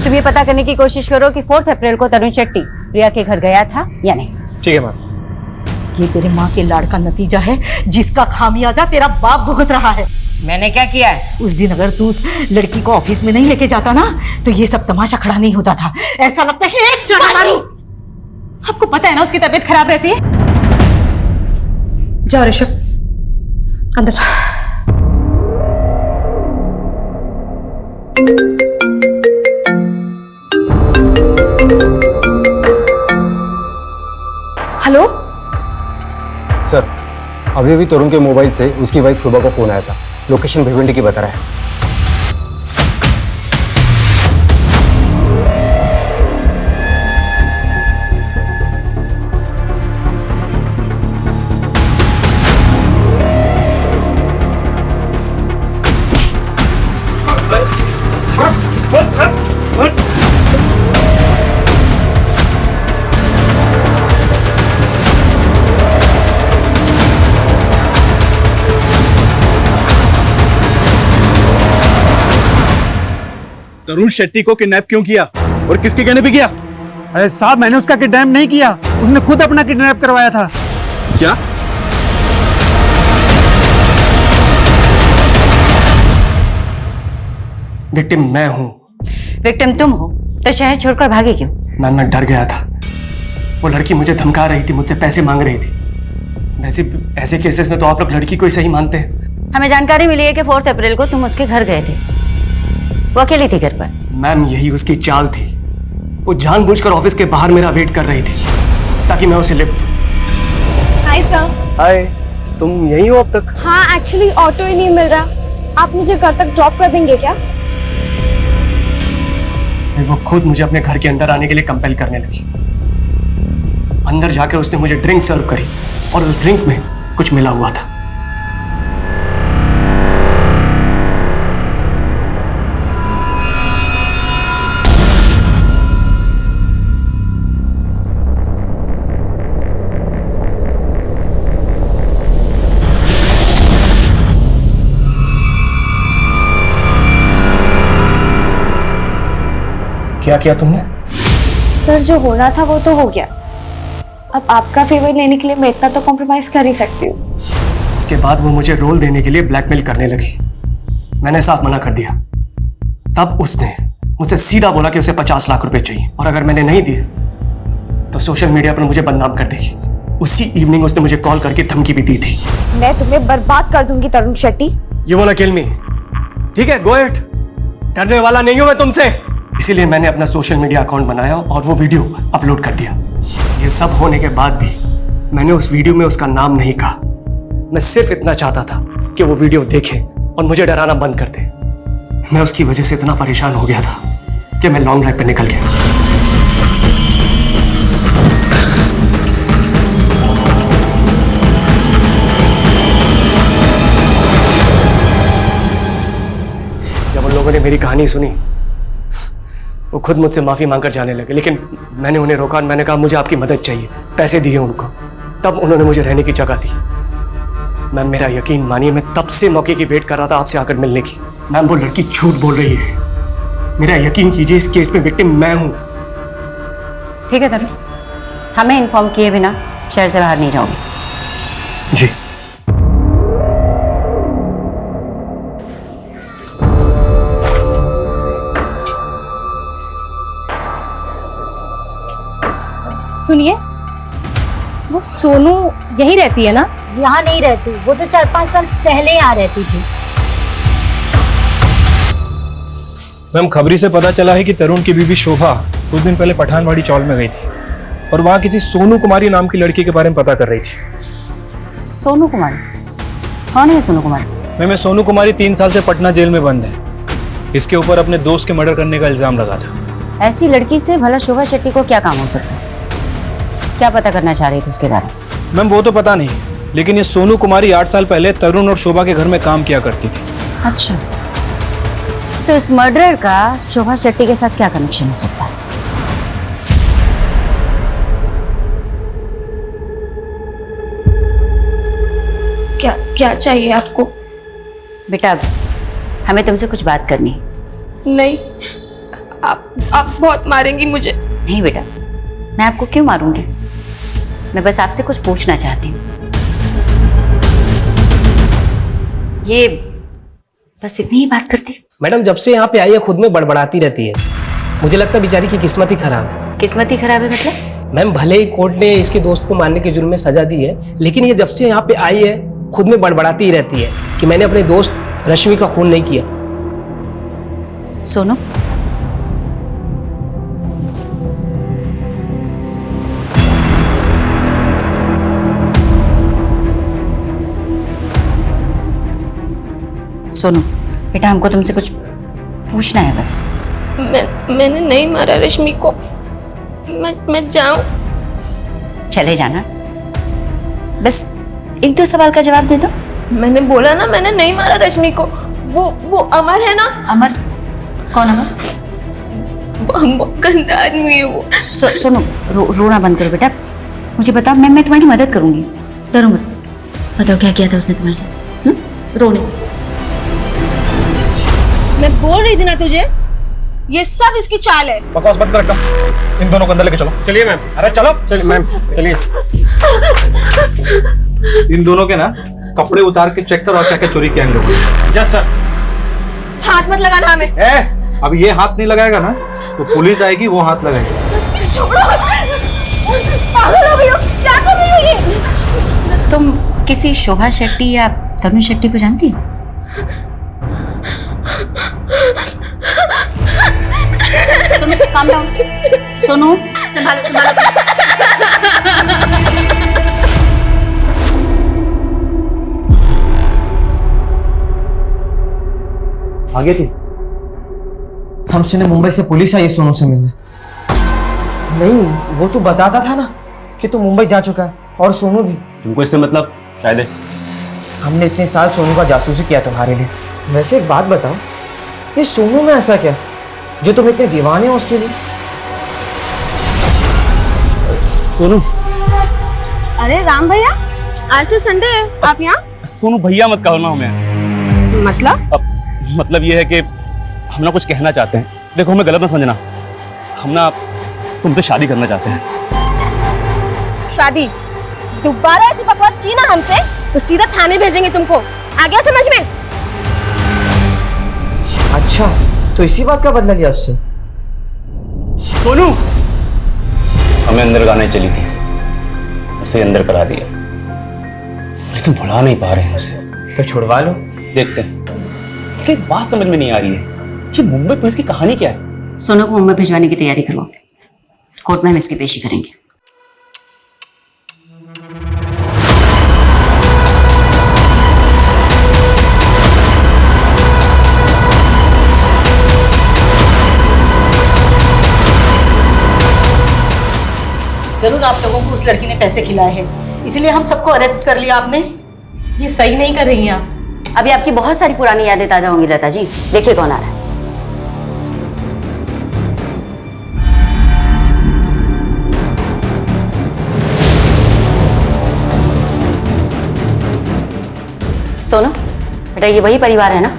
तुम ये पता करने की कोशिश करो कि 4 अप्रैल को तरुण शेट्टी प्रिया के घर गया था या नहीं। ठीक है मैम। ये तेरे माँ के लाड़ का नतीजा है जिसका खामियाजा तेरा बाप भुगत रहा है। मैंने क्या किया है? उस दिन अगर तू उस लड़की को ऑफिस में नहीं लेके जाता ना तो ये सब तमाशा खड़ा नहीं होता था। ऐसा लगता है एक चढ़ा मारूं। आपको पता है ना उसकी तबीयत खराब रहती है। जाओ ऋषभ अंदर। हेलो सर, अभी अभी तरुण के मोबाइल से उसकी वाइफ शुभा को फोन आया था। लोकेशन भिवंडी की बता रहा है। तरुण शेट्टी को किडनैप क्यों किया और किसके कहने पे किया? अरे साहब, मैंने उसका किडनैप नहीं किया, उसने खुद अपना किडनैप करवाया था। क्या? विक्टिम मैं हूं। विक्टिम तुम हो तो शहर छोड़कर भागे क्यों? मैं डर गया था। वो लड़की मुझे धमका रही थी, मुझसे पैसे मांग रही थी। वैसे ऐसे केसेस में तो आप लोग लड़की को ही सही मानते हैं। हमें जानकारी मिली है कि 4 अप्रैल को तुम उसके घर गए थे। वो अकेली थी घर पर? मैम यही उसकी चाल थी। वो जानबूझकर ऑफिस के बाहर मेरा वेट कर रही थी ताकि मैं उसे लिफ्ट दूं। Hi sir. हाय, तुम यहीं हो अब तक? हाँ, एक्चुअली ऑटो ही नहीं मिल रहा। आप मुझे घर तक ड्रॉप कर देंगे क्या? फिर वो खुद मुझे अपने घर के अंदर आने के लिए कंपेल करने लगी। अंदर जाकर उसने मुझे ड्रिंक सर्व करी और उस ड्रिंक में कुछ मिला हुआ था। क्या किया तुमने? सर, जो होना था वो तो हो गया। अब आपका फेवर लेने के लिए मैं इतना तो कॉम्प्रोमाइज कर ही सकती हूँ। इसके बाद वो मुझे रोल देने के लिए ब्लैकमेल करने लगी। मैंने साफ मना कर दिया। तब उसने मुझसे सीधा बोला कि उसे 50 लाख रुपए चाहिए और अगर मैंने नहीं दिए तो सोशल मीडिया पर मुझे बदनाम कर देगी। उसी इवनिंग उसने मुझे कॉल करके धमकी भी दी थी। मैं तुम्हें बर्बाद कर दूंगी Tarun Shetty. You want to kill me? ठीक है, गो अहेड। डरने वाला नहीं हूं मैं तुमसे। इसीलिए मैंने अपना सोशल मीडिया अकाउंट बनाया और वो वीडियो अपलोड कर दिया। ये सब होने के बाद भी मैंने उस वीडियो में उसका नाम नहीं कहा। मैं सिर्फ इतना चाहता था कि वो वीडियो देखे और मुझे डराना बंद कर दे। मैं उसकी वजह से इतना परेशान हो गया था कि मैं लॉन्ग ड्राइव पे निकल गया। जब उन लोगों ने मेरी कहानी सुनी वो खुद मुझसे माफी मांगकर जाने लगे, लेकिन मैंने उन्हें रोका और मैंने कहा मुझे आपकी मदद चाहिए। पैसे दिए उनको, तब उन्होंने मुझे रहने की जगह दी। मैम मेरा यकीन मानिए, मैं तब से मौके की वेट कर रहा था आपसे आकर मिलने की। मैम वो लड़की झूठ बोल रही है। मेरा यकीन कीजिए, इस केस में विक्टिम मैं हूं। ठीक है तरुण, हमें इन्फॉर्म किए बिना शहर से बाहर नहीं जाओगे। जी। सुनिए, वो सोनू यहीं रहती है ना? यहाँ नहीं रहती, वो तो 4-5 साल पहले यहाँ रहती थी। मैम खबरी से पता चला है कि तरुण की बीवी शोभा कुछ दिन पहले पठानवाड़ी चौल में गई थी और वहां किसी सोनू कुमारी नाम की लड़की के बारे में पता कर रही थी। सोनू कुमारी? कौन है सोनू कुमारी? मैम ये सोनू कुमारी 3 साल से पटना जेल में बंद है। इसके ऊपर अपने दोस्त के मर्डर करने का इल्जाम लगा था। ऐसी लड़की से भला शोभा शेट्टी को क्या काम हो सकता है? क्या पता करना चाह रही थी उसके बारे में? मैम वो तो पता नहीं, लेकिन ये सोनू कुमारी 8 साल पहले तरुण और शोभा के घर में काम किया करती थी। अच्छा, तो इस मर्डरर का शोभा शेट्टी के साथ क्या कनेक्शन हो सकता है? क्या चाहिए आपको? बेटा हमें तुमसे कुछ बात करनी है। नहीं, आप बहुत मारेंगी मुझे। नहीं बेटा, मैं आपको क्यों मारूंगी? मैं बस आपसे कुछ पूछना चाहती हूँ। ये बस इतनी ही बात करती? मैडम जब से यहाँ पे आई है खुद में बड़बड़ाती रहती है। मुझे लगता है बेचारी की किस्मत ही खराब है। किस्मत ही खराब है मतलब? मैम भले ही कोर्ट ने इसके दोस्त को मारने के जुर्म में सजा दी है, लेकिन ये जब से यहाँ पे आई है खुद में बड़बड़ाती ही रहती है कि मैंने अपने दोस्त रश्मि का खून नहीं किया। सोनू, सोनू बेटा हमको तुमसे कुछ पूछना है बस। मैंने नहीं मारा रश्मि को। मैं जाऊं? चले जाना, बस एक दो सवाल का जवाब दे दो। मैंने बोला ना, मैंने नहीं मारा रश्मि को। वो अमर है ना? अमर? कौन अमर? बहुत गंदा आदमी है वो। सोनू रोना बंद करो बेटा, मुझे बताओ, मैं तुम्हारी मदद करूंगी, डरो मत। बताओ क्या किया था उसने तुम्हारे साथ? रोने। मैं बोल रही थी ना तुझे, ये सब इसकी चाल है। बकवास बंद कर एकदम। इन दोनों को अंदर लेके चलो। चलिए मैम। अरे चलो। चलिए मैम, चलिए। इन दोनों के ना कपड़े उतार के चेक करो और क्या क्या चोरी किया इन लोगों ने। Yes sir. हाथ मत लगाना हमें। अब ये हाथ नहीं लगाएगा ना तो पुलिस आएगी, वो हाथ लगाएगी। छोड़ो, पागल हो गई हो, क्या कर रही हो ये? तुम किसी शोभा शेट्टी या तरुण शेट्टी को जानती हो? Sonu calm down. सोनू संभालो संभालो। आगे थी हम सुने मुंबई से पुलिस आई सोनू से मिलने। नहीं, वो तो बताता था ना कि तू मुंबई जा चुका है, और सोनू भी। तुमको इससे मतलब शायद हमने इतने साल सोनू का जासूसी किया तुम्हारे लिए। वैसे एक बात बताओ, ये सोनू में ऐसा क्या जो तुम इतने दीवाने हो उसके लिए? सोनू। अरे राम भैया, आज तो संडे है, आप यहाँ? सोनू भैया मत कहो ना हमें। मतलब ये है कि हम ना कुछ कहना चाहते हैं। देखो हमें गलत ना समझना, हम ना तुमसे शादी करना चाहते हैं। शादी? दोबारा ऐसी बकवास की ना हमसे तो सीधा थाने भेजेंगे तुमको, आ गया समझ में? अच्छा, तो इसी बात का बदला लिया उससे? सोनू हमें अंदर गाने चली थी, उसे अंदर करा दिया, लेकिन भुला नहीं पा रहे हैं उसे। तो छुड़वा लो। देखते हैं। एक बात समझ में नहीं आ रही है, ये मुंबई पुलिस की कहानी क्या है? सोनू को मुंबई भिजवाने की तैयारी करो, कोर्ट में हम इसकी पेशी करेंगे। जरूर आप लोगों को उस लड़की ने पैसे खिलाए हैं, इसलिए हम सबको अरेस्ट कर लिया आपने। ये सही नहीं कर रही हैं आप। अभी आपकी बहुत सारी पुरानी यादें ताजा होंगी लता जी। देखिए कौन आ रहा है। सोनू बेटा, ये वही परिवार है ना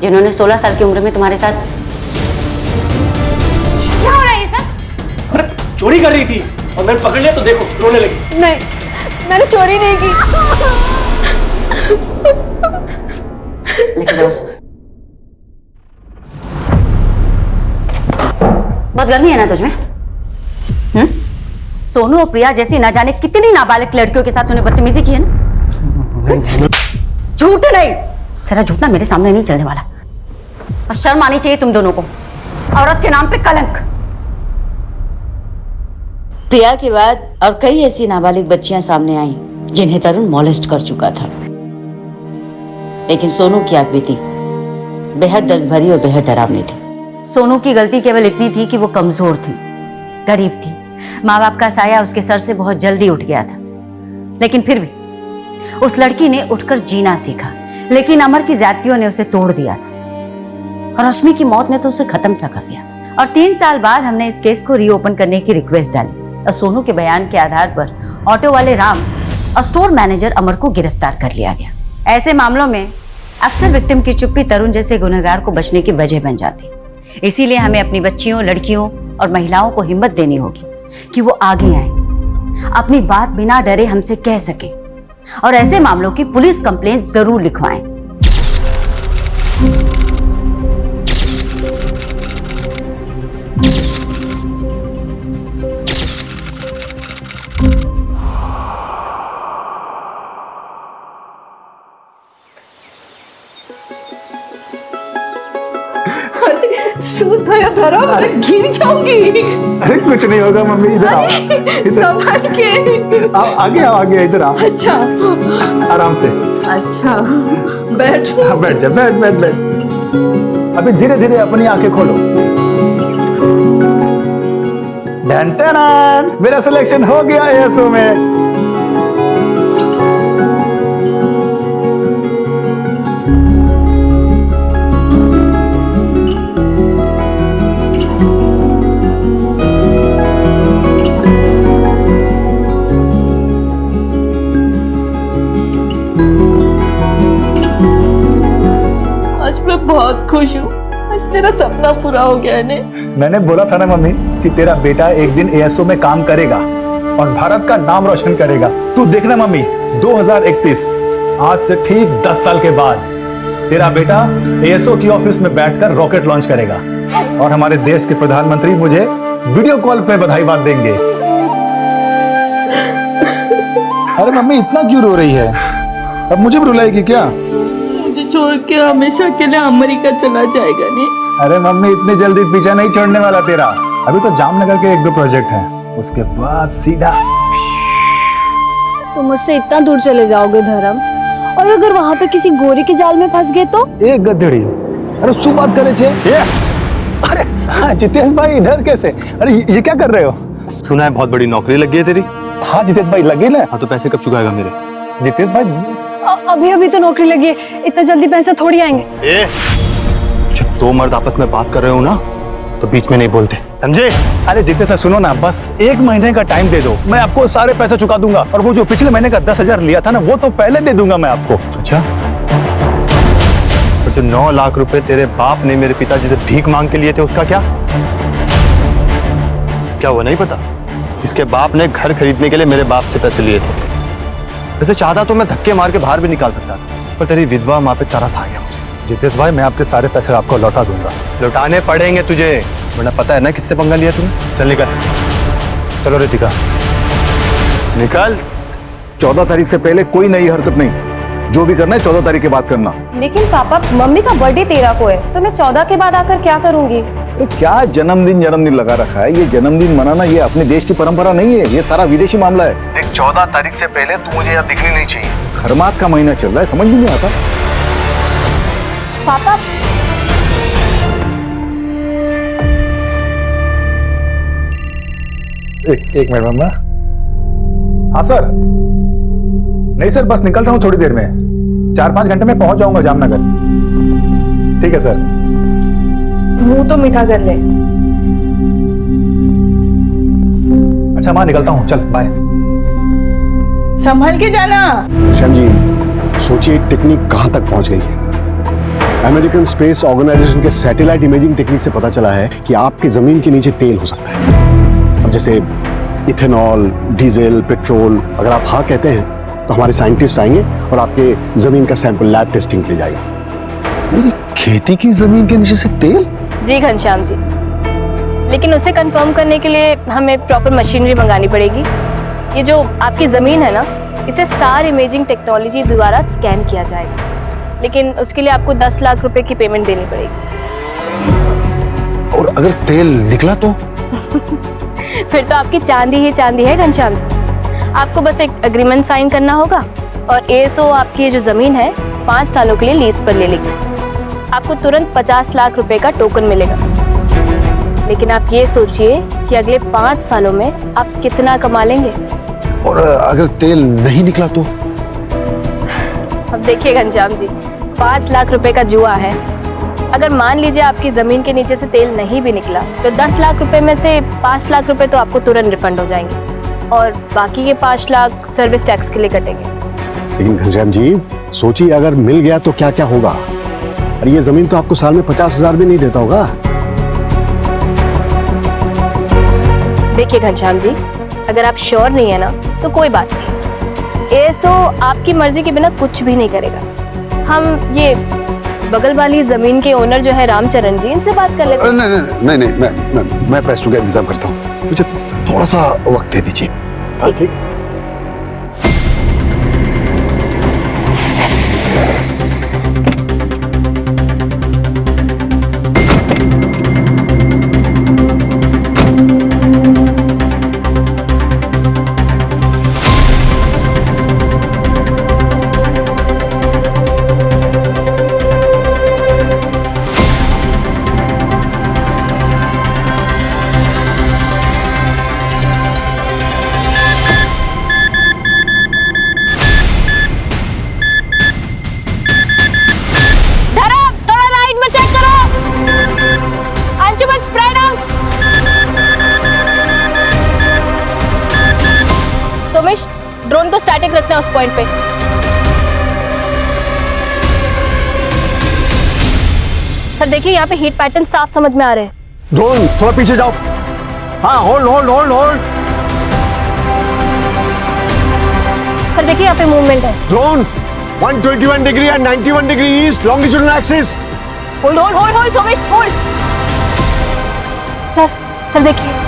जिन्होंने 16 साल की उम्र में तुम्हारे साथ? क्या हो रहा है ये सब? अरे चोरी कर रही थी और मैंने पकड़ लिया तो देखो रोने लगी। नहीं, मैंने चोरी नहीं की। लेके जाओ उसे। बहुत गर्मी है ना तुझमें? सोनू और प्रिया जैसी ना जाने कितनी नाबालिग लड़कियों के साथ तूने बदतमीजी की है ना? झूठ नहीं, तेरा झूठ ना मेरे सामने नहीं चलने वाला। और शर्म आनी चाहिए तुम दोनों को, औरत के नाम पे कलंक। प्रिया के बाद और कई ऐसी नाबालिग बच्चियां सामने आई जिन्हें तरुण मॉलेस्ट कर चुका था, लेकिन सोनू की आप बीती बेहद दर्द भरी और बेहद डरावनी थी। सोनू की गलती केवल इतनी थी कि वो कमजोर थी, गरीब थी, माँ बाप का साया उसके सर से बहुत जल्दी उठ गया था। लेकिन फिर भी उस लड़की ने उठकर जीना सीखा, लेकिन अमर की ज्यादतियों ने उसे तोड़ दिया था। और रश्मि की मौत ने तो उसे खत्म सा कर दिया था। और 3 साल बाद हमने इस केस को रीओपन करने की रिक्वेस्ट डाली और सोनू के बयान के आधार पर ऑटो वाले राम और स्टोर मैनेजर अमर को गिरफ्तार कर लिया गया। ऐसे मामलों में अक्सर विक्टिम की चुप्पी तरुण जैसे गुनहगार को बचने की वजह बन जाती। इसीलिए हमें अपनी बच्चियों, लड़कियों और महिलाओं को हिम्मत देनी होगी कि वो आगे आए, अपनी बात बिना डरे हमसे कह सके और ऐसे मामलों की पुलिस कंप्लेंट जरूर लिखवाएं। धर्म गिर जाऊंगी। अरे कुछ नहीं होगा मम्मी, इधर आओ, संभाल के। आगे आओ, आगे इधर आओ। अच्छा, आराम से। अच्छा, बैठ जा, बैठ। अभी धीरे धीरे अपनी आंखें खोलो। डन, मेरा सिलेक्शन हो गया एएसओ में। बहुत खुश हूँ, आज तेरा सपना पूरा हो गया है। मैंने बोला था ना मम्मी कि तेरा बेटा एक दिन एएसओ में काम करेगा और भारत का नाम रोशन करेगा। तू देखना मम्मी, 2031 आज से ठीक 10 साल के बाद तेरा बेटा एएसओ की ऑफिस में बैठकर रॉकेट लॉन्च करेगा और हमारे देश के प्रधानमंत्री मुझे वीडियो कॉल पे बधाई बात देंगे। अरे मम्मी इतना क्यों रो रही है? अब मुझे भी रुलाएगी क्या? छोड़ के हमेशा के लिए अमेरिका चला जाएगा नहीं? अरे मम्मी इतनी जल्दी पीछा नहीं छोड़ने वाला तेरा। अभी तो जामनगर के 1-2 प्रोजेक्ट हैं, उसके बाद सीधा। तुम मुझसे इतना दूर चले जाओगे धर्म, और अगर वहाँ पे किसी गोरी के जाल में फंस गए तो? एक गधेड़ी, अरे सु बात करे छे। अरे हाँ जितेश भाई, इधर कैसे? अरे ये क्या कर रहे हो? सुना है बहुत बड़ी नौकरी लगी है तेरी। हाँ जितेश भाई लगी ना। हाँ तो पैसे कब चुकाएगा मेरे? जितेश भाई अभी तो नौकरी लगी है, इतना जल्दी पैसे थोड़ी आएंगे। जब 2 मर्द आपस में बात कर रहे हो ना तो बीच में नहीं बोलते, समझे? अरे जितेश भाई सुनो ना, बस 1 महीने का टाइम दे दो, मैं आपको सारे पैसे चुका दूंगा। और वो जो पिछले महीने का 10,000 लिया था ना, वो तो पहले दे दूंगा मैं आपको। अच्छा, तो जो 9 लाख रुपए तेरे बाप ने मेरे पिताजी से भीख मांग के लिए थे, उसका क्या वो नहीं पता? इसके बाप ने घर खरीदने के लिए मेरे बाप से पैसे लिए थे। वैसे चाहता तो मैं धक्के मार के बाहर भी निकाल सकता, पर तेरी विधवा माँ पे तरस आ गया मुझे। जितेश भाई मैं आपके सारे पैसे आपको लौटा दूंगा। लौटाने पड़ेंगे तुझे, वरना पता है ना किससे पंगा लिया तूने। चल निकल। चलो रितिका निकल। 14 तारीख से पहले कोई नई हरकत नहीं, जो भी करना है 14 तारीख के बाद करना। लेकिन पापा, मम्मी का बर्थडे 13 को है, तो मैं 14 के बाद आकर क्या करूंगी? क्या जन्मदिन लगा रखा है? ये जन्मदिन मनाना ये अपने देश की परंपरा नहीं है, ये सारा विदेशी मामला है। देख 14 तारीख से पहले तू मुझे यहाँ दिखनी नहीं चाहिए। खरमास का महीना चल रहा है, समझ में नहीं आता। पापा एक मिनट मम्मा। हाँ सर। नहीं सर, बस निकलता हूँ थोड़ी देर में, 4-5 घंटे में पहुंच जाऊंगा जामनगर। ठीक है सर। मुंह तो मीठा कर ले। अच्छा माँ निकलता हूँ, चल बाय। संभल के जाना। श्याम जी सोचिए टेक्निक कहां तक पहुंच गई है। अमेरिकन स्पेस ऑर्गेनाइजेशन के सैटेलाइट इमेजिंग टेक्निक से पता चला है कि आपके जमीन के नीचे तेल हो सकता है। अब जैसे इथेनॉल, डीजल, पेट्रोल, अगर आप हाँ कहते हैं तो हमारे साइंटिस्ट आएंगे और आपके जमीन का सैंपल लैब टेस्टिंग के लिए जाएगा। मेरी खेती की जमीन के नीचे से तेल? जी घनश्याम जी, लेकिन उसे कंफर्म करने के लिए हमें प्रॉपर मशीनरी मंगानी पड़ेगी। ये जो आपकी जमीन है ना, इसे सार इमेजिंग टेक्नोलॉजी द्वारा स्कैन किया जाएगा, लेकिन उसके लिए आपको 10 लाख रुपए की पेमेंट देनी पड़ेगी। और अगर तेल निकला तो? फिर तो आपकी चांदी ही चांदी है घनश्याम जी। आपको बस एक एग्रीमेंट साइन करना होगा और एएसओ आपकी ये जो जमीन है 5 सालों के लिए लीज पर ले लेगी। आपको तुरंत 50 लाख रुपए का टोकन मिलेगा। लेकिन आप ये सोचिए कि अगले 5 सालों में आप कितना कमा लेंगे। और अगर तेल नहीं निकला तो? अब देखिए घनश्याम जी, 5 लाख रुपए का जुआ है अगर मान लीजिए आपकी जमीन के नीचे से तेल नहीं भी निकला तो 10 लाख रुपए में से 5 लाख रुपए तो आपको तुरंत रिफंड हो जाएंगे और बाकी के 5 लाख सर्विस टैक्स के लिए कटेंगे। लेकिन घनश्याम जी सोचिए, अगर मिल गया तो क्या क्या होगा? अरे ये जमीन तो आपको साल में 50,000 भी नहीं देता होगा। देखिए घनश्याम जी, अगर आप श्योर नहीं है ना तो कोई बात नहीं, एएसओ आपकी मर्जी के बिना कुछ भी नहीं करेगा। हम ये बगल वाली जमीन के ओनर जो है रामचरण जी, इनसे बात कर लेते हैं। नहीं, मैं पैसों का इंतजाम करता हूँ, मुझे थोड़ा सा वक्त दे दीजिए। ठीक। ड्रोन को स्टैटिक रखना है उस पॉइंट पे। सर देखिए यहाँ पे हीट पैटर्न साफ समझ में आ रहे हैं। ड्रोन थोड़ा पीछे जाओ। हाँ, hold hold hold hold. Sir देखिए यहाँ पे मूवमेंट है। Drone 121 degree and 91 degree east longitudinal axis. Hold hold hold hold Somesh hold. Sir देखिए।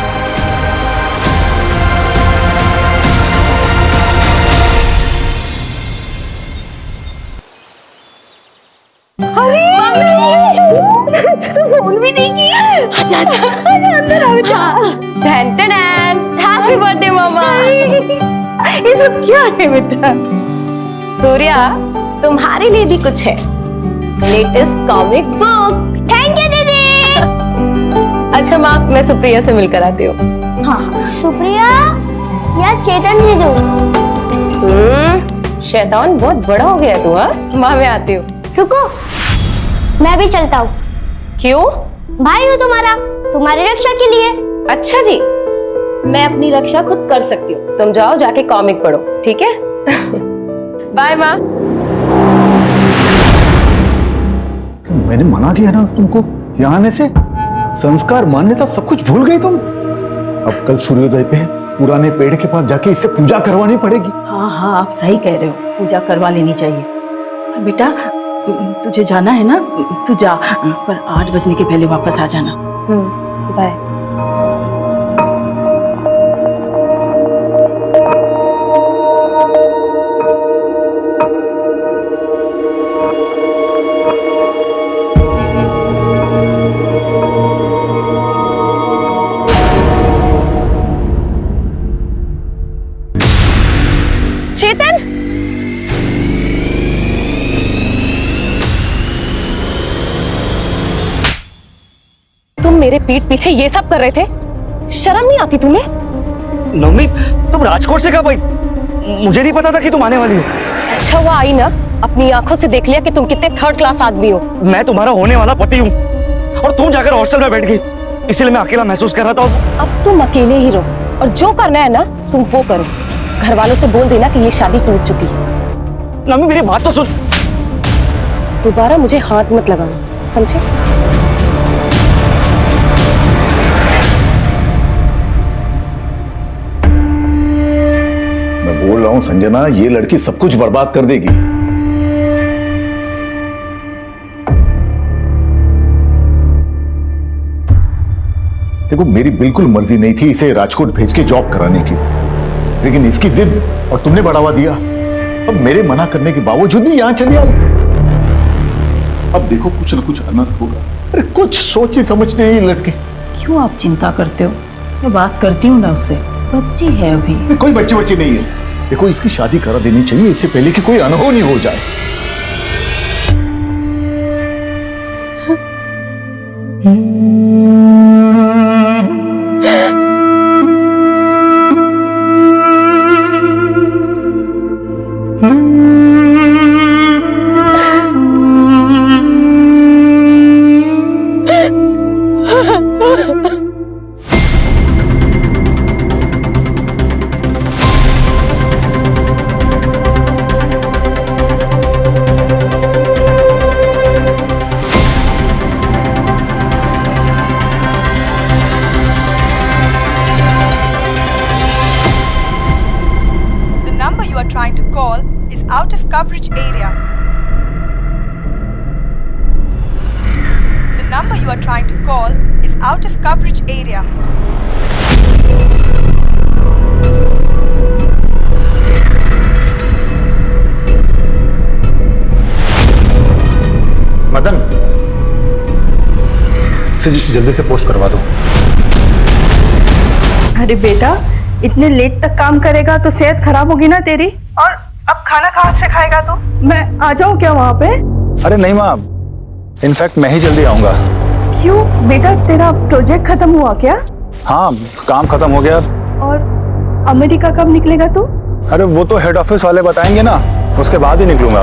फोन भी नहीं किया। आजा अंदर आओ बेटा। हैप्पी बर्थडे मामा। ये सब क्या है बेटा? सूर्या, तुम्हारे लिए भी कुछ है, latest comic book. Thank you दीदी। अच्छा माँ, मैं सुप्रिया से मिलकर आती हूँ। हाँ। सुप्रिया या चेतन जीजू? शैतान बहुत बड़ा हो गया तू। हाँ माँ, मैं आती हूँ। रुको, मैं भी चलता हूँ। क्यों? भाई हूँ तुम्हारा, तुम्हारी रक्षा के लिए। अच्छा जी, मैं अपनी रक्षा खुद कर सकती हूँ। तुम जाओ जाके कॉमिक पढ़ो, ठीक है? बाय माँ। मैंने मना किया ना तुमको यहाँ आने से। संस्कार, मान्यता सब कुछ भूल गई तुम। अब कल सूर्योदय पे पुराने पेड़ के पास जाके इससे पूजा करवानी पड़ेगी। हाँ, आप सही कह रहे हो, पूजा करवा लेनी चाहिए। बेटा तुझे जाना है ना, तू जा, पर 8 बजने के पहले वापस आ जाना। बाय। चेतन, तुम मेरे पीठ पीछे ये सब कर रहे थे? शर्म नहीं आती तुम्हें? नवमी, तुम राजकोट से कब आई? मुझे नहीं पता था कि तुम आने वाली हो। अच्छा हुआ आई ना, अपनी आंखों से देख लिया कि तुम कितने 3rd क्लास आदमी हो। मैं तुम्हारा होने वाला पति हूँ और तुम जाकर हॉस्टल में बैठ गई, इसलिए मैं अकेला महसूस कर रहा था। अब तुम अकेले ही रहो और जो करना है ना तुम वो करो। घर वालों से बोल देना कि ये शादी टूट चुकी है। नवमी मेरी बात तो सुन। दोबारा मुझे हाथ मत लगाना, समझे? मैं बोल रहा हूं संजना, ये लड़की सब कुछ बर्बाद कर देगी। देखो, मेरी बिल्कुल मर्जी नहीं थी इसे राजकोट भेज के जॉब कराने की, लेकिन इसकी जिद और तुमने बढ़ावा दिया। अब मेरे मना करने के बावजूद भी यहां चली आई। अब देखो कुछ न कुछ अनर्थ होगा। अरे कुछ सोची समझते हैं ये लड़के। क्यों आप चिंता करते हो? मैं बात करती हूँ ना उससे, बच्ची है अभी। कोई बच्ची नहीं है। देखो, इसकी शादी करा देनी चाहिए इससे पहले कि कोई अनहोनी हो जाए। coverage area. The number you are trying to call is out of coverage area. Madan, इसे जल्दी से पोस्ट करवा दो। अरे बेटा, इतने लेट तक काम करेगा तो सेहत खराब होगी ना तेरी। और अब खाना कहाँ से खाएगा तू? मैं आ जाऊँ क्या वहाँ पे? अरे नहीं माँ, इनफैक्ट मैं ही जल्दी आऊंगा। क्यों बेटा, तेरा प्रोजेक्ट खत्म हुआ क्या? हाँ, काम खत्म हो गया। और अमेरिका कब निकलेगा तू? अरे वो तो हेड ऑफिस वाले बताएंगे ना, उसके बाद ही निकलूंगा।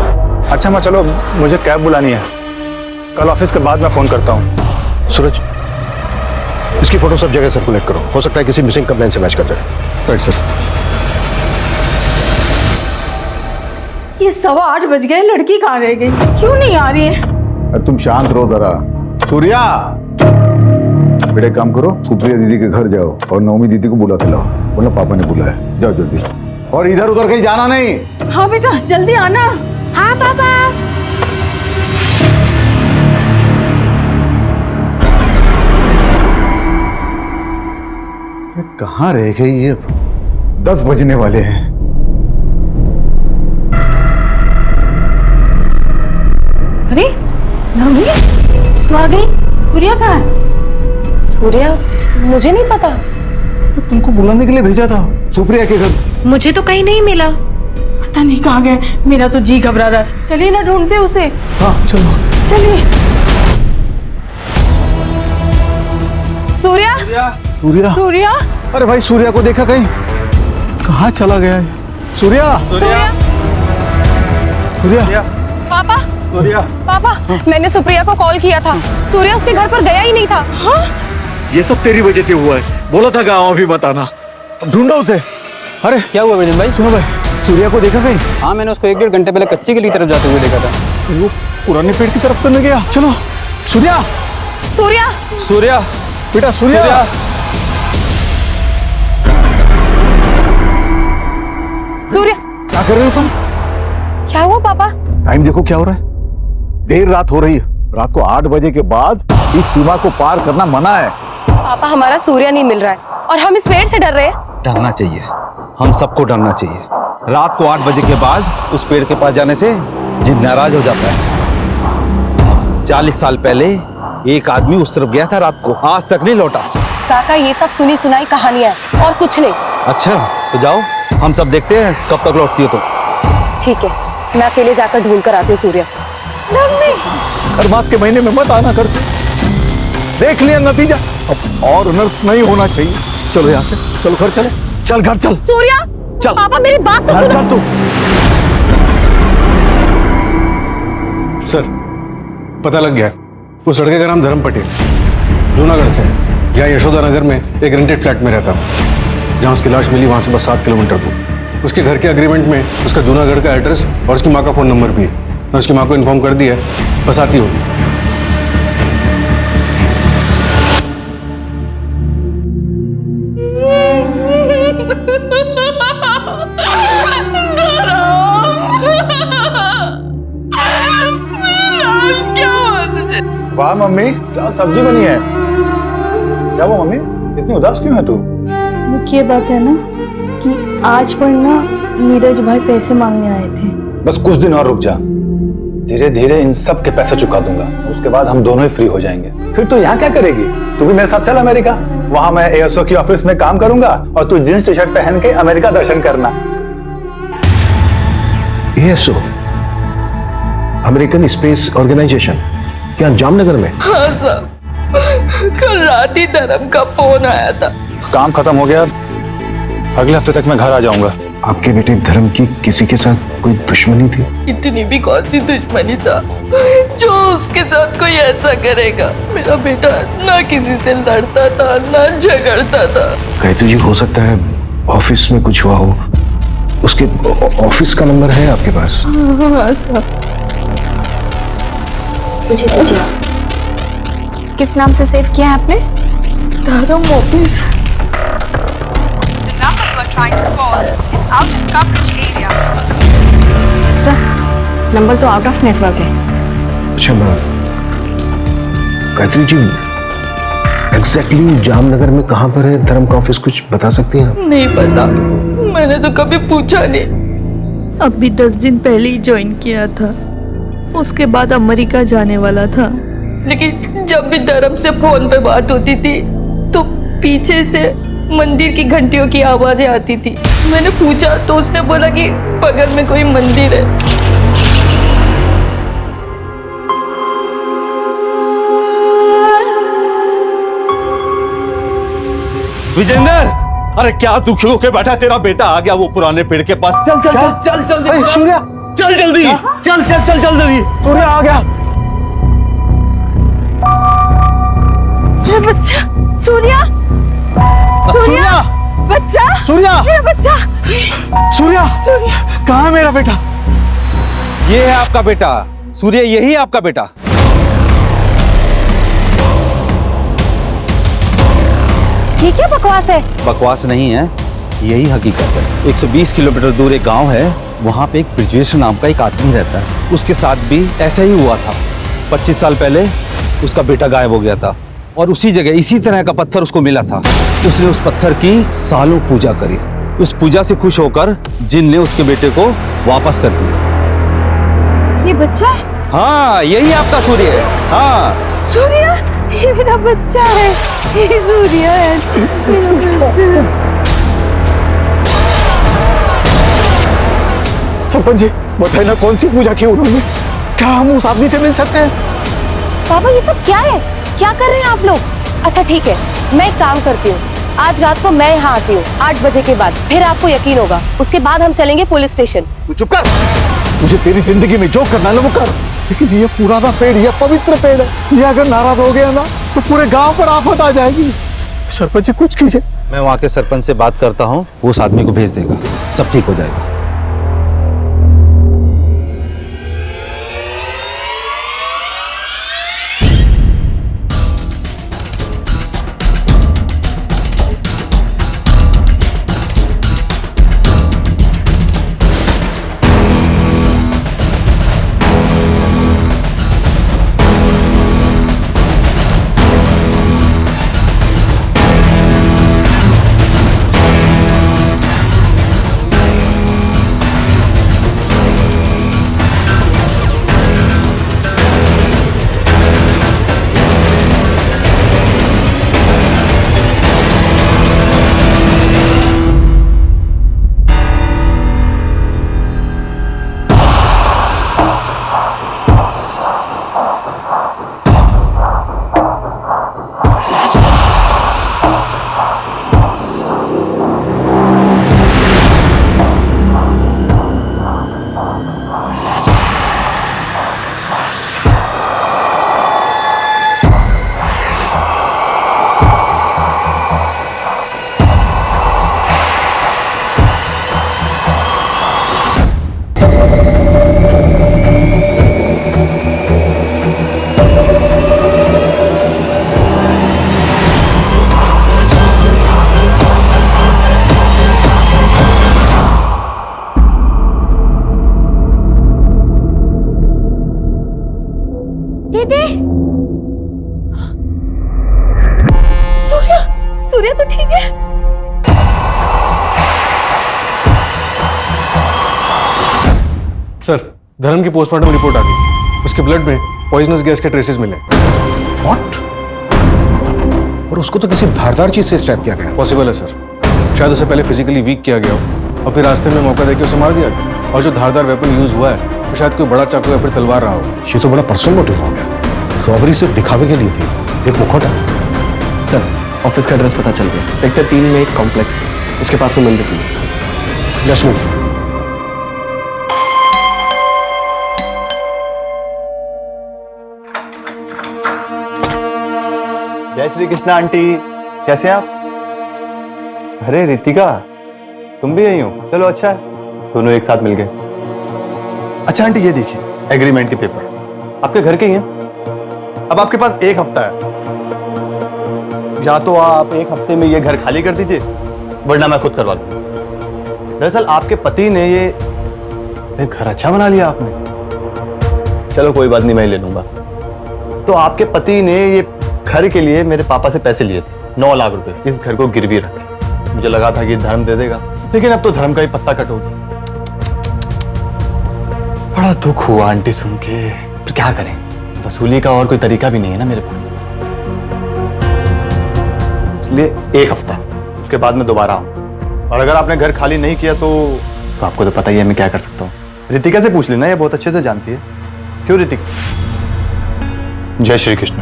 अच्छा मैं चलो, मुझे कैब बुलानी है, कल ऑफिस के बाद मैं फोन करता हूँ। सूरज, इसकी फोटो सब जगह सर्कुलेट करो, हो सकता है किसी मिसिंग कंप्लेंट से मैच कर जाए। Right sir. ये 8:15 बज गए, लड़की कहाँ रह गई? क्यों नहीं आ रही है? तुम शांत रहो जरा। सूर्या, बेटे काम करो, सुप्रिया दीदी के घर जाओ और नवमी दीदी को बुला के लाओ, बोला पापा ने बुलाया। जाओ जल्दी, और इधर उधर कहीं जाना नहीं। हाँ बेटा, जल्दी आना। हाँ पापा। कहाँ रह गई ये? 10 बजने वाले हैं। अरे नवमी, तू आ गई? सूर्या कहाँ है? सूर्या, मुझे नहीं पता। तो तुमको बुलाने के लिए भेजा था सुप्रिया के घर। मुझे तो कहीं नहीं मिला। पता नहीं कहाँ गए, मेरा तो जी घबरा रहा है। चलिए ना ढूंढते उसे। हाँ चलो चलिए। सूर्या, सूर्या, सूर्या, अरे भाई सूर्या को देखा कहीं? कहाँ चला गया है? सूर्या, सूर्या, सूर्या, पापा, सूर्या, पापा, मैंने सुप्रिया को कॉल किया था, सूर्या उसके घर पर गया ही नहीं था। हाँ? ये सब तेरी वजह से हुआ है, बोला था गाँव भी बताना। ढूंढो उसे। अरे क्या हुआ विजन भाई? सुनो भाई, सूर्या को देखा कहीं? हाँ, मैंने उसको 1-1.5 घंटे पहले कच्ची की तरफ जाते हुए देखा था। वो पुराने पेड़ की तरफ तो नहीं गया? चलो। सूर्या, सूर्या, सूर्या, बेटा सूर्या, सूर्या, क्या कर रहे हो तुम? क्या हुआ पापा? टाइम देखो क्या हो रहा है, देर रात हो रही है। रात को 8 बजे के बाद इस सीमा को पार करना मना है। पापा, हमारा सूर्या नहीं मिल रहा है और हम इस पेड़ से डर रहे हैं। डरना चाहिए, हम सबको डरना चाहिए। रात को 8 बजे के बाद उस पेड़ के पास जाने से जिन नाराज हो जाता है। 40 साल पहले एक आदमी उस तरफ गया था रात को, आज तक नहीं लौटा। काका, ये सब सुनी सुनाई कहानियां हैं और कुछ नहीं। अच्छा तो जाओ, हम सब देखते हैं कब तक लौटती हो तुम। ठीक है, मैं अकेले जाकर ढूंढ कर आती हूँ सूर्या। हर बात के महीने में मत आना करते, देख लिया नतीजा, अब और अनर्थ नहीं होना चाहिए। चलो यहाँ से, चलो घर चले, चल घर चल। सूर्या, चल। पापा मेरी बात तो सुनो। चल तू। सर, पता लग गया, उस लड़के का नाम धर्म पटेल, जूनागढ़ से है। यहाँ यशोदा नगर में एक रेंटेड फ्लैट में रहता था। जहाँ उसकी लाश मिली वहाँ से बस 7 किलोमीटर दूर। उसके घर के अग्रीमेंट में उसका जूनागढ़ का एड्रेस और उसकी माँ का फ़ोन नंबर भी है। मैं उसकी माँ को इन्फॉर्म कर दिया है, बस आती होगी। वाह मम्मी, क्या सब्जी बनी है? क्या वो मम्मी, इतनी उदास क्यों है तू? मुख्य बात है ना कि आज पर ना नीरज भाई पैसे मांगने आए थे। बस कुछ दिन और रुक जा, धीरे धीरे इन सब के पैसे चुका दूंगा, उसके बाद हम दोनों ही फ्री हो जाएंगे। फिर तू यहाँ क्या करेगी? तू भी मेरे साथ चल अमेरिका, वहां मैं एएसओ की ऑफिस में काम करूंगा और तू जींस टी शर्ट पहन के अमेरिका दर्शन करना। एएसओ, अमेरिकन स्पेस ऑर्गेनाइजेशन, क्या जामनगर में? हाँ साहब, कल रात ही धर्म का फोन आया था। काम खत्म हो गया, अगले हफ्ते तक मैं घर आ जाऊंगा। आपके बेटे धर्म की किसी के साथ कोई दुश्मनी थी? इतनी भी कौन सी दुश्मनी था जो उसके साथ कोई ऐसा करेगा। मेरा बेटा ना किसी से लड़ता था ना झगड़ता था। कहते जी हो सकता है ऑफिस में कुछ हुआ हो। उसके ऑफिस का नंबर है आपके पास? हाँ साहब। किस नाम से सेव किया है आपने? धर्म office. The number you are trying to call is out of coverage area. Sir, number तो आउट ऑफ नेटवर्क है। अच्छा गायत्री जी, एग्जैक्टली जामनगर में कहाँ पर है धर्म का ऑफिस, कुछ बता सकती हैं आप? नहीं पता, मैंने तो कभी पूछा नहीं। अभी 10 दिन पहले ही ज्वाइन किया था, उसके बाद अमेरिका जाने वाला था। लेकिन जब भी धर्म से फोन पे बात होती थी तो पीछे से मंदिर की घंटियों की आवाजें आती थी। मैंने पूछा तो उसने बोला कि बगल में कोई मंदिर है। विजेंद्र, अरे क्या दुखी होके बैठा, तेरा बेटा आ गया वो पुराने पेड़ के पास। चल चल चल चल जल्दी। सूर्या, चल जल्दी, चल चल चल चल जल्दी। सूर्या आ गया। मेरा बच्चा सूर्या, सूर्या बच्चा, सूर्या, मेरा बच्चा, सूर्या, सूर्या कहाँ है मेरा बेटा? ये है आपका बेटा सूर्य, यही आपका बेटा। ये क्या बकवास है? बकवास नहीं है, यही हकीकत है। 120 किलोमीटर दूर एक गांव है, वहां पे एक ब्रिजेश नाम का एक आदमी रहता है। उसके साथ भी ऐसा ही हुआ था। 25 साल पहले उसका बेटा गायब हो गया था और उसी जगह इसी तरह का पत्थर उसको मिला था। उसने उस पत्थर की सालों पूजा करी। उस पूजा से खुश होकर जिन ने उसके बेटे को वापस कर दिया। ये बच्चा है? हाँ, यही आपका सूर्य है। हाँ सूर्या, ये मेरा बच्चा है, ये सूर्या है। सरपंच जी बताइए ना, कौन सी पूजा की उन्होंने? क्या हम उस आदमी से मिल सकते हैं? पापा ये सब क्या है? क्या कर रहे हैं आप लोग? अच्छा ठीक है, मैं एक काम करती हूँ, आज रात को मैं यहाँ आती हूँ 8 बजे के बाद, फिर आपको यकीन होगा। उसके बाद हम चलेंगे पुलिस स्टेशन। तू चुप कर, मुझे तेरी जिंदगी में जो करना है वो कर, लेकिन ये पुराना पेड़, ये पवित्र पेड़ है, ये अगर नाराज हो गया ना तो पूरे गांव पर आफत आ जाएगी। सरपंच जी कुछ कीजिए। मैं वहाँ के सरपंच से बात करता हूँ, वो उस आदमी को भेज देगा, सब ठीक हो जाएगा। सूर्या तो ठीक है? सर, धर्म की पोस्टमार्टम रिपोर्ट आ गई। उसके ब्लड में पॉइजनस गैस के ट्रेसेस मिले। व्हाट? और उसको तो किसी धारदार चीज से स्ट्रैप किया गया। पॉसिबल है सर, शायद उसे पहले फिजिकली वीक किया गया हो और फिर रास्ते में मौका देकर उसे मार दिया गया। और जो धारदार वेपन यूज हुआ है तो शायद कोई बड़ा चाकू या फिर तलवार रहा हो। ये तो बड़ा पर्सनल मोटिव हो गया। रॉबरी सिर्फ दिखावे के लिए थी, एक मुखौटा। सर, ऑफिस का एड्रेस पता चल गया। सेक्टर 3 में एक कॉम्प्लेक्स है, उसके पास में मंदिर है। Let's move. जय श्री कृष्णा आंटी, कैसे हैं आप? अरे रितिका, तुम भी यही हो? चलो अच्छा है, दोनों एक साथ मिल गए। अच्छा आंटी, ये देखिए एग्रीमेंट के पेपर आपके घर के ही हैं। अब आपके पास एक हफ्ता है, या तो आप एक हफ्ते में ये घर खाली कर दीजिए, वरना मैं खुद करवा लूंगा। दरअसल आपके पति ने ये घर अच्छा बना लिया आपने। चलो कोई बात नहीं, मैं ही ले लूंगा। तो आपके पति ने ये घर के लिए मेरे पापा से पैसे लिए थे 9 लाख रुपए, इस घर को गिरवी रख के। मुझे लगा था कि धर्म दे देगा, लेकिन अब तो धर्म का ही पत्ता कट हो गया। बड़ा दुख हुआ आंटी सुन के, पर क्या करें, वसूली का और कोई तरीका भी नहीं है ना मेरे पास। इसलिए 1 हफ्ता, उसके बाद मैं दोबारा आऊं। और अगर आपने घर खाली नहीं किया तो आपको तो पता ही है मैं क्या कर सकता हूँ। रितिका से पूछ लेना, ये बहुत अच्छे से जानती है। क्यों रितिका? जय श्री कृष्ण।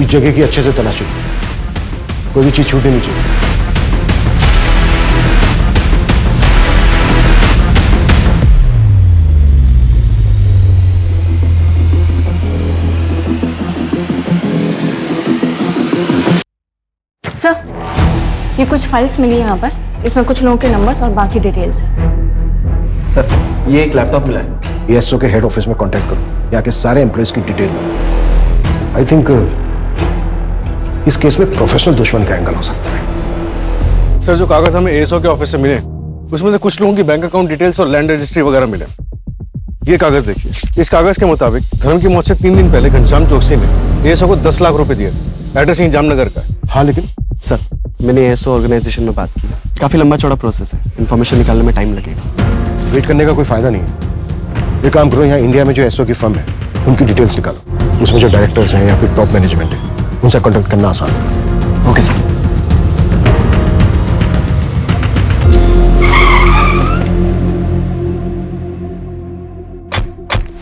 जगह की अच्छे से तलाशी, कोई भी चीज छूटनी नहीं चाहिए। सर, ये कुछ फाइल्स मिली यहाँ पर, इसमें कुछ लोगों के नंबर्स और बाकी डिटेल्स है। सर, ये एक लैपटॉप मिला है। एएसओ के हेड ऑफिस में कांटेक्ट करो, यहाँ के सारे एम्प्लॉयज की डिटेल। आई थिंक इस केस में प्रोफेशनल दुश्मन का एंगल हो सकता है। सर, जो कागज हमें एएसओ के ऑफिस से मिले, उसमें से कुछ लोगों की बैंक अकाउंट डिटेल्स और लैंड रजिस्ट्री वगैरह मिले। ये कागज देखिए, इस कागज के मुताबिक धर्म की मौत से 3 दिन पहले घनश्याम चौकसी में एएसओ को 10 लाख रुपए दिए थे। एड्रेस यहीं जामनगर का है। हाँ, लेकिन सर, मैंने एएसओ ऑर्गेनाइजेशन में बात की, काफी लंबा चौड़ा प्रोसेस है, इन्फॉर्मेशन निकालने में टाइम लगेगा। वेट करने का कोई फायदा नहीं है। ये काम करो, यहाँ इंडिया में जो एएसओ की फर्म है उनकी डिटेल्स निकालो, उसमें जो डायरेक्टर्स हैं या फिर टॉप मैनेजमेंट है उनसे कॉन्टेक्ट करना आसान है। Okay sir.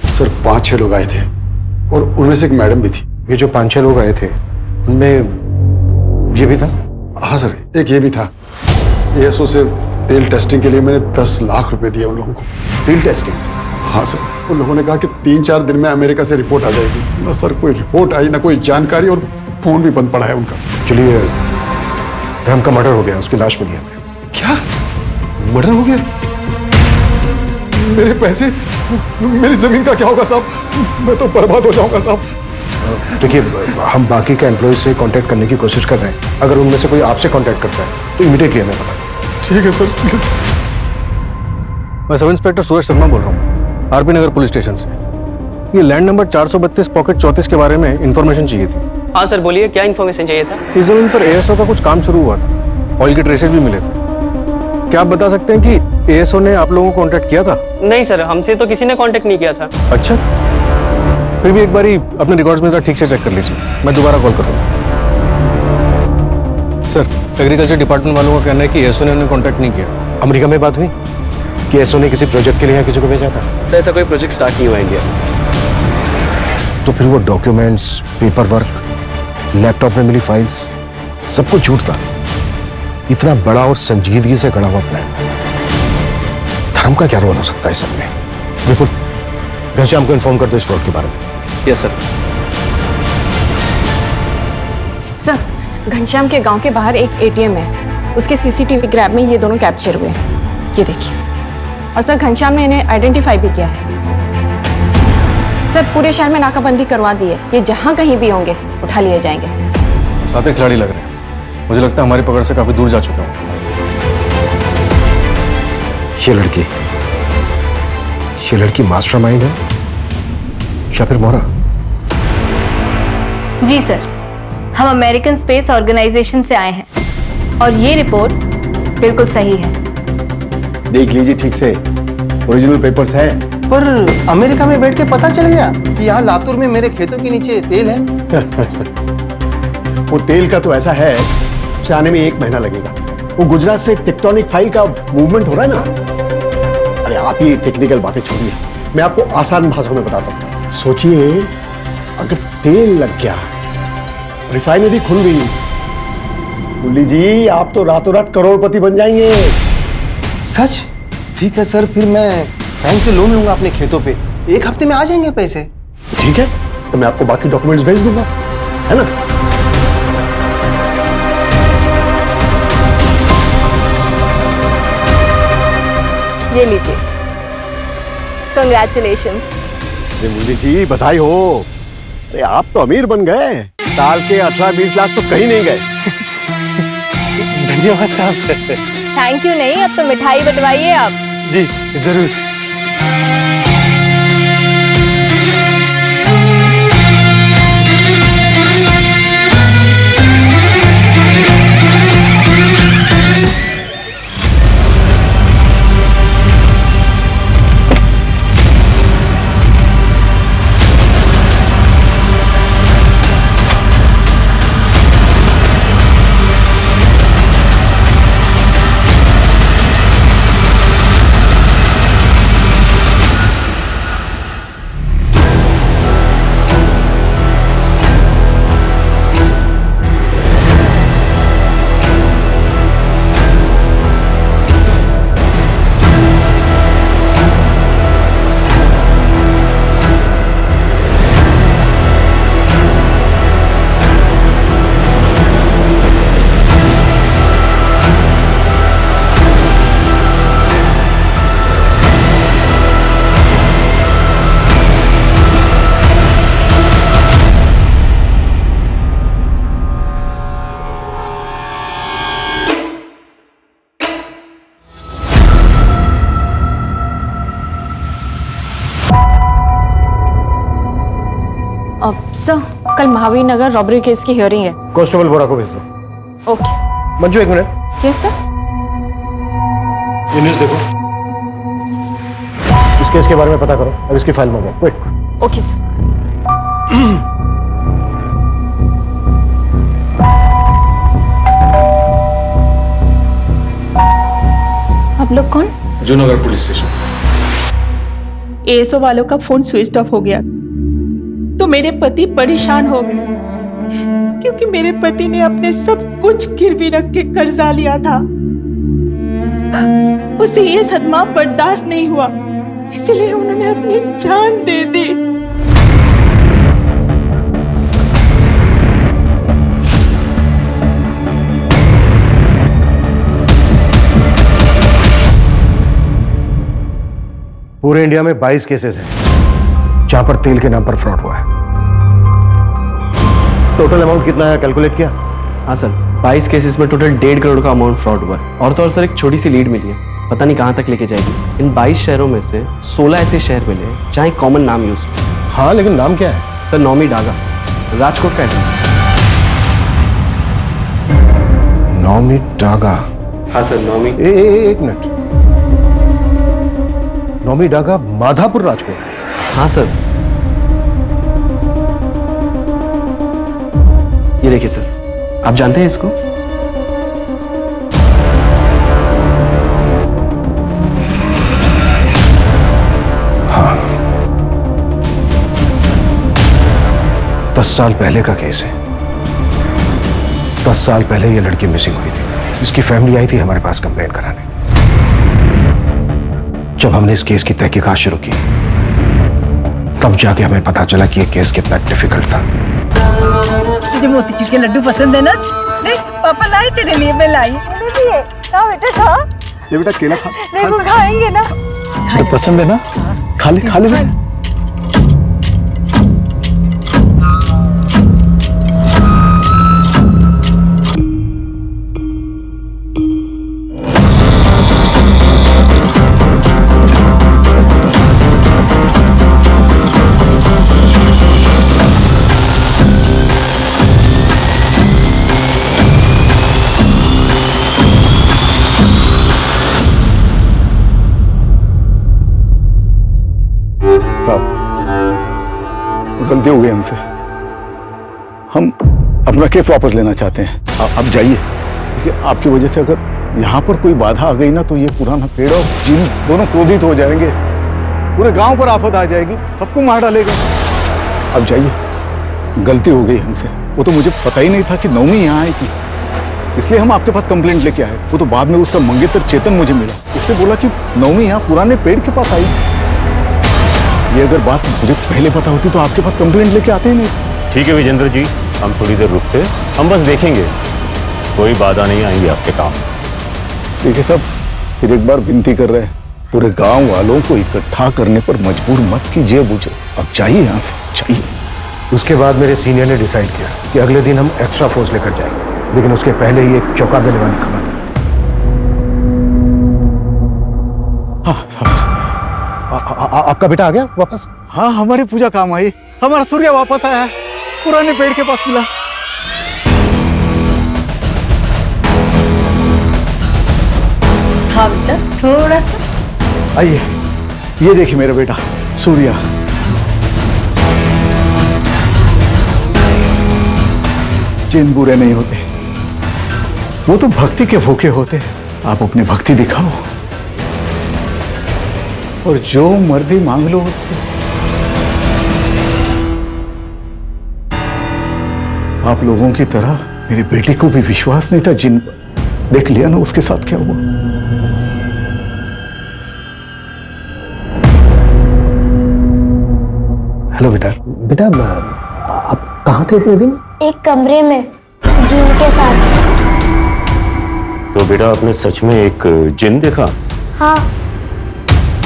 सर, 5-6 लोग आए थे और उनमें से एक मैडम भी थी। ये जो 5-6 लोग आए थे उनमें ये भी था। हाँ सर, एक ये भी था। एएसओ से तेल टेस्टिंग के लिए मैंने 10 लाख रुपए दिए उन लोगों को। तेल टेस्टिंग? हाँ सर, उन लोगों ने कहा कि 3-4 दिन में अमेरिका से रिपोर्ट आ जाएगी। ना सर कोई रिपोर्ट आई, ना कोई जानकारी, और फोन भी बंद पड़ा है उनका। चलिए, धर्म का मर्डर हो गया, उसकी लाश मिली हमें। क्या मर्डर हो गया? मेरे पैसे, मेरी जमीन का क्या होगा साहब? मैं तो बर्बाद हो जाऊंगा साहब। देखिए, हम बाकी के एम्प्लॉय से कांटेक्ट करने की कोशिश कर रहे हैं। अगर उनमें से कोई आपसे कांटेक्ट करता है तो इमीडिएटली हमें बता। ठीक है सर। मैं सब इंस्पेक्टर सूरज शर्मा बोल रहा हूँ, आरपी नगर पुलिस स्टेशन से। ये लैंड नंबर 432 पॉकेट 34 के बारे में इन्फॉर्मेशन चाहिए थी। हाँ सर, बोलिए, क्या इन्फॉर्मेशन चाहिए था? इस जमीन पर एएसओ का कुछ काम शुरू हुआ था, ऑयल के ट्रेसेस भी मिले थे। क्या आप बता सकते हैं कि एएसओ ने आप लोगों को कांटेक्ट किया था? नहीं सर, हमसे तो किसी ने कांटेक्ट नहीं किया था। अच्छा, फिर भी एक बार अपने रिकॉर्ड्स में ठीक से चेक कर लीजिए, मैं दोबारा कॉल करूँगा। सर, एग्रीकल्चर डिपार्टमेंट वालों का कहना है कि एएसओ ने उन्हें कांटेक्ट नहीं किया। अमेरिका में बात हुई कि एएसओ ने किसी प्रोजेक्ट के लिए किसी को भेजा था? तो ऐसा कोई प्रोजेक्ट स्टार्ट नहीं हुआ इंडिया में। तो फिर वो डॉक्यूमेंट्स, पेपर वर्क, लैपटॉप में मिली फाइल्स, सब कुछ झूठ था। इतना बड़ा और संजीदगी से गढ़ा हुआ प्लान, धर्म का क्या रोल हो सकता है इस सब में? बिल्कुल, घनश्याम को इन्फॉर्म कर दो इस फ्रॉड के बारे में। Yes sir. सर, घनश्याम के गांव के बाहर एक एटीएम है, उसके सीसीटीवी ग्रैब में ये दोनों कैप्चर हुए हैं, ये देखिए। और सर, घनश्याम ने इन्हें आइडेंटिफाई भी किया है। सर, पूरे शहर में नाकाबंदी करवा दी है, ये जहां कहीं भी होंगे उठा लिए जाएंगे सर। साथ खिलाड़ी लग रहे हैं, मुझे लगता है हमारी पकड़ से काफी दूर जा चुका है। ये लड़की मास्टरमाइंड है या फिर मोहरा? जी सर, हम अमेरिकन स्पेस ऑर्गेनाइजेशन से आए हैं और ये रिपोर्ट बिल्कुल सही है। देख लीजिए ठीक से, ओरिजिनल पेपर्स है। पर अमेरिका में बैठ के पता चल गया कि यहाँ लातूर में मेरे खेतों के नीचे तेल है। वो तेल का तो ऐसा है, उसे आने में 1 महीना लगेगा। वो गुजरात से टेक्टोनिक फाइल का मूवमेंट हो रहा है ना। अरे आप ये टेक्निकल बातें छोड़िए, मैं आपको आसान भाषा में बताता हूँ। सोचिए, अगर तेल लग गया, रिफाइनरी खुल गई, मुरली जी आप तो रातों रात करोड़पति बन जाएंगे। सच? ठीक है सर, फिर मैं बैंक से लोन लूंगा अपने खेतों पे। 1 हफ्ते में आ जाएंगे पैसे। ठीक है, तो मैं आपको बाकी डॉक्यूमेंट्स भेज दूंगा, है ना? ये लीजिए, कंग्रेचुलेशंस। अरे मुन्नी जी बधाई हो। अरे आप तो अमीर बन गए, साल के 18-20 लाख तो कहीं नहीं गए। धन्यवाद साहब। थैंक यू नहीं, अब तो मिठाई बंटवाइए आप। जी जरूर। अब सर, कल महावीर नगर रॉबरी केस की हियरिंग है। कांस्टेबल बोरा को भेज दो। ओके। मंजू एक मिनट। Yes sir. ये न्यूज़ देखो, इस केस के बारे में पता करो, अब इसकी फाइल मंगाओ, क्विक। Okay sir. आप लोग कौन? जूनगर पुलिस स्टेशन। एएसओ वालों का फोन स्विच ऑफ हो गया तो मेरे पति परेशान हो गए, क्योंकि मेरे पति ने अपने सब कुछ गिरवी रख के कर्जा लिया था। उसे ये सदमा बर्दाश्त नहीं हुआ, इसलिए उन्होंने अपनी जान दे दी। पूरे इंडिया में 22 केसेस हैं जहां पर तेल के नाम पर फ्रॉड हुआ है। टोटल अमाउंट कितना है कैलकुलेट किया? हाँ सर, 22 केसेस में टोटल 1.5 करोड़ का अमाउंट फ्रॉड हुआ है। और तो और सर, एक छोटी सी लीड मिली है, पता नहीं कहाँ तक लेके जाएगी। इन 22 शहरों में से 16 ऐसे शहर मिले जहाँ एक कॉमन नाम यूज हो। हाँ, लेकिन नाम क्या है? सर, नौमी डागा, राजकोट का एड्रेस। नौमी डागा? हाँ सर, नौमी। एक मिनट, नौमी डागा माधापुर राजकोट? हाँ सर। ये देखिए सर, आप जानते हैं इसको? हाँ, 10 साल पहले का केस है। 10 साल पहले ये लड़की मिसिंग हुई थी। इसकी फैमिली आई थी हमारे पास कंप्लेंट कराने। जब हमने इस केस की तहकीकात शुरू की, तब जाके हमें पता चला कि ये केस कितना डिफिकल्ट था। तुझे मोतीचूर के लड्डू पसंद है ना? देख, पापा लाए तेरे लिए, मैं लाई। मुझे भी है। खा बेटा, खा। ये बेटा केला खा। देखो, खाएंगे ना? तो पसंद है ना? खा ले, खा ले। गलती हो गई हमसे, हम अपना केस वापस लेना चाहते हैं। अब जाइए। देखिए, आपकी वजह से अगर यहाँ पर कोई बाधा आ गई ना, तो ये पुराना पेड़ और जिन दोनों क्रोधित हो जाएंगे। पूरे गांव पर आफत आ जाएगी, सबको मार डालेगा। अब जाइए, गलती हो गई हमसे। वो तो मुझे पता ही नहीं था कि नौमी यहाँ आई थी, इसलिए हम आपके पास कंप्लेंट लेके आए। वो तो बाद में उसका मंगेतर चेतन मुझे मिला, उसने बोला कि नौमी यहाँ पुराने पेड़ के पास आई थी। ये अगर बात मुझे पहले पता होती तो आपके पास कंप्लेंट लेके आते ही नहीं। ठीक है विजेंद्र जी, हम थोड़ी देर रुकते, हम बस देखेंगे, कोई बाधा नहीं आएंगी आपके काम। ठीक है साहब, फिर एक बार विनती कर रहे हैं, पूरे गांव वालों को इकट्ठा करने पर मजबूर मत कीजिए मुझे। अब चाहिए यहाँ से, चाहिए। उसके बाद मेरे सीनियर ने डिसाइड किया कि अगले दिन हम एक्स्ट्रा फोर्स लेकर जाएंगे, लेकिन उसके पहले ही एक चौंका देने वाली खबर। आपका बेटा आ गया वापस? हाँ, हमारी पूजा काम आई, हमारा सूर्य वापस आया है, पुराने पेड़ के पास मिला। हाँ बेटा, थोड़ा सा। आइए, ये देखिए मेरा बेटा सूर्या। जिन बुरे नहीं होते, वो तो भक्ति के भूखे होते। आप अपनी भक्ति दिखाओ और जो मर्जी मांग लो उससे। आप लोगों की तरह मेरी बेटी को भी विश्वास नहीं था जिन पर। देख लिया ना उसके साथ क्या हुआ। हेलो बेटा। बेटा आप कहाँ थे इतने दिन? एक कमरे में जिन के साथ। तो बेटा आपने सच में एक जिन देखा? हाँ,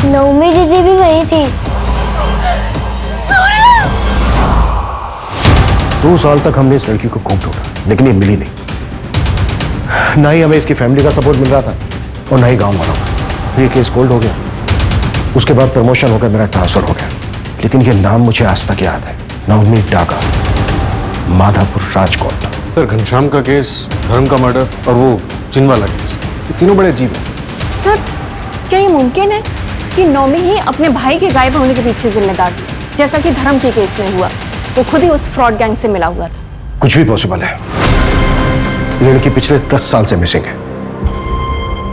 नवमी दीदी भी वही थी। 2 साल तक हमने इस लड़की को खूब ढूंढा, लेकिन ये मिली नहीं। ना ही हमें इसकी फैमिली का सपोर्ट मिल रहा था और ना ही गांव वालों का। ये केस कोल्ड हो गया, उसके बाद प्रमोशन होकर मेरा ट्रांसफर हो गया, लेकिन ये नाम मुझे आज तक याद है। नवमी डागा, माधापुर, राजकोट। सर, घनश्याम का केस, धर्म का मर्डर और वो जिन वाला केस, ये तीनों बड़े अजीब हैं। सर, क्या ये मुमकिन है कि नौमी ही अपने भाई के गायब होने के पीछे जिम्मेदार थी, जैसा कि धर्म के केस में हुआ? वो खुद ही उस फ्रॉड गैंग से मिला हुआ था। कुछ भी पॉसिबल है। लड़की पिछले 10 साल से मिसिंग है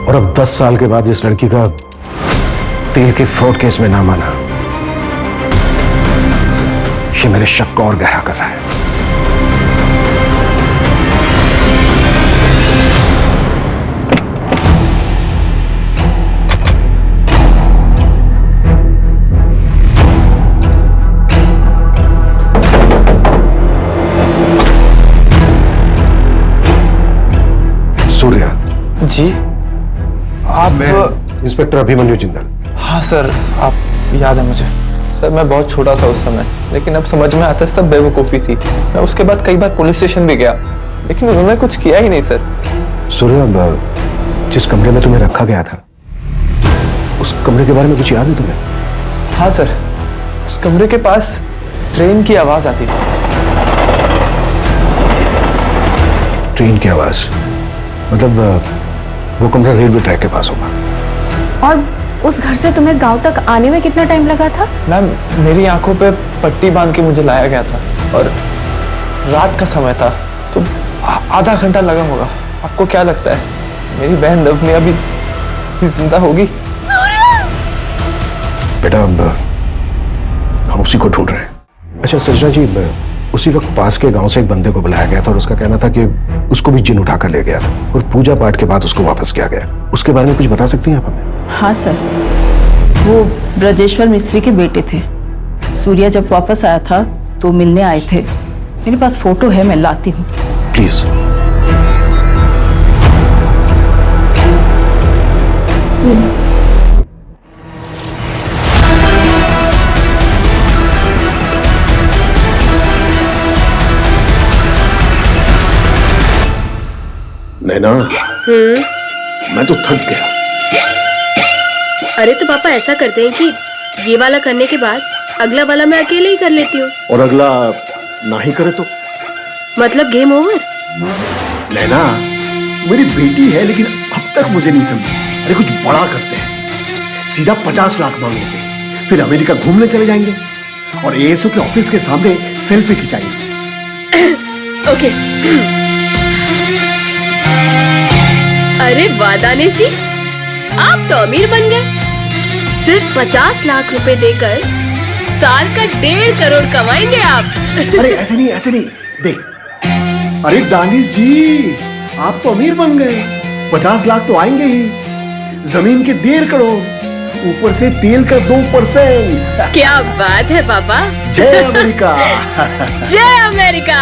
और अब 10 साल के बाद इस लड़की का तेल के फ्रॉड केस में नाम आना, ये मेरे शक को और गहरा कर रहा है। सूर्या जी, आप? मैं इंस्पेक्टर अभिमन्यु जिंदल। हाँ सर, आप याद है मुझे। सर, मैं बहुत छोटा था उस समय, लेकिन अब समझ में आता है सब बेवकूफ़ी थी। मैं उसके बाद कई बार पुलिस स्टेशन भी गया, लेकिन उन्होंने कुछ किया ही नहीं सर। सूर्या, जिस कमरे में तुम्हें रखा गया था, उस कमरे के बारे में कुछ याद है तुम्हें? हाँ सर, उस कमरे के पास ट्रेन की आवाज़ आती थी। ट्रेन की आवाज़? मतलब वो कमरा रेलवे ट्रैक के पास होगा। और उस घर से तुम्हें गांव तक आने में कितना टाइम लगा था? मैम, मेरी आंखों पे पट्टी बांध के मुझे लाया गया था और रात का समय था, तो आधा घंटा लगा होगा। आपको क्या लगता है मेरी बहन नवमी अभी जिंदा होगी? बेटा, हम उसी को ढूंढ रहे हैं। अच्छा सजना जी, उसी वक्त पास के गांव से एक बंदे को बुलाया गया था और उसका कहना था कि उसको भी जिन उठाकर ले गया था और पूजा पाठ के बाद उसको वापस किया गया। उसके बारे में कुछ बता सकती हैं आप हमें? हाँ सर, वो ब्रजेश्वर मिस्त्री के बेटे थे। सूर्या जब वापस आया था तो मिलने आए थे। मेरे पास फोटो है, मैं लाती हूँ। प्लीज। नैना, मैं तो थक गया। अरे तो पापा ऐसा करते हैं कि ये वाला करने के बाद अगला वाला मैं अकेले ही कर लेती हूँ। और अगला ना ही करे तो? मतलब गेम ओवर? नैना, मेरी बेटी है लेकिन अब तक मुझे नहीं समझी। अरे कुछ बड़ा करते हैं, सीधा 50 लाख मांग लेते हैं, फिर अमेरिका घूमने चले जाएंगे और एएसओ के ऑफिस के सामने सेल्फी खिंचाएंगे। ओके। अरे वाह दानिश जी, आप तो अमीर बन गए। सिर्फ 50 लाख रुपए देकर साल का 1.5 करोड़ कमाएंगे आप। अरे ऐसे नहीं, ऐसे नहीं, देख। अरे दानिश जी, आप तो अमीर बन गए, 50 लाख तो आएंगे ही, जमीन के 1.5 करोड़, ऊपर से तेल का 2%। क्या बात है पापा। जय अमेरिका। जय अमेरिका।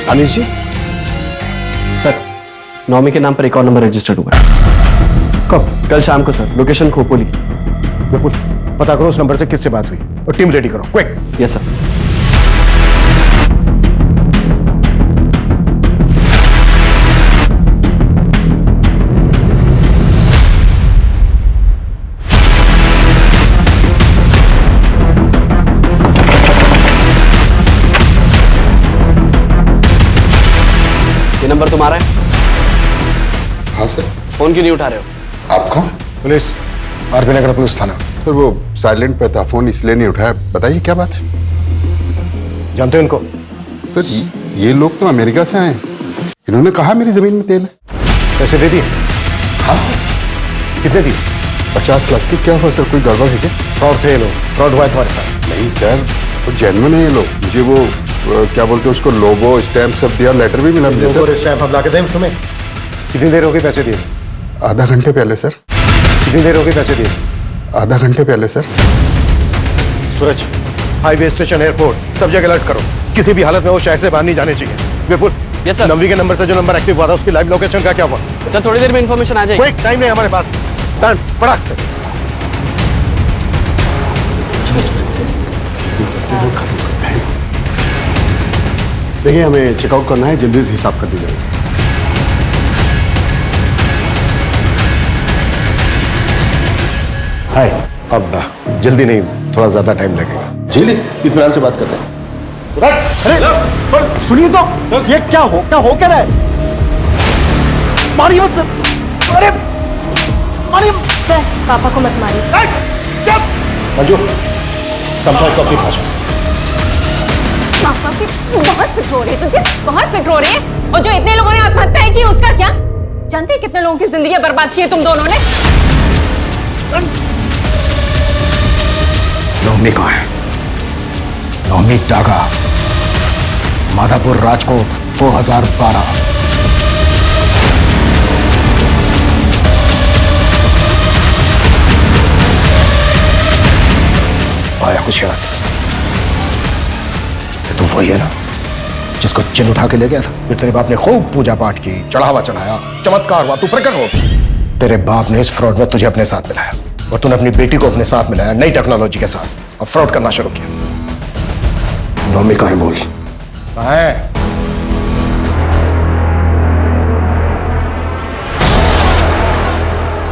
अनिश जी, सर नौमी के नाम पर एक और नंबर रजिस्टर्ड हुआ है। कब? कल शाम को सर, लोकेशन खोपोली। विपुल, पता करो उस नंबर से किससे बात हुई और टीम रेडी करो, क्विक। Yes sir. नंबर तुम्हारा है? हाँ सर। फोन क्यों नहीं उठा रहे हो? आपका? पुलिस, आरपी नगर पुलिस थाना। सर वो साइलेंट पे था, फोन इसलिए नहीं उठाया। बताइए क्या बात है? जानते हो इनको? सर ये लोग तो अमेरिका से आए हैं। इन्होंने कहा मेरी जमीन में तेल है। पैसे दे दिए? हाँ सर। कितने दिए? 50 लाख की। क्या हुआ सर, कोई गड़बड़ है क्या? फ्रॉड थे ये लोग, फ्रॉड हुआ है तुम्हारे साथ। नहीं सर, वो जेन्युइन है ये लोग। मुझे वो क्या बोलते हैं उसको, लोगो स्टैम्प सब दिया, लेटर भी मिला मुझे। लोगो स्टैम्प हम ला के दें तुम्हें? कितनी देर हो गई पैसे दिए? आधा घंटे पहले सर। कितनी देर हो गई पैसे दिए? आधा घंटे पहले सर। सूरज, हाईवे स्टेशन, एयरपोर्ट, सब जगह अलर्ट करो। किसी भी हालत में वो शहर से बाहर नहीं जाने चाहिए। विपुल, यस सर। नवी के नंबर से जो नंबर एक्टिव हुआ था उसकी लाइव लोकेशन का क्या हुआ? सर थोड़ी देर में इंफॉर्मेशन आ जाएगी। कोई टाइम नहीं हमारे पास। डन, फटाक से। देखिए हमें चेकआउट करना है, जल्दी से हिसाब कर दीजिएगा। हाय, अब जल्दी नहीं, थोड़ा ज्यादा टाइम लगेगा। जी ले, इत्मीनान से बात करते हैं। अरे सुनिए तो, ये क्या हो क्या रहा है? मारिए मत सर। अरे मारिए सर, पापा को मत मारिए। मंजू, संपर्क को अपनी भाषा। पापा की बहुत फिक्र हो रही है तुझे, बहुत फिक्र हो रही है। और जो इतने लोगों ने आत्महत्या की उसका क्या? जानते हैं कितने लोगों की जिंदगी बर्बाद की है तुम दोनों ने? नौमी कहाँ है? नौमी डागा, माधापुर, राजकोट, 2012। आया कुछ याद? ये तो वही है ना जिसको चिन्ह उठा के ले गया था। फिर तेरे बाप ने खूब पूजा पाठ की, चढ़ावा चढ़ाया, चमत्कार हुआ, तू प्रकट हो। तेरे बाप ने इस फ्रॉड में तुझे अपने साथ मिलाया और तूने अपनी बेटी को अपने साथ मिलाया नई टेक्नोलॉजी के साथ और फ्रॉड करना शुरू किया। नौमी कहाँ है बोल? कहाँ है?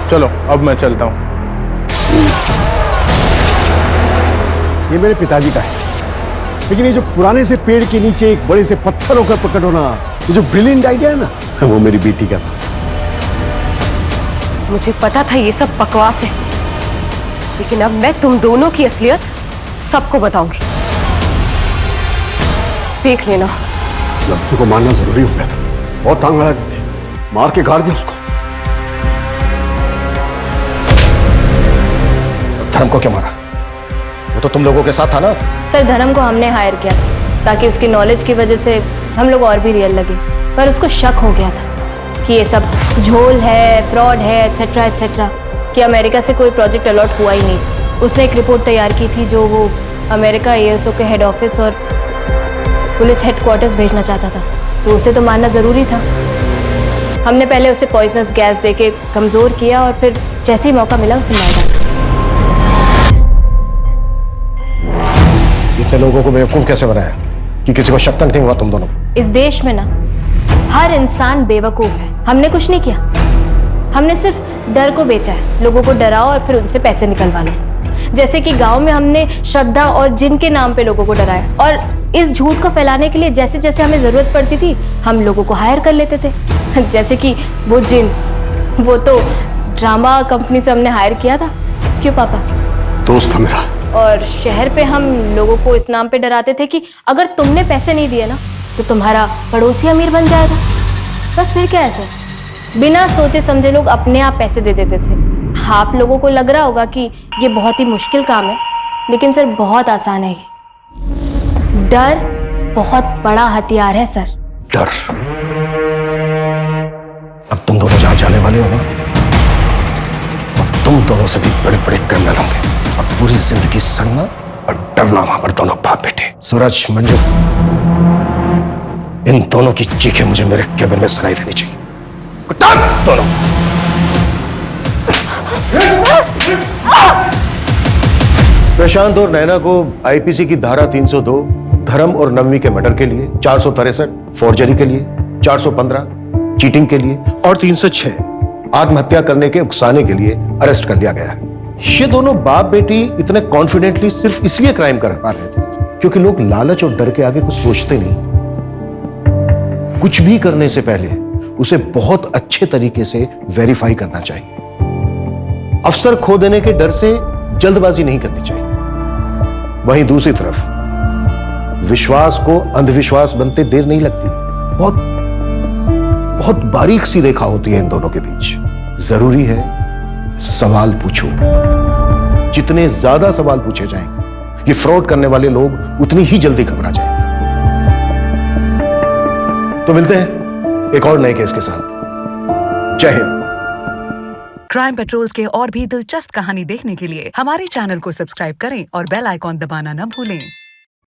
चलो अब मैं चलता हूँ। ये मेरे पिताजी का है, लेकिन ये जो पुराने से पेड़ के नीचे एक बड़े से पत्थर होकर प्रकट होना, ये जो ब्रिलियंट आइडिया है ना, वो मेरी बेटी का था। मुझे पता था ये सब बकवास है, लेकिन अब मैं तुम दोनों की असलियत सबको बताऊंगी। देख लेना। लड़की को मारना जरूरी हो गया था, बहुत टांग अड़ा दी थी, मार के गाड़ दिया उसको। धर्म को क्यों मारा? वो तो तुम लोगों के साथ था ना? सर धर्म को हमने हायर किया ताकि उसकी नॉलेज की वजह से हम लोग और भी रियल लगे, पर उसको शक हो गया था कि ये सब झोल है, फ्रॉड है, एटसेट्रा एटसेट्रा, कि अमेरिका से कोई प्रोजेक्ट अलॉट हुआ ही नहीं। उसने एक रिपोर्ट तैयार की थी जो वो अमेरिका ASO के हेड ऑफिस और पुलिस हेडक्वार्टर्स भेजना चाहता था, तो उसे तो मानना ज़रूरी था। हमने पहले उसे पॉइजनस गैस देके कमज़ोर किया और फिर जैसे ही मौका मिला उसे मार दिया। इतने लोगों को बेवकूफ कैसे बनाया कि किसी को शक तक नहीं हुआ तुम दोनों? इस देश में ना हर इंसान बेवकूफ है। हमने कुछ नहीं किया, हमने सिर्फ डर को बेचा है। लोगों को डराओ और फिर उनसे पैसे निकलवा लो। जैसे कि गांव में हमने श्रद्धा और जिन के नाम पे लोगों को डराया, और इस झूठ को फैलाने के लिए जैसे जैसे हमें जरूरत पड़ती थी हम लोगों को हायर कर लेते थे। जैसे कि वो जिन, वो तो ड्रामा कंपनी से हमने हायर किया था। क्यों पापा? दोस्त था मेरा। और शहर पे हम लोगों को इस नाम पे डराते थे कि अगर तुमने पैसे नहीं दिए ना तो तुम्हारा पड़ोसी अमीर बन जाएगा। बस फिर क्या है सर, बिना सोचे समझे लोग अपने आप पैसे दे देते थे। आप लोगों को लग रहा होगा कि ये बहुत ही मुश्किल काम है, लेकिन सर बहुत आसान है ये। डर बहुत बड़ा हथियार है सर। डर? अब तुम दोनों जहां जाने वाले हो ना, और तुम दोनों से भी बड़े बड़े क्रिमिनल होंगे। अब पूरी जिंदगी सड़ना और डरना वहां पर दोनों बाप बेटे। सूरज, मंजू, इन दोनों की चीखें मुझे मेरे केबिन में सुनाई देनी चाहिए। कुटाक दोनों। प्रशांत और नैना को आईपीसी की धारा 302 धर्म और नवमी के मर्डर के लिए, 463 फोर्जरी के लिए, 415 चीटिंग के लिए और 306 आत्महत्या करने के उकसाने के लिए अरेस्ट कर लिया गया है। ये दोनों बाप बेटी इतने कॉन्फिडेंटली सिर्फ इसलिए क्राइम कर पा रहे थे क्योंकि लोग लालच और डर के आगे कुछ सोचते नहीं। कुछ भी करने से पहले उसे बहुत अच्छे तरीके से वेरीफाई करना चाहिए। अफसर खो देने के डर से जल्दबाजी नहीं करनी चाहिए। वहीं दूसरी तरफ विश्वास को अंधविश्वास बनते देर नहीं लगती। बहुत बारीक सी रेखा होती है इन दोनों के बीच। जरूरी है सवाल पूछो। जितने ज्यादा सवाल पूछे जाएंगे, ये फ्रॉड करने वाले लोग उतनी ही जल्दी घबरा जाएंगे। तो मिलते हैं एक और नए केस के साथ। जय हिंद। क्राइम पेट्रोल्स के और भी दिलचस्प कहानी देखने के लिए हमारे चैनल को सब्सक्राइब करें और बेल आइकॉन दबाना न भूलें।